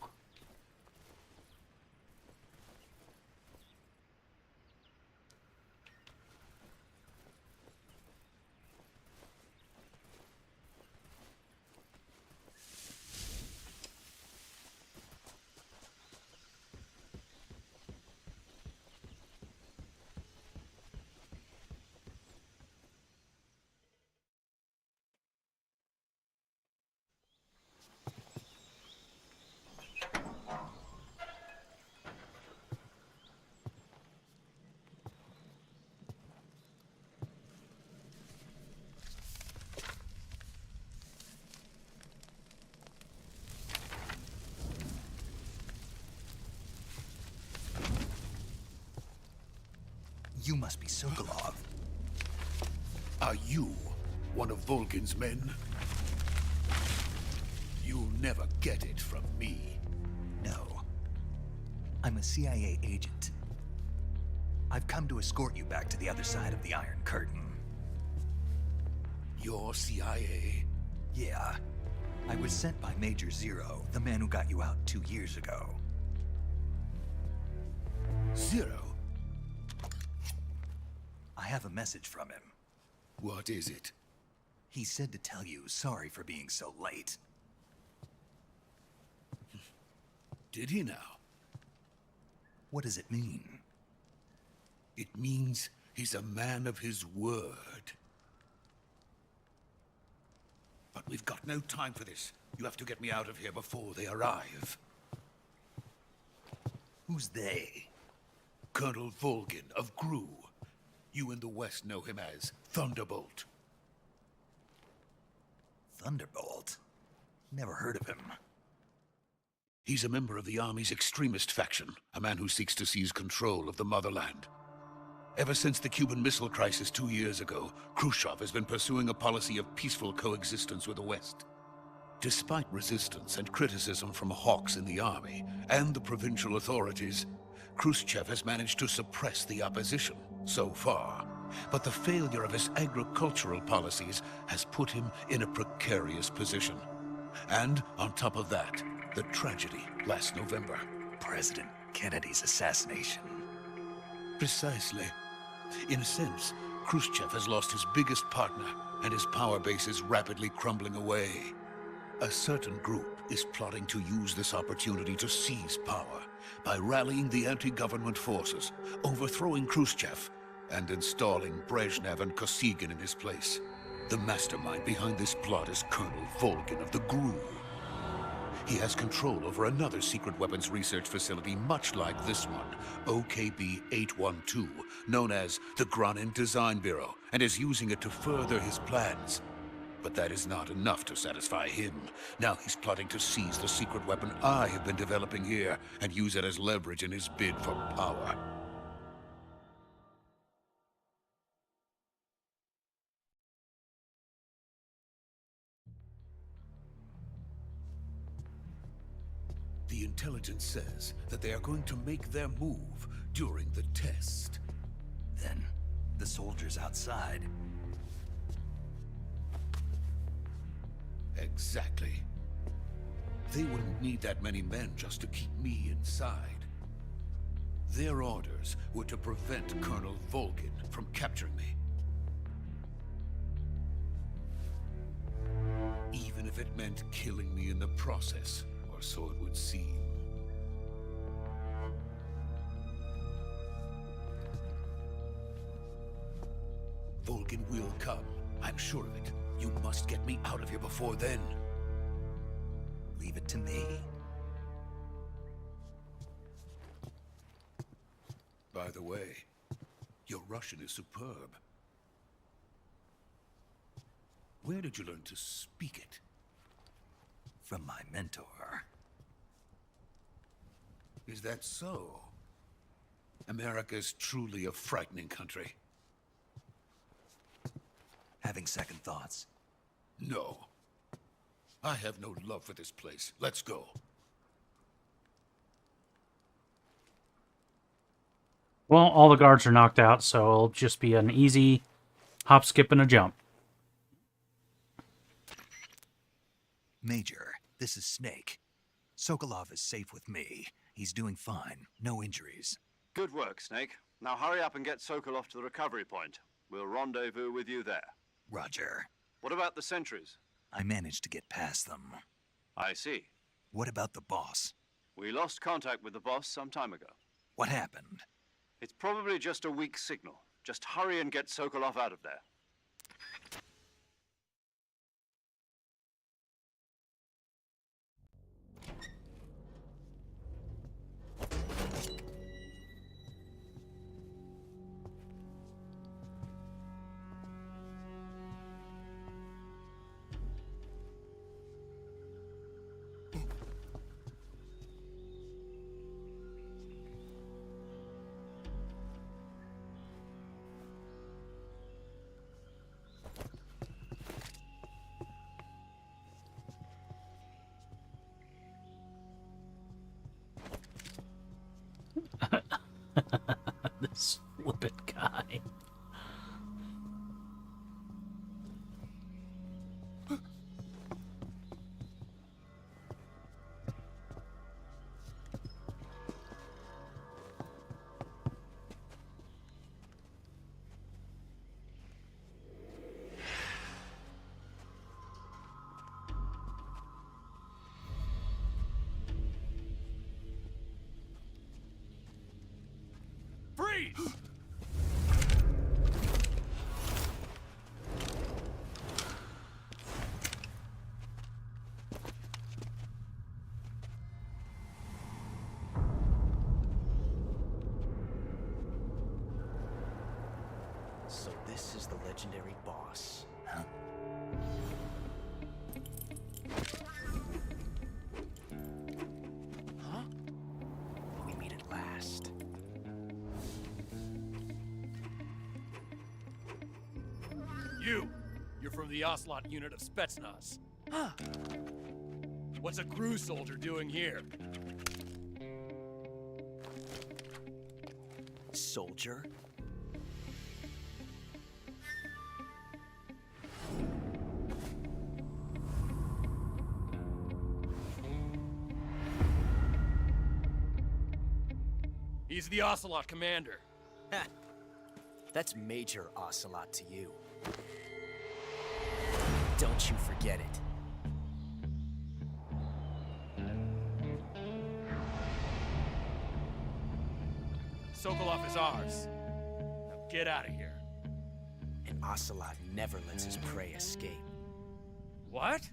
You must be Sokolov. Are you one of Volgin's men? You'll never get it from me. No. I'm a CIA agent. I've come to escort you back to the other side of the Iron Curtain. You're CIA? Yeah. I was sent by Major Zero, the man who got you out 2 years ago. Zero? I have a message from him. What is it? He said to tell you sorry for being so late. Did he now? What does it mean? It means he's a man of his word. But we've got no time for this. You have to get me out of here before they arrive. Who's they? Colonel Volgin of Gru. You in the West know him as Thunderbolt. Thunderbolt? Never heard of him. He's a member of the Army's extremist faction, a man who seeks to seize control of the motherland. Ever since the Cuban Missile Crisis 2 years ago, Khrushchev has been pursuing a policy of peaceful coexistence with the West. Despite resistance and criticism from hawks in the army and the provincial authorities, Khrushchev has managed to suppress the opposition so far. But the failure of his agricultural policies has put him in a precarious position. And on top of that, the tragedy last November. President Kennedy's assassination. Precisely. In a sense, Khrushchev has lost his biggest partner, and his power base is rapidly crumbling away. A certain group is plotting to use this opportunity to seize power by rallying the anti-government forces, overthrowing Khrushchev, and installing Brezhnev and Kosygin in his place. The mastermind behind this plot is Colonel Volgin of the GRU. He has control over another secret weapons research facility much like this one, OKB-812, known as the Granin Design Bureau, and is using it to further his plans. But that is not enough to satisfy him. Now he's plotting to seize the secret weapon I have been developing here and use it as leverage in his bid for power. The intelligence says that they are going to make their move during the test. Then, the soldiers outside. Exactly. They wouldn't need that many men just to keep me inside. Their orders were to prevent Colonel Volgin from capturing me. Even if it meant killing me in the process, or so it would seem. Volgin will come. I'm sure of it. You must get me out of here before then. Leave it to me. By the way, your Russian is superb. Where did you learn to speak it? From my mentor. Is that so? America is truly a frightening country. Having second thoughts? No. I have no love for this place. Let's go. Well, all the guards are knocked out, so it'll just be an easy hop, skip, and a jump. Major, this is Snake. Sokolov is safe with me. He's doing fine. No injuries. Good work, Snake. Now hurry up and get Sokolov to the recovery point. We'll rendezvous with you there. Roger. What about the sentries? I managed to get past them. I see. What about the boss? We lost contact with the boss some time ago. What happened? It's probably just a weak signal. Just hurry and get Sokolov out of there. This flippin' guy. Freeze! So this is the legendary boss. Huh? Huh? We meet at last. You're from the Ocelot unit of Spetsnaz. Huh. What's a crew soldier doing here? Soldier? He's the Ocelot commander. Ha! That's Major Ocelot to you. Don't you forget it. Sokolov is ours. Now get out of here. And Ocelot never lets his prey escape. What?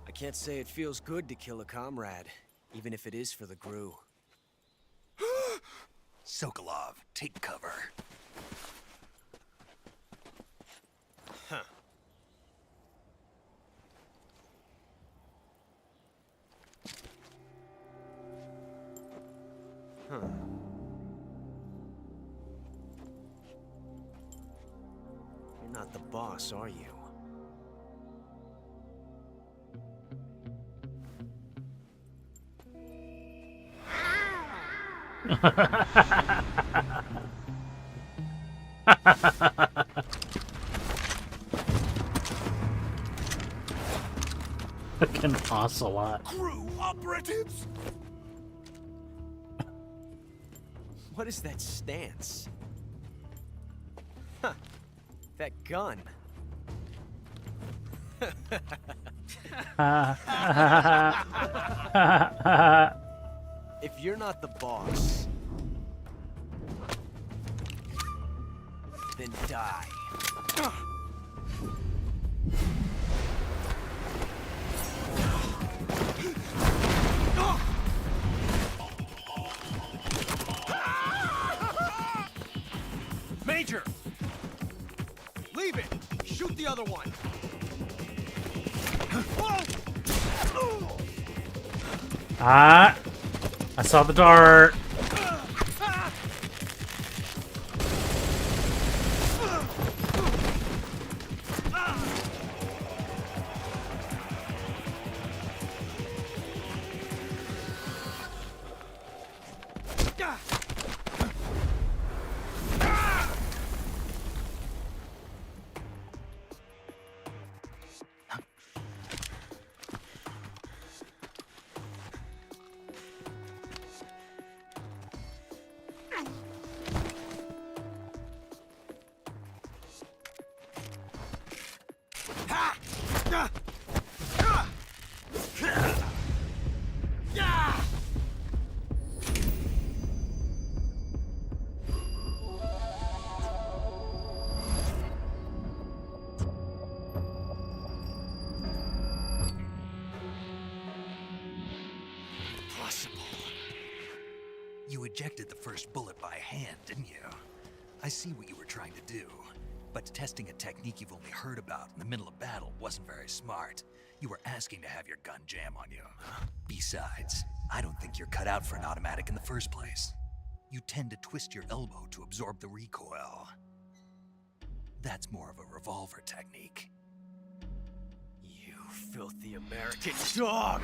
I can't say it feels good to kill a comrade, even if it is for the GRU. Sokolov, take cover. Huh. Huh. You're not the boss, are you? Fucking Ocelot. Crew operatives! What is that stance? Huh. That gun. If you're not the boss, then die. Major! Leave it! Shoot the other one! I saw the dart. You ejected the first bullet by hand, didn't you? I see what you were trying to do. But testing a technique you've only heard about in the middle of battle wasn't very smart. You were asking to have your gun jam on you. Besides, I don't think you're cut out for an automatic in the first place. You tend to twist your elbow to absorb the recoil. That's more of a revolver technique. You filthy American dog!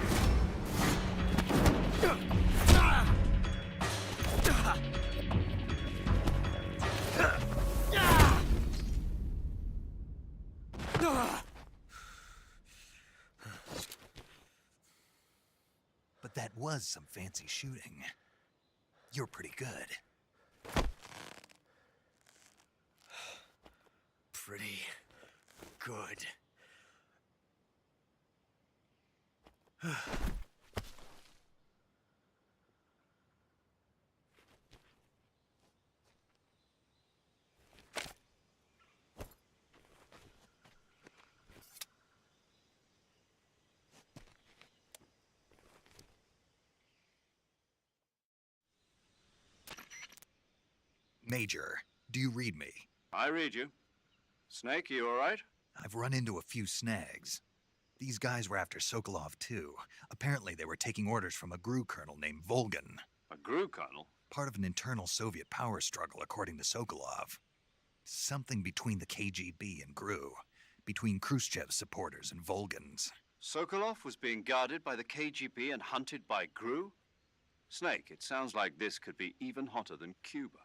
But that was some fancy shooting. You're pretty good. Pretty good. Major, do you read me? I read you. Snake, you all right? I've run into a few snags. These guys were after Sokolov too. Apparently they were taking orders from a GRU colonel named Volgan. A GRU colonel? Part of an internal Soviet power struggle, according to Sokolov. Something between the KGB and GRU. Between Khrushchev's supporters and Volgan's. Sokolov was being guarded by the KGB and hunted by GRU? Snake, it sounds like this could be even hotter than Cuba.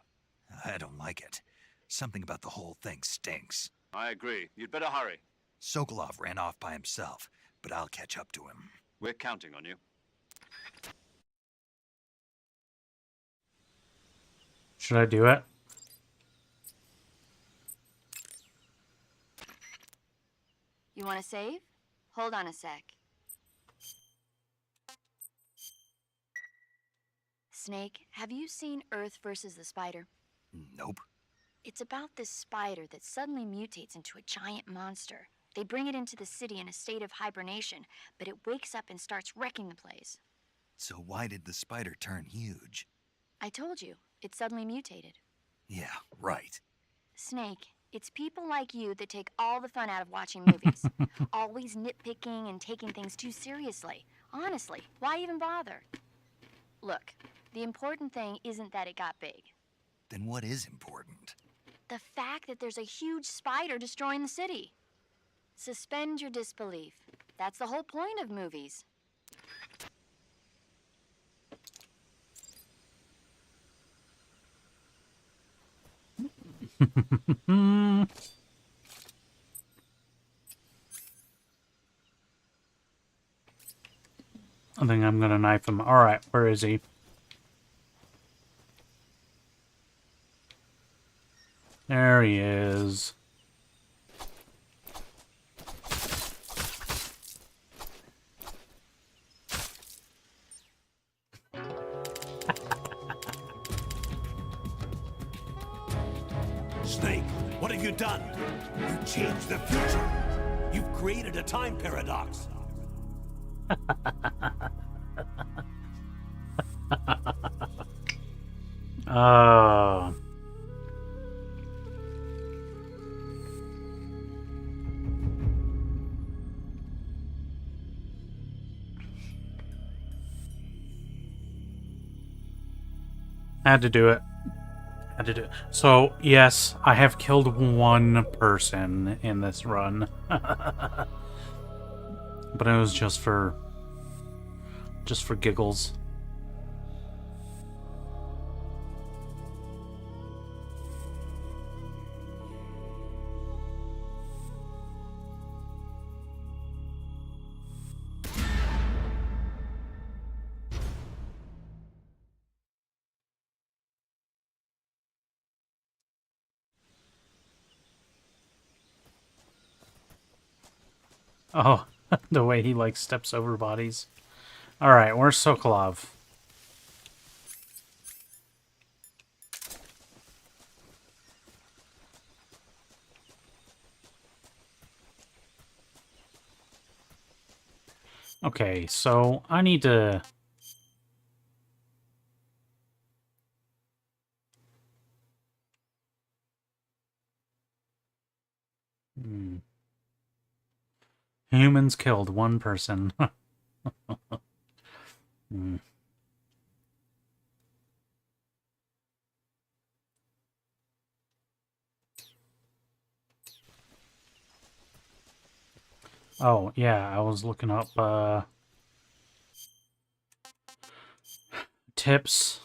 I don't like it. Something about the whole thing stinks. I agree. You'd better hurry. Sokolov ran off by himself, but I'll catch up to him. We're counting on you. Should I do it? You want to save? Hold on a sec. Snake, have you seen Earth versus the Spider? Nope. It's about this spider that suddenly mutates into a giant monster. They bring it into the city in a state of hibernation, but it wakes up and starts wrecking the place. So why did the spider turn huge? I told you, it suddenly mutated. Yeah, right. Snake, it's people like you that take all the fun out of watching movies. Always nitpicking and taking things too seriously. Honestly, why even bother? Look, the important thing isn't that it got big. Then what is important? The fact that there's a huge spider destroying the city. Suspend your disbelief. That's the whole point of movies. I think I'm gonna knife him. Alright, where is he? There he is. Snake, what have you done? You changed the future. You've created a time paradox. Oh. Had to do it. Had to do it. So, yes, I have killed one person in this run. But it was just for giggles. Oh, the way he, like, steps over bodies. Alright, where's Sokolov? Okay, so I need to... Humans killed one person. Oh, yeah, I was looking up, tips.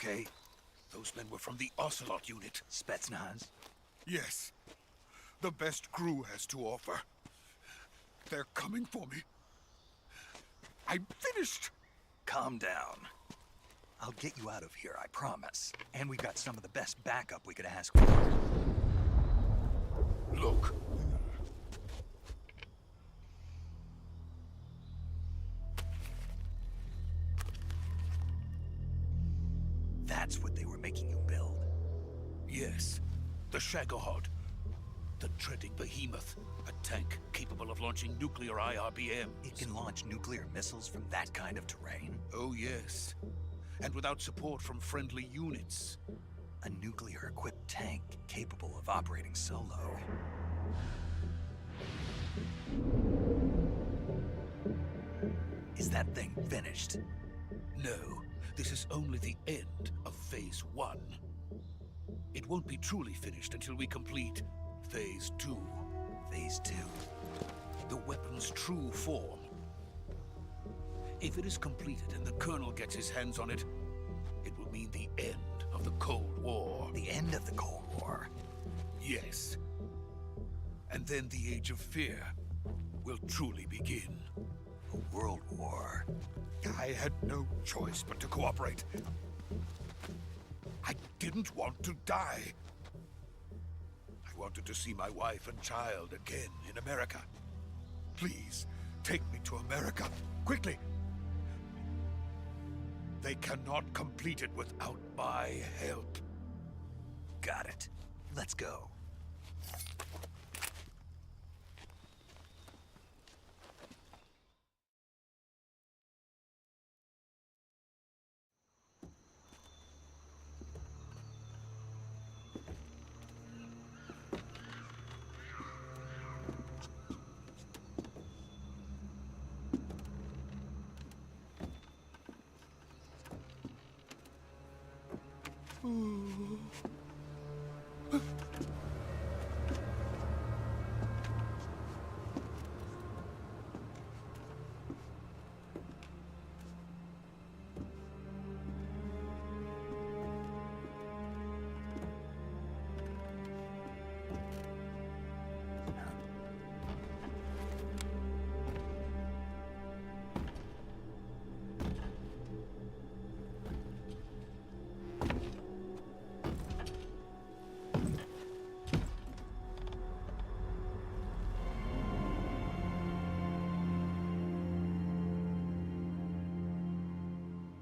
okay? Those men were from the Ocelot unit. Spetsnaz? Yes. The best crew has to offer. They're coming for me. I'm finished. Calm down. I'll get you out of here, I promise. And we've got some of the best backup we could ask for. Look. That's what they were making you build? Yes. The Shagohod. The treading behemoth. A tank capable of launching nuclear IRBMs. It can launch nuclear missiles from that kind of terrain? Oh, yes. And without support from friendly units. A nuclear-equipped tank capable of operating solo. Is that thing finished? No. This is only the end of Phase 1. It won't be truly finished until we complete Phase 2. Phase 2? The weapon's true form. If it is completed and the Colonel gets his hands on it, it will mean the end of the Cold War. The end of the Cold War? Yes. And then the Age of Fear will truly begin. A world war? I had no choice but to cooperate. I didn't want to die. I wanted to see my wife and child again in America. Please, take me to America, quickly. They cannot complete it without my help. Got it. Let's go.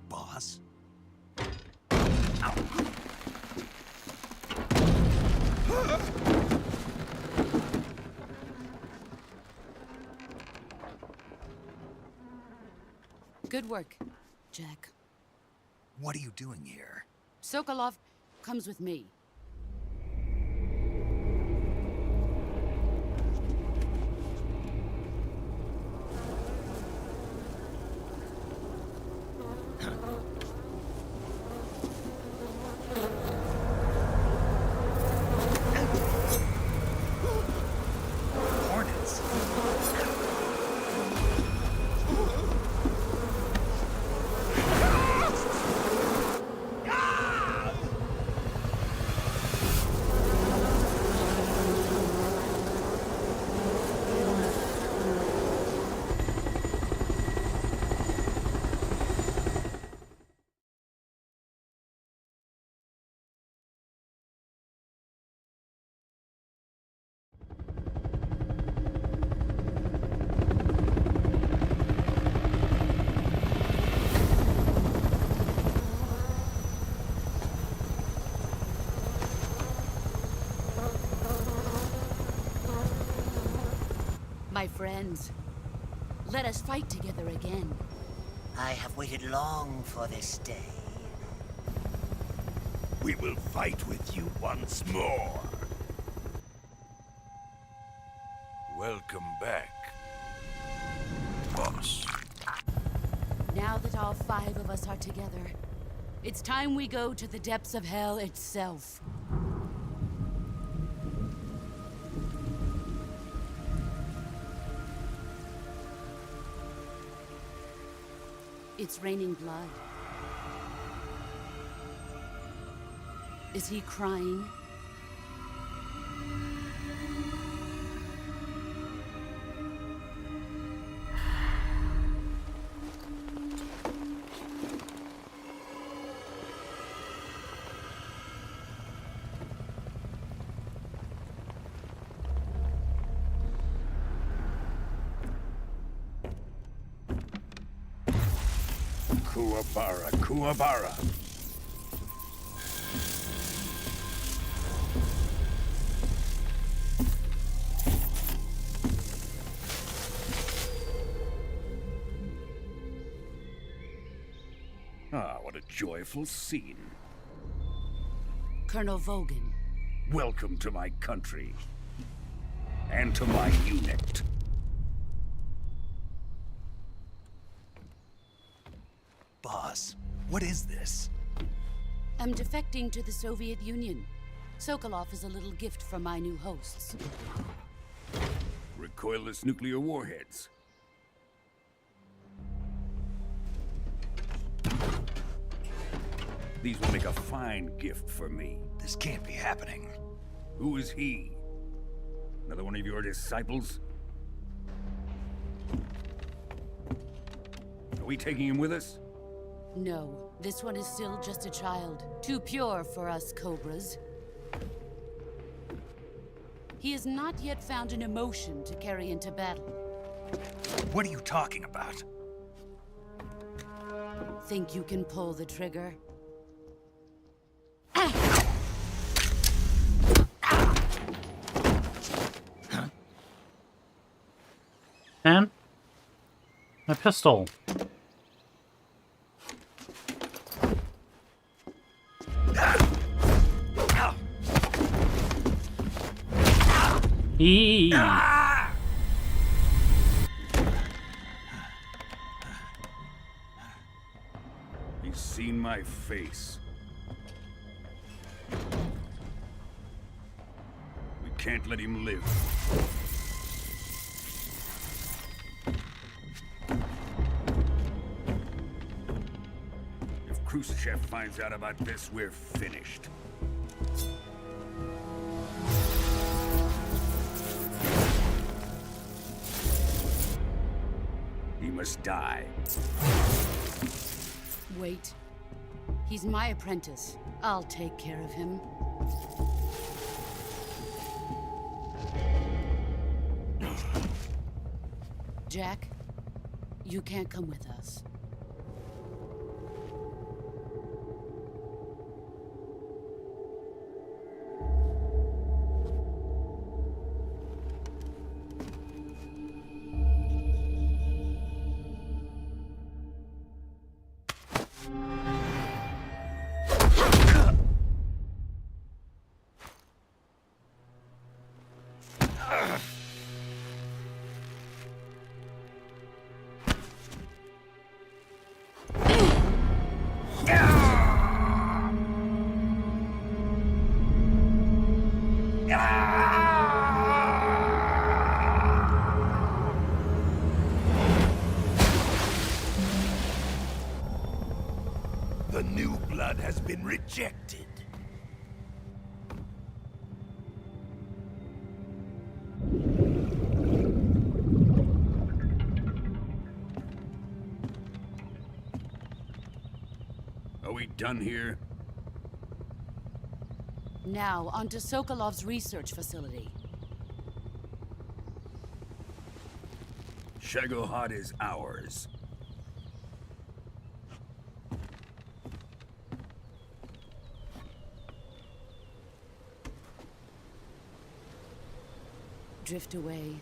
Boss? Good work, Jack. What are you doing here? Sokolov comes with me. Hornets? My friends, let us fight together again. I have waited long for this day. We will fight with you once more. Welcome back, boss. Now that all 5 of us are together, it's time we go to the depths of hell itself. It's raining blood. Is he crying? Kuwabara, Kuwabara. Ah, what a joyful scene. Colonel Vogan. Welcome to my country. And to my unit. Boss, what is this? I'm defecting to the Soviet Union. Sokolov is a little gift from my new hosts. Recoilless nuclear warheads. These will make a fine gift for me. This can't be happening. Who is he? Another one of your disciples? Are we taking him with us? No, this one is still just a child. Too pure for us Cobras. He has not yet found an emotion to carry into battle. What are you talking about? Think you can pull the trigger? And my pistol. Eee. He's seen my face. We can't let him live. If Khrushchev finds out about this, we're finished. He must die. Wait. He's my apprentice. I'll take care of him. Jack, you can't come with us. The new blood has been rejected. Are we done here? Now, onto Sokolov's research facility. Shagohod is ours. Drift away.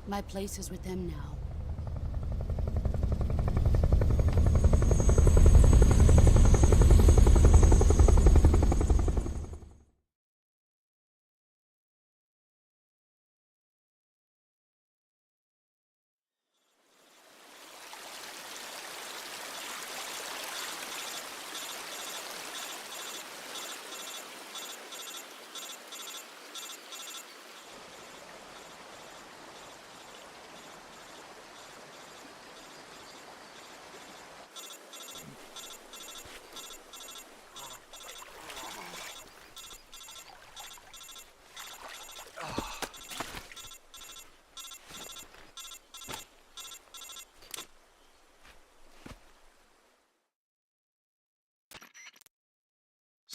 My place is with them now.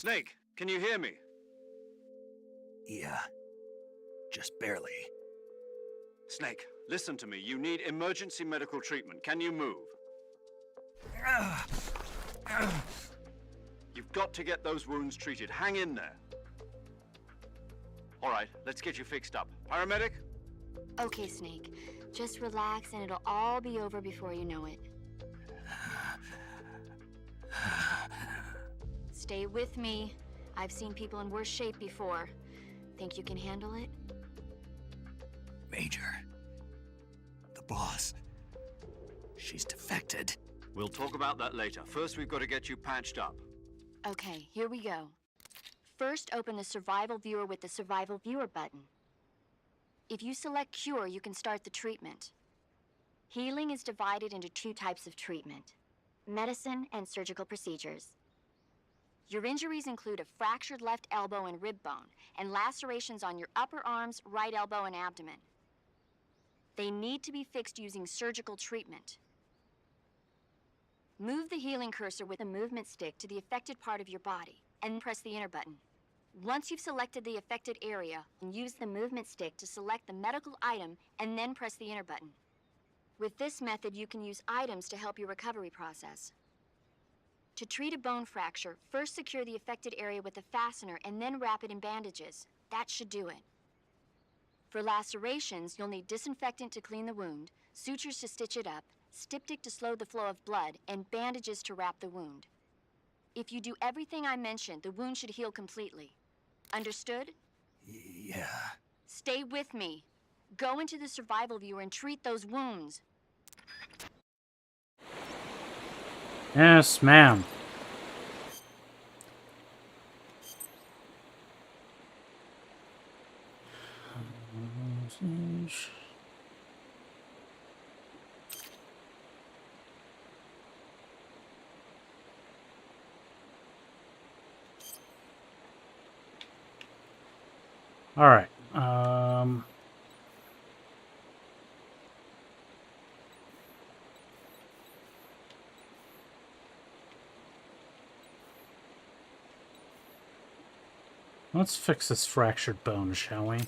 Snake, can you hear me? Yeah. Just barely. Snake, listen to me. You need emergency medical treatment. Can you move? You've got to get those wounds treated. Hang in there. All right, let's get you fixed up. Paramedic? Okay, Snake. Just relax and it'll all be over before you know it. Stay with me. I've seen people in worse shape before. Think you can handle it? Major. The boss. She's defected. We'll talk about that later. First, we've got to get you patched up. Okay, here we go. First, open the Survival Viewer with the Survival Viewer button. If you select Cure, you can start the treatment. Healing is divided into two types of treatment: medicine and surgical procedures. Your injuries include a fractured left elbow and rib bone, and lacerations on your upper arms, right elbow, and abdomen. They need to be fixed using surgical treatment. Move the healing cursor with a movement stick to the affected part of your body, and press the enter button. Once you've selected the affected area, use the movement stick to select the medical item, and then press the enter button. With this method, you can use items to help your recovery process. To treat a bone fracture, first secure the affected area with a fastener and then wrap it in bandages. That should do it. For lacerations, you'll need disinfectant to clean the wound, sutures to stitch it up, styptic to slow the flow of blood, and bandages to wrap the wound. If you do everything I mentioned, the wound should heal completely. Understood? Yeah. Stay with me. Go into the Survival Viewer and treat those wounds. Yes, ma'am. All right. Let's fix this fractured bone, shall we?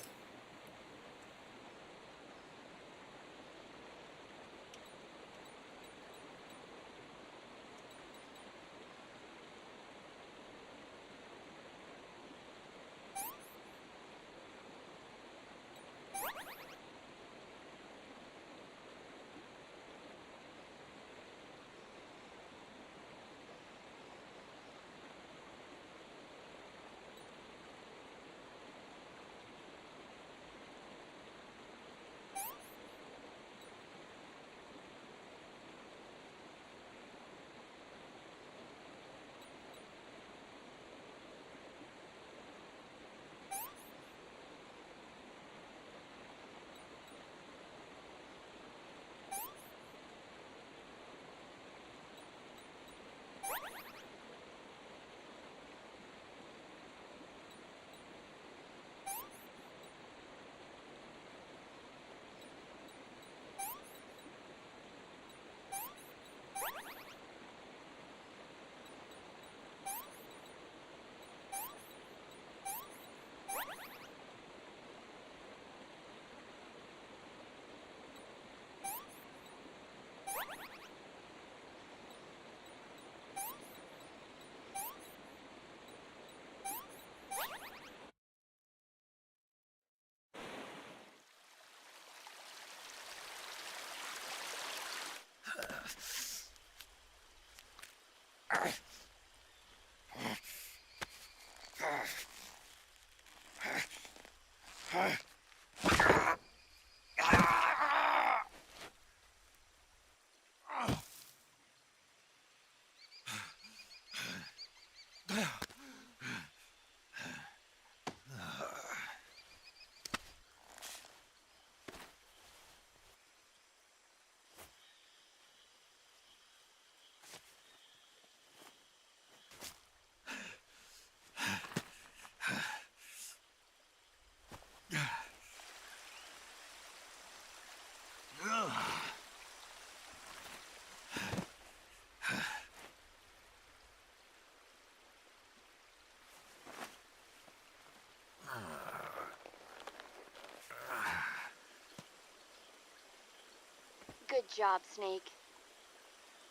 job, Snake.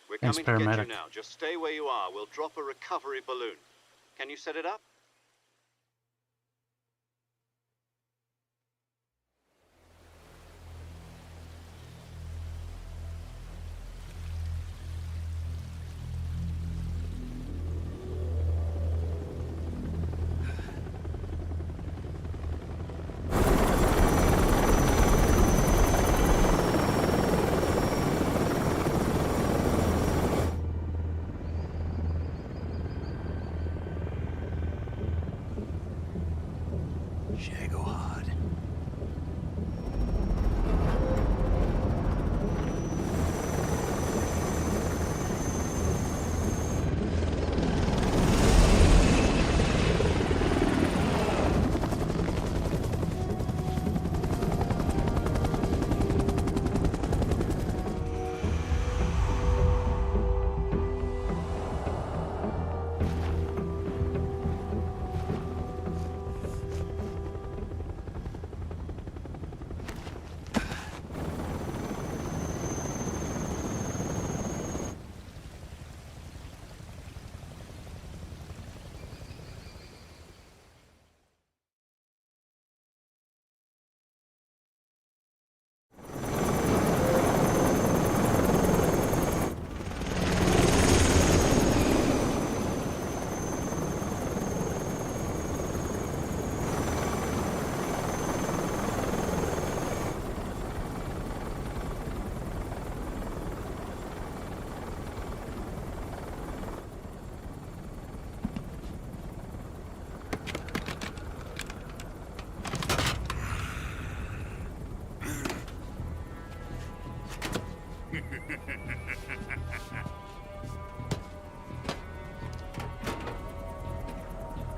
We're Thanks, coming to get you paramedic. now. Just stay where you are. We'll drop a recovery balloon. Can you set it up? Shagohod.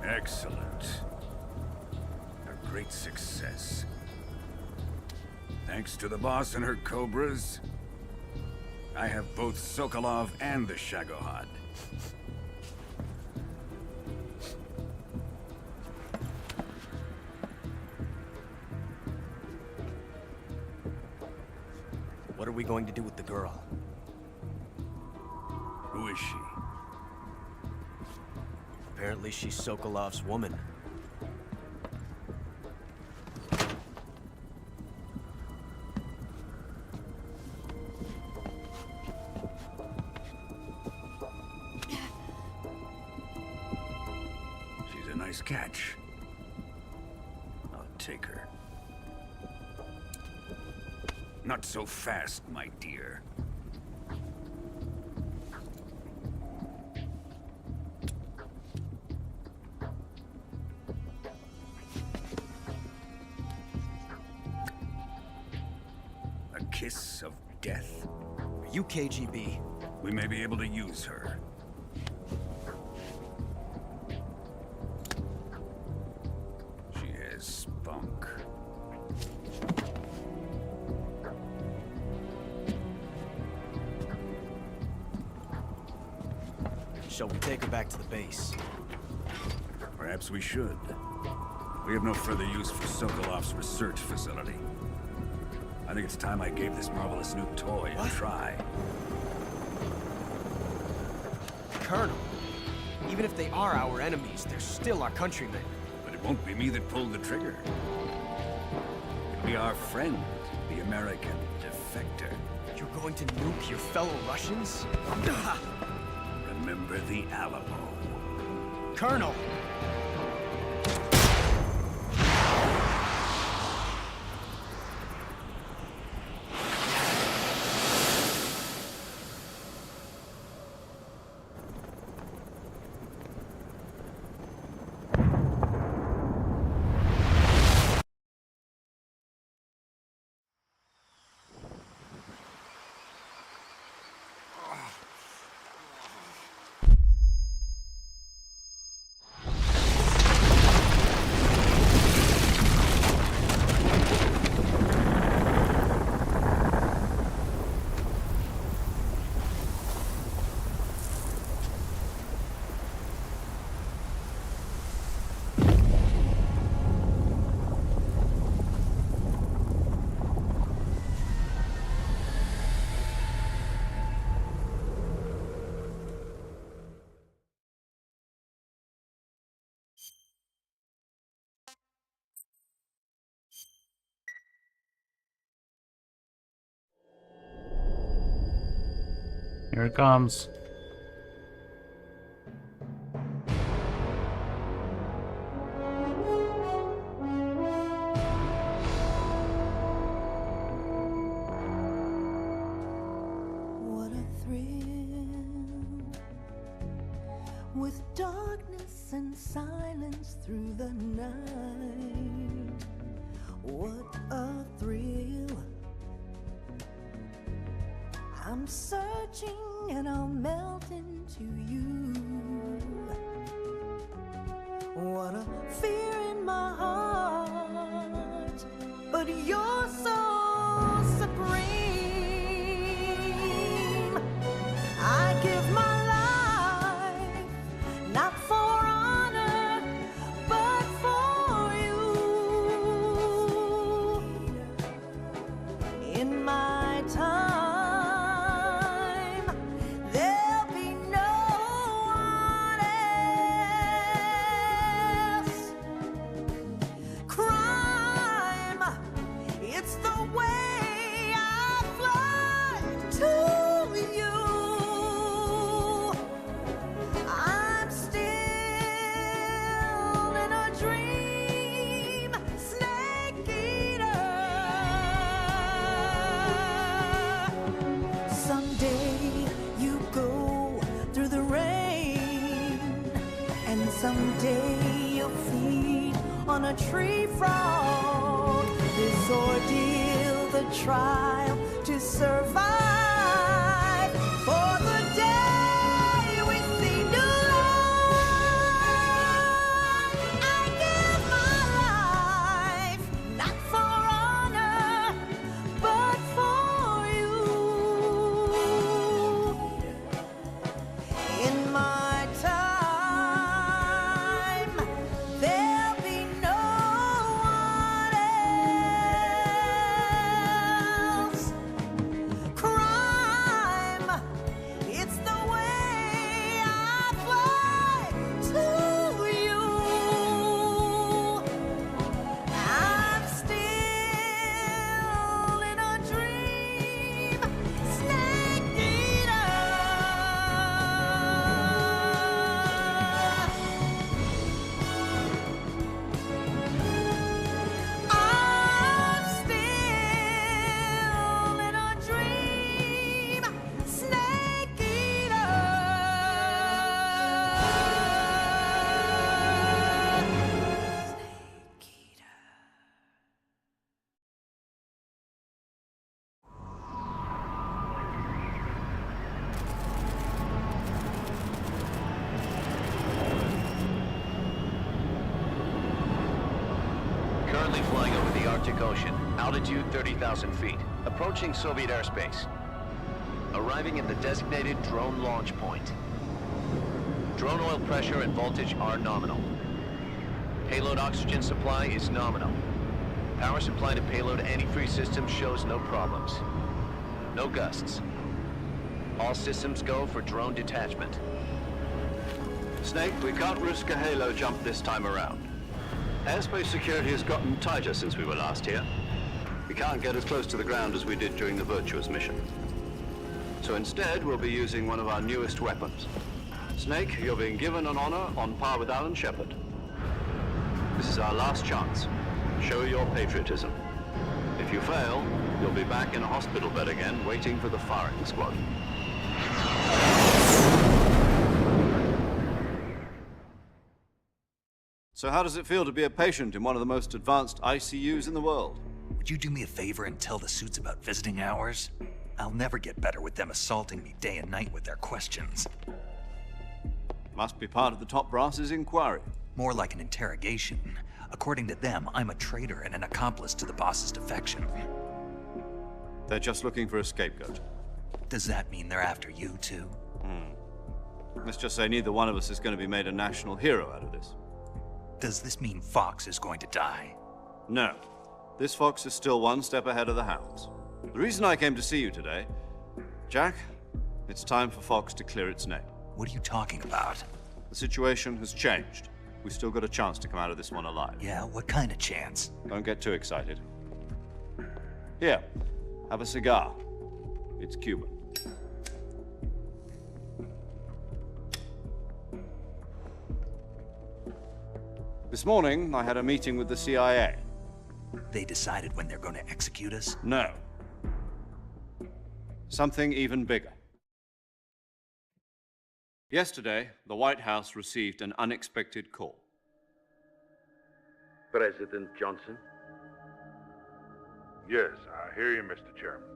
Excellent. A great success. Thanks to the boss and her cobras, I have both Sokolov and the Shagohod. What are we going to do with the girl? Who is she? Apparently she's Sokolov's woman. She's a nice catch. I'll take her. Not so fast, my dear. A kiss of death? Are you KGB? We may be able to use her. She has spunk. Shall we take her back to the base? Perhaps we should. We have no further use for Sokolov's research facility. I think it's time I gave this marvelous new toy a try. Colonel, even if they are our enemies, they're still our countrymen. But it won't be me that pulled the trigger. It'll be our friend, the American defector. You're going to nuke your fellow Russians? Remember the Alamo. Colonel! Here it comes. What a thrill, with darkness and silence through the night. What a thrill. I'm searching and I'll melt into you. What a fear in my heart, but you're so supreme. I give my life, not for honor, but for you. In my time, there'll be no one else. Crime, it's the way I fly to you. I'm still in a dream, snake eater. Someday you go through the rain, and someday you'll feed on a tree frog. This ordeal, the trial to survive, for the day we see new life. I give my life, not for honor, but for you. In my time, there'll be no one else. Crime, it's the way I fly to you. I'm still in a dream, snake eater. I'm still in a dream, snake eater. Currently flying over the Arctic Ocean, altitude 30,000 feet, approaching Soviet airspace. Arriving at the designated drone launch point. Drone oil pressure and voltage are nominal. Payload oxygen supply is nominal. Power supply to payload antifreeze system shows no problems. No gusts. All systems go for drone detachment. Snake, we can't risk a halo jump this time around. Airspace security has gotten tighter since we were last here. We can't get as close to the ground as we did during the Virtuous mission. So instead, we'll be using one of our newest weapons. Snake, you're being given an honor on par with Alan Shepard. This is our last chance. Show your patriotism. If you fail, you'll be back in a hospital bed again, waiting for the firing squad. So how does it feel to be a patient in one of the most advanced ICUs in the world? Would you do me a favor and tell the suits about visiting hours? I'll never get better with them assaulting me day and night with their questions. Must be part of the top brass's inquiry. More like an interrogation. According to them, I'm a traitor and an accomplice to the boss's defection. They're just looking for a scapegoat. Does that mean they're after you, too? Let's just say neither one of us is going to be made a national hero out of this. Does this mean Fox is going to die? No. This fox is still one step ahead of the hounds. The reason I came to see you today, Jack, it's time for Fox to clear its name. What are you talking about? The situation has changed. We've still got a chance to come out of this one alive. Yeah, what kind of chance? Don't get too excited. Here, have a cigar. It's Cuban. This morning, I had a meeting with the CIA. They decided when they're going to execute us? No. Something even bigger. Yesterday, the White House received an unexpected call. President Johnson? Yes, I hear you, Mr. Chairman.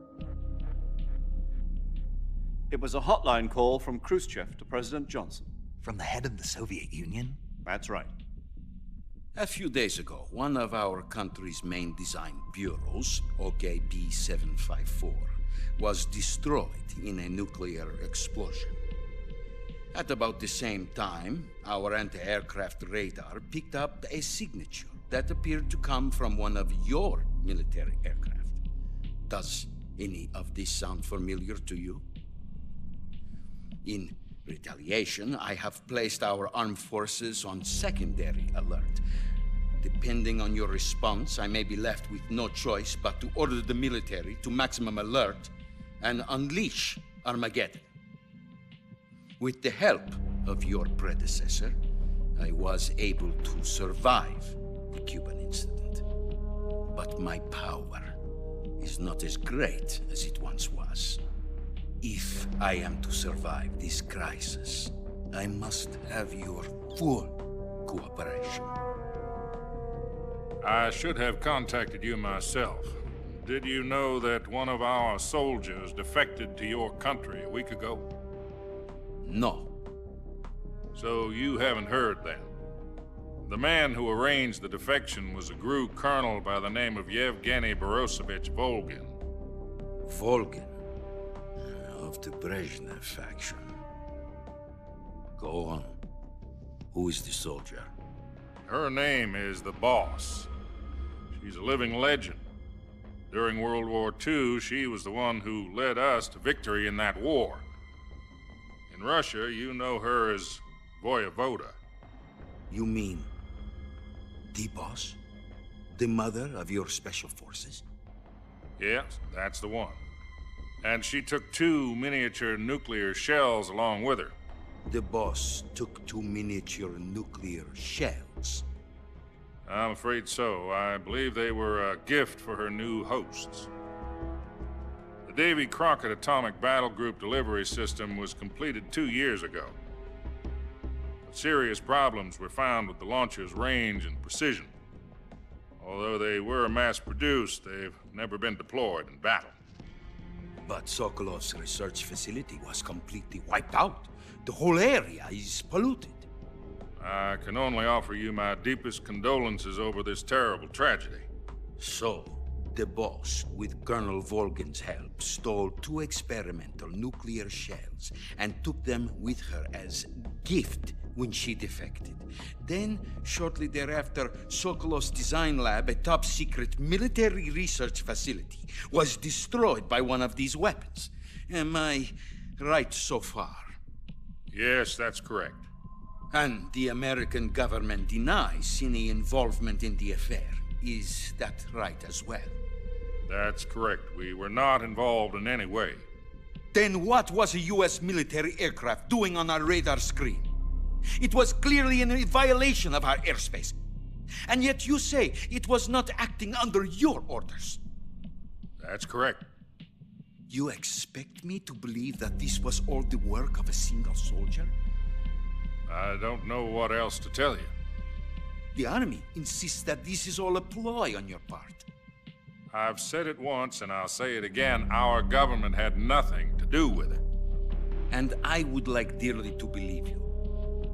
It was a hotline call from Khrushchev to President Johnson. From the head of the Soviet Union? That's right. A few days ago, one of our country's main design bureaus, OKB 754, was destroyed in a nuclear explosion. At about the same time, our anti-aircraft radar picked up a signature that appeared to come from one of your military aircraft. Does any of this sound familiar to you? In retaliation, I have placed our armed forces on secondary alert. Depending on your response, I may be left with no choice but to order the military to maximum alert and unleash Armageddon. With the help of your predecessor, I was able to survive the Cuban incident. But my power is not as great as it once was. If I am to survive this crisis, I must have your full cooperation. I should have contacted you myself. Did you know that one of our soldiers defected to your country a week ago? No. So you haven't heard then? The man who arranged the defection was a GRU colonel by the name of Yevgeny Borisovich Volgin. Volgin? Of the Brezhnev faction. Go on. Who is the soldier? Her name is the Boss. She's a living legend. During World War II, she was the one who led us to victory in that war. In Russia, you know her as Voyevoda. You mean the Boss? The mother of your special forces? Yes, that's the one. And she took 2 miniature nuclear shells along with her. The Boss took 2 miniature nuclear shells? I'm afraid so. I believe they were a gift for her new hosts. The Davy Crockett Atomic Battle Group delivery system was completed 2 years ago. But serious problems were found with the launcher's range and precision. Although they were mass-produced, they've never been deployed in battle. But Sokolov's research facility was completely wiped out. The whole area is polluted. I can only offer you my deepest condolences over this terrible tragedy. So, the Boss, with Colonel Volgin's help, stole 2 experimental nuclear shells and took them with her as gift when she defected. Then, shortly thereafter, Sokolov's design lab, a top-secret military research facility, was destroyed by one of these weapons. Am I right so far? Yes, that's correct. And the American government denies any involvement in the affair. Is that right as well? That's correct. We were not involved in any way. Then what was a U.S. military aircraft doing on our radar screen? It was clearly in violation of our airspace. And yet you say it was not acting under your orders. That's correct. You expect me to believe that this was all the work of a single soldier? I don't know what else to tell you. The Army insists that this is all a ploy on your part. I've said it once and I'll say it again. Our government had nothing to do with it. And I would like dearly to believe you.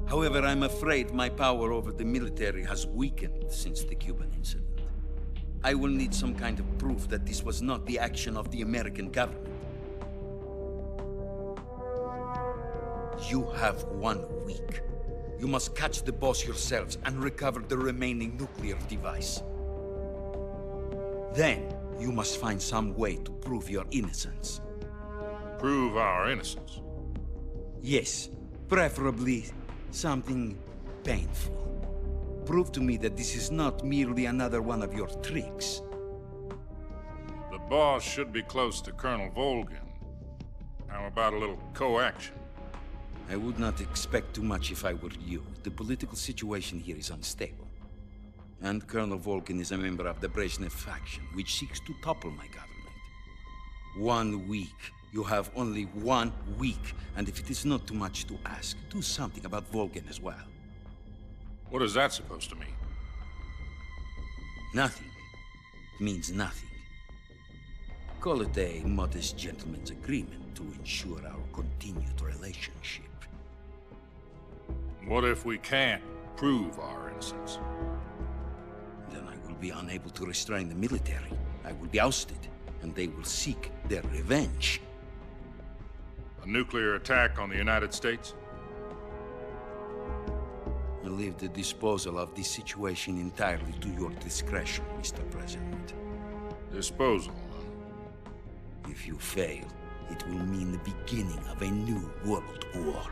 However, I'm afraid my power over the military has weakened since the Cuban incident. I will need some kind of proof that this was not the action of the American government. You have 1 week. You must catch the Boss yourselves and recover the remaining nuclear device. Then, you must find some way to prove your innocence. Prove our innocence? Yes, preferably something painful. Prove to me that this is not merely another one of your tricks. The Boss should be close to Colonel Volgin. How about a little co-action? I would not expect too much if I were you. The political situation here is unstable. And Colonel Volkin is a member of the Brezhnev faction, which seeks to topple my government. 1 week. You have only 1 week, and if it is not too much to ask, do something about Volkin as well. What is that supposed to mean? Nothing. It means nothing. Call it a modest gentleman's agreement to ensure our continued relationship. What if we can't prove our innocence? Then I will be unable to restrain the military. I will be ousted, and they will seek their revenge. A nuclear attack on the United States? I leave the disposal of this situation entirely to your discretion, Mr. President. Disposal? If you fail, it will mean the beginning of a new world war.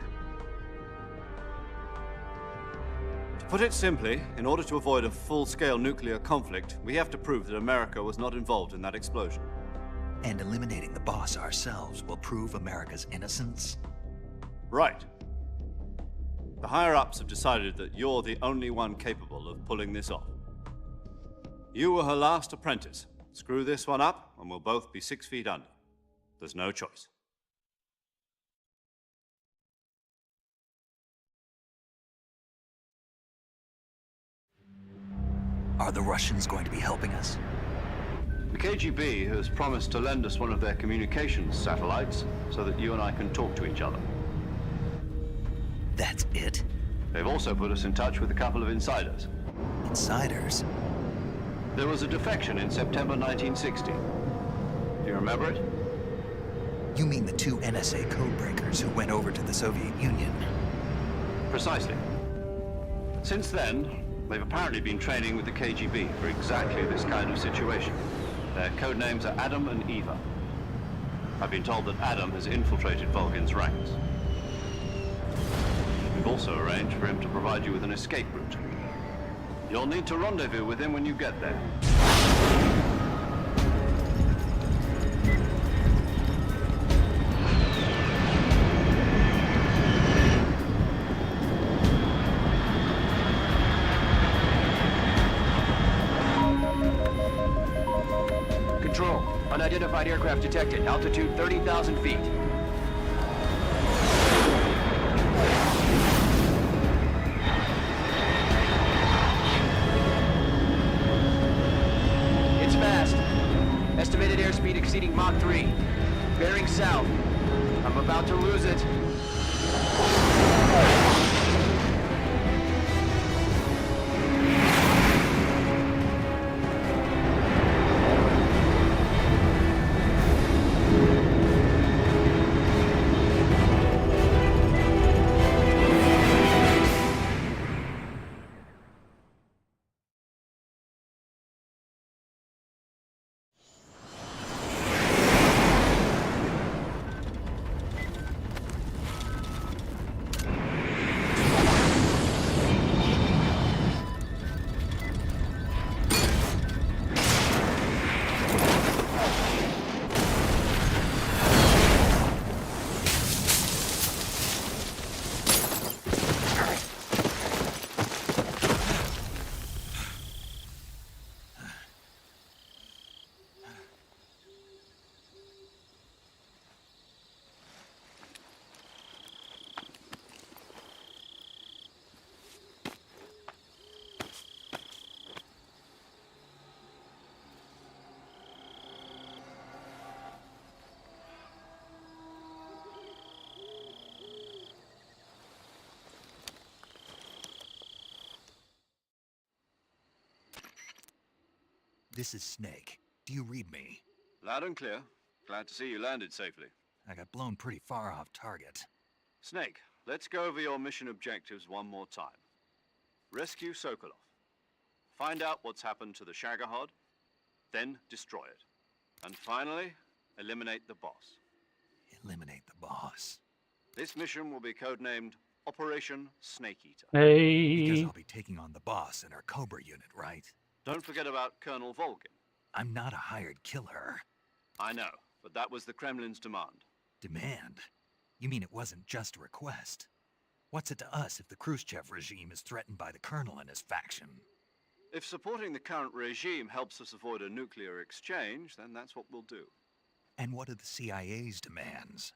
To put it simply, in order to avoid a full-scale nuclear conflict, we have to prove that America was not involved in that explosion. And eliminating the boss ourselves will prove America's innocence? Right. The higher-ups have decided that you're the only one capable of pulling this off. You were her last apprentice. Screw this one up, and we'll both be 6 feet under. There's no choice. Are the Russians going to be helping us? The KGB has promised to lend us one of their communications satellites so that you and I can talk to each other. That's it? They've also put us in touch with a couple of insiders. Insiders? There was a defection in September 1960. Do you remember it? You mean the 2 NSA codebreakers who went over to the Soviet Union? Precisely. Since then, they've apparently been training with the KGB for exactly this kind of situation. Their code names are Adam and Eva. I've been told that Adam has infiltrated Volkin's ranks. We've also arranged for him to provide you with an escape route. You'll need to rendezvous with him when you get there. Control. Unidentified aircraft detected. Altitude 30,000 feet. It's fast. Estimated airspeed exceeding Mach 3. Bearing south. I'm about to lose it. This is Snake. Do you read me? Loud and clear. Glad to see you landed safely. I got blown pretty far off target. Snake, let's go over your mission objectives one more time. Rescue Sokolov. Find out what's happened to the Shagohod, then destroy it. And finally, eliminate the boss. Eliminate the boss? This mission will be codenamed Operation Snake Eater. Hey. Because I'll be taking on the boss in our Cobra unit, right? Don't forget about Colonel Volkin. I'm not a hired killer. I know, but that was the Kremlin's demand. Demand? You mean it wasn't just a request? What's it to us if the Khrushchev regime is threatened by the Colonel and his faction? If supporting the current regime helps us avoid a nuclear exchange, then that's what we'll do. And what are the CIA's demands?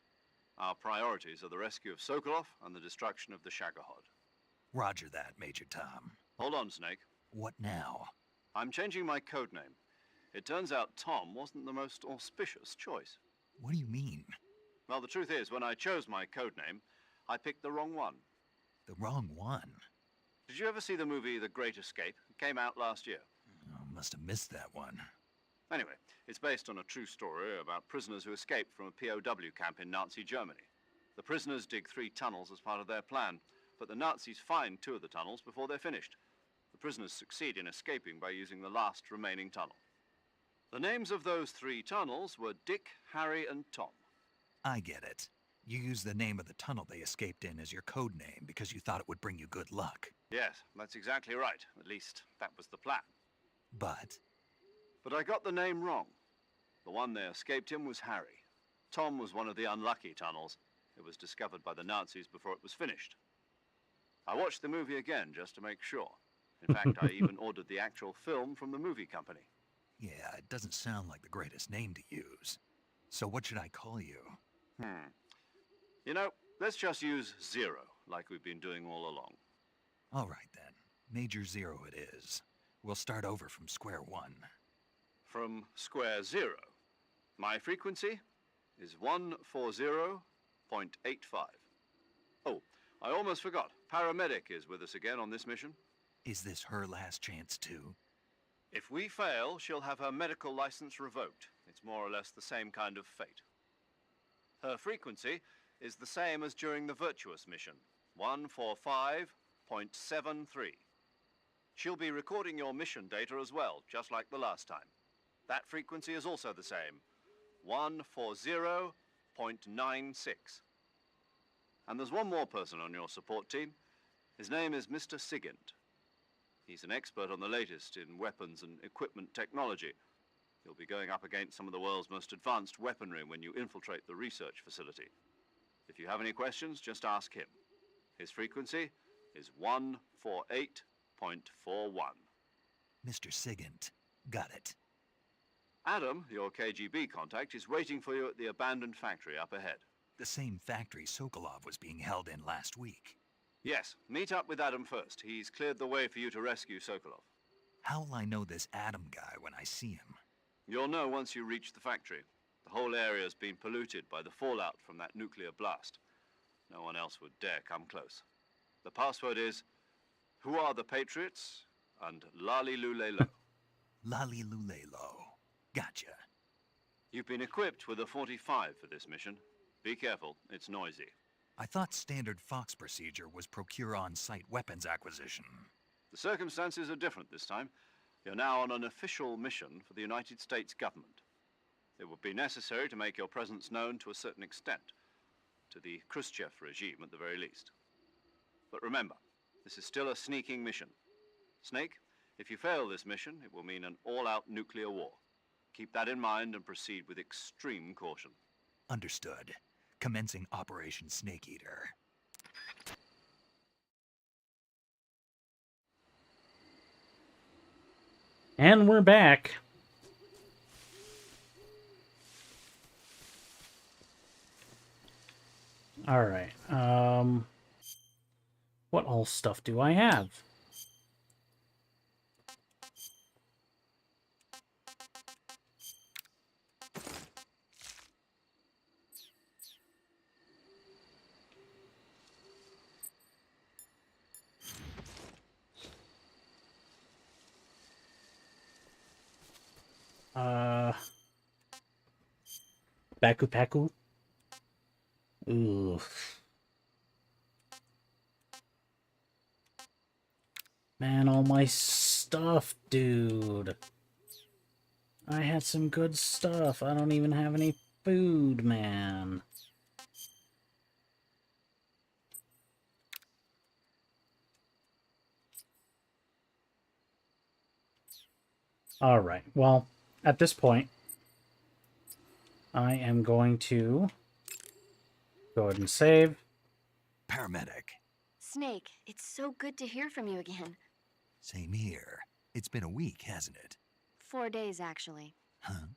Our priorities are the rescue of Sokolov and the destruction of the Shagohod. Roger that, Major Tom. Hold on, Snake. What now? I'm changing my code name. It turns out Tom wasn't the most auspicious choice. What do you mean? Well, the truth is, when I chose my code name, I picked the wrong one. The wrong one? Did you ever see the movie The Great Escape? It came out last year. Oh, must have missed that one. Anyway, it's based on a true story about prisoners who escaped from a POW camp in Nazi Germany. The prisoners dig 3 tunnels as part of their plan, but the Nazis find 2 of the tunnels before they're finished. The prisoners succeed in escaping by using the last remaining tunnel. The names of those 3 tunnels were Dick, Harry, and Tom. I get it. You used the name of the tunnel they escaped in as your code name because you thought it would bring you good luck. Yes, that's exactly right. At least, that was the plan. But I got the name wrong. The one they escaped in was Harry. Tom was one of the unlucky tunnels. It was discovered by the Nazis before it was finished. I watched the movie again just to make sure. In fact, I even ordered the actual film from the movie company. yeah, it doesn't sound like the greatest name to use. So what should I call you? You know, let's just use Zero, like we've been doing all along. All right then. Major Zero it is. We'll start over from square one. From square 0. My frequency is 140.85. Oh, I almost forgot. Paramedic is with us again on this mission. Is this her last chance too? If we fail, she'll have her medical license revoked. It's more or less the same kind of fate. Her frequency is the same as during the Virtuous mission, 145.73. She'll be recording your mission data as well, just like the last time. That frequency is also the same, 140.96. And there's one more person on your support team. His name is Mr. Sigint. He's an expert on the latest in weapons and equipment technology. You'll be going up against some of the world's most advanced weaponry when you infiltrate the research facility. If you have any questions, just ask him. His frequency is 148.41. Mr. Sigint. Got it. Adam, your KGB contact, is waiting for you at the abandoned factory up ahead. The same factory Sokolov was being held in last week. Yes, meet up with Adam first. He's cleared the way for you to rescue Sokolov. How will I know this Adam guy when I see him? You'll know once you reach the factory. The whole area's been polluted by the fallout from that nuclear blast. No one else would dare come close. The password is, "Who are the Patriots?" and Lali Lulelo. Lali Lulelo. Gotcha. You've been equipped with a 45 for this mission. Be careful, it's noisy. I thought standard Fox procedure was procure on-site weapons acquisition. The circumstances are different this time. You're now on an official mission for the United States government. It would be necessary to make your presence known to a certain extent, to the Khrushchev regime at the very least. But remember, this is still a sneaking mission. Snake, if you fail this mission, it will mean an all-out nuclear war. Keep that in mind and proceed with extreme caution. Understood. Commencing Operation Snake Eater. And we're back. All right. What all stuff do I have? Baku Paku. Ooh. Man, all my stuff, dude. I had some good stuff. I don't even have any food, man. Alright, well, at this point, I am going to go ahead and save. Paramedic. Snake, it's so good to hear from you again. Same here. It's been a week, hasn't it? 4 days, actually. Huh?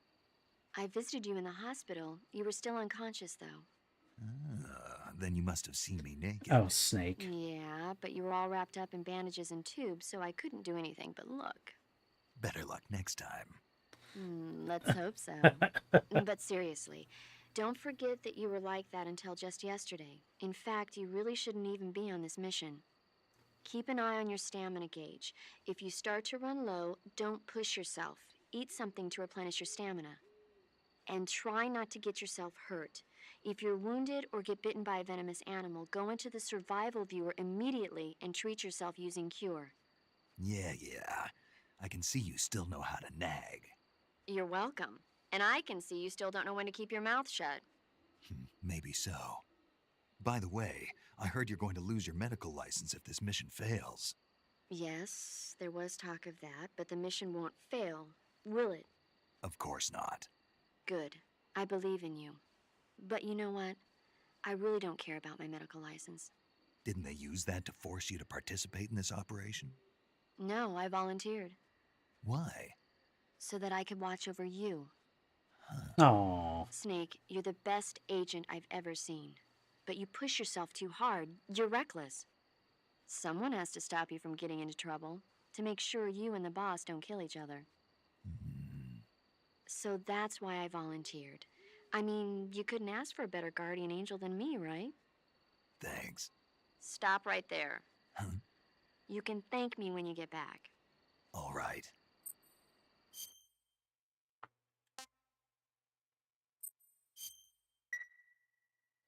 I visited you in the hospital. You were still unconscious, though. Then you must have seen me naked. Oh, Snake. Yeah, but you were all wrapped up in bandages and tubes, so I couldn't do anything but look. Better luck next time. Let's hope so. But seriously, don't forget that you were like that until just yesterday. In fact, you really shouldn't even be on this mission. Keep an eye on your stamina gauge. If you start to run low, don't push yourself. Eat something to replenish your stamina. And try not to get yourself hurt. If you're wounded or get bitten by a venomous animal, go into the survival viewer immediately and treat yourself using Cure. Yeah. I can see you still know how to nag. You're welcome. And I can see you still don't know when to keep your mouth shut. Maybe so. By the way, I heard you're going to lose your medical license if this mission fails. Yes, there was talk of that, but the mission won't fail, will it? Of course not. Good. I believe in you. But you know what? I really don't care about my medical license. Didn't they use that to force you to participate in this operation? No, I volunteered. Why? So that I could watch over you. Aww. Snake, you're the best agent I've ever seen. But you push yourself too hard. You're reckless. Someone has to stop you from getting into trouble, to make sure you and the boss don't kill each other. So that's why I volunteered. I mean, you couldn't ask for a better guardian angel than me, right? Thanks. Stop right there. You can thank me when you get back. All right.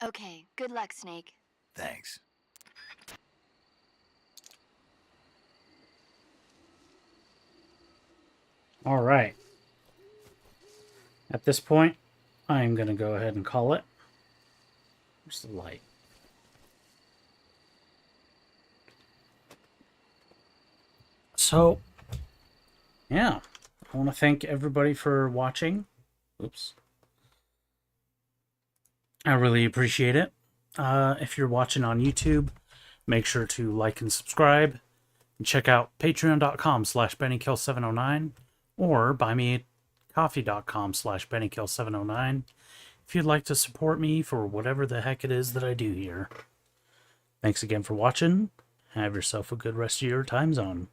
Okay, good luck, Snake. Thanks. All right. At this point, I'm going to go ahead and call it. Where's the light? So, yeah. I want to thank everybody for watching. Oops. I really appreciate it. If you're watching on YouTube, make sure to like and subscribe. And check out patreon.com/BennyKill709 or buymeacoffee.com/BennyKill709 if you'd like to support me for whatever the heck it is that I do here. Thanks again for watching. Have yourself a good rest of your time zone.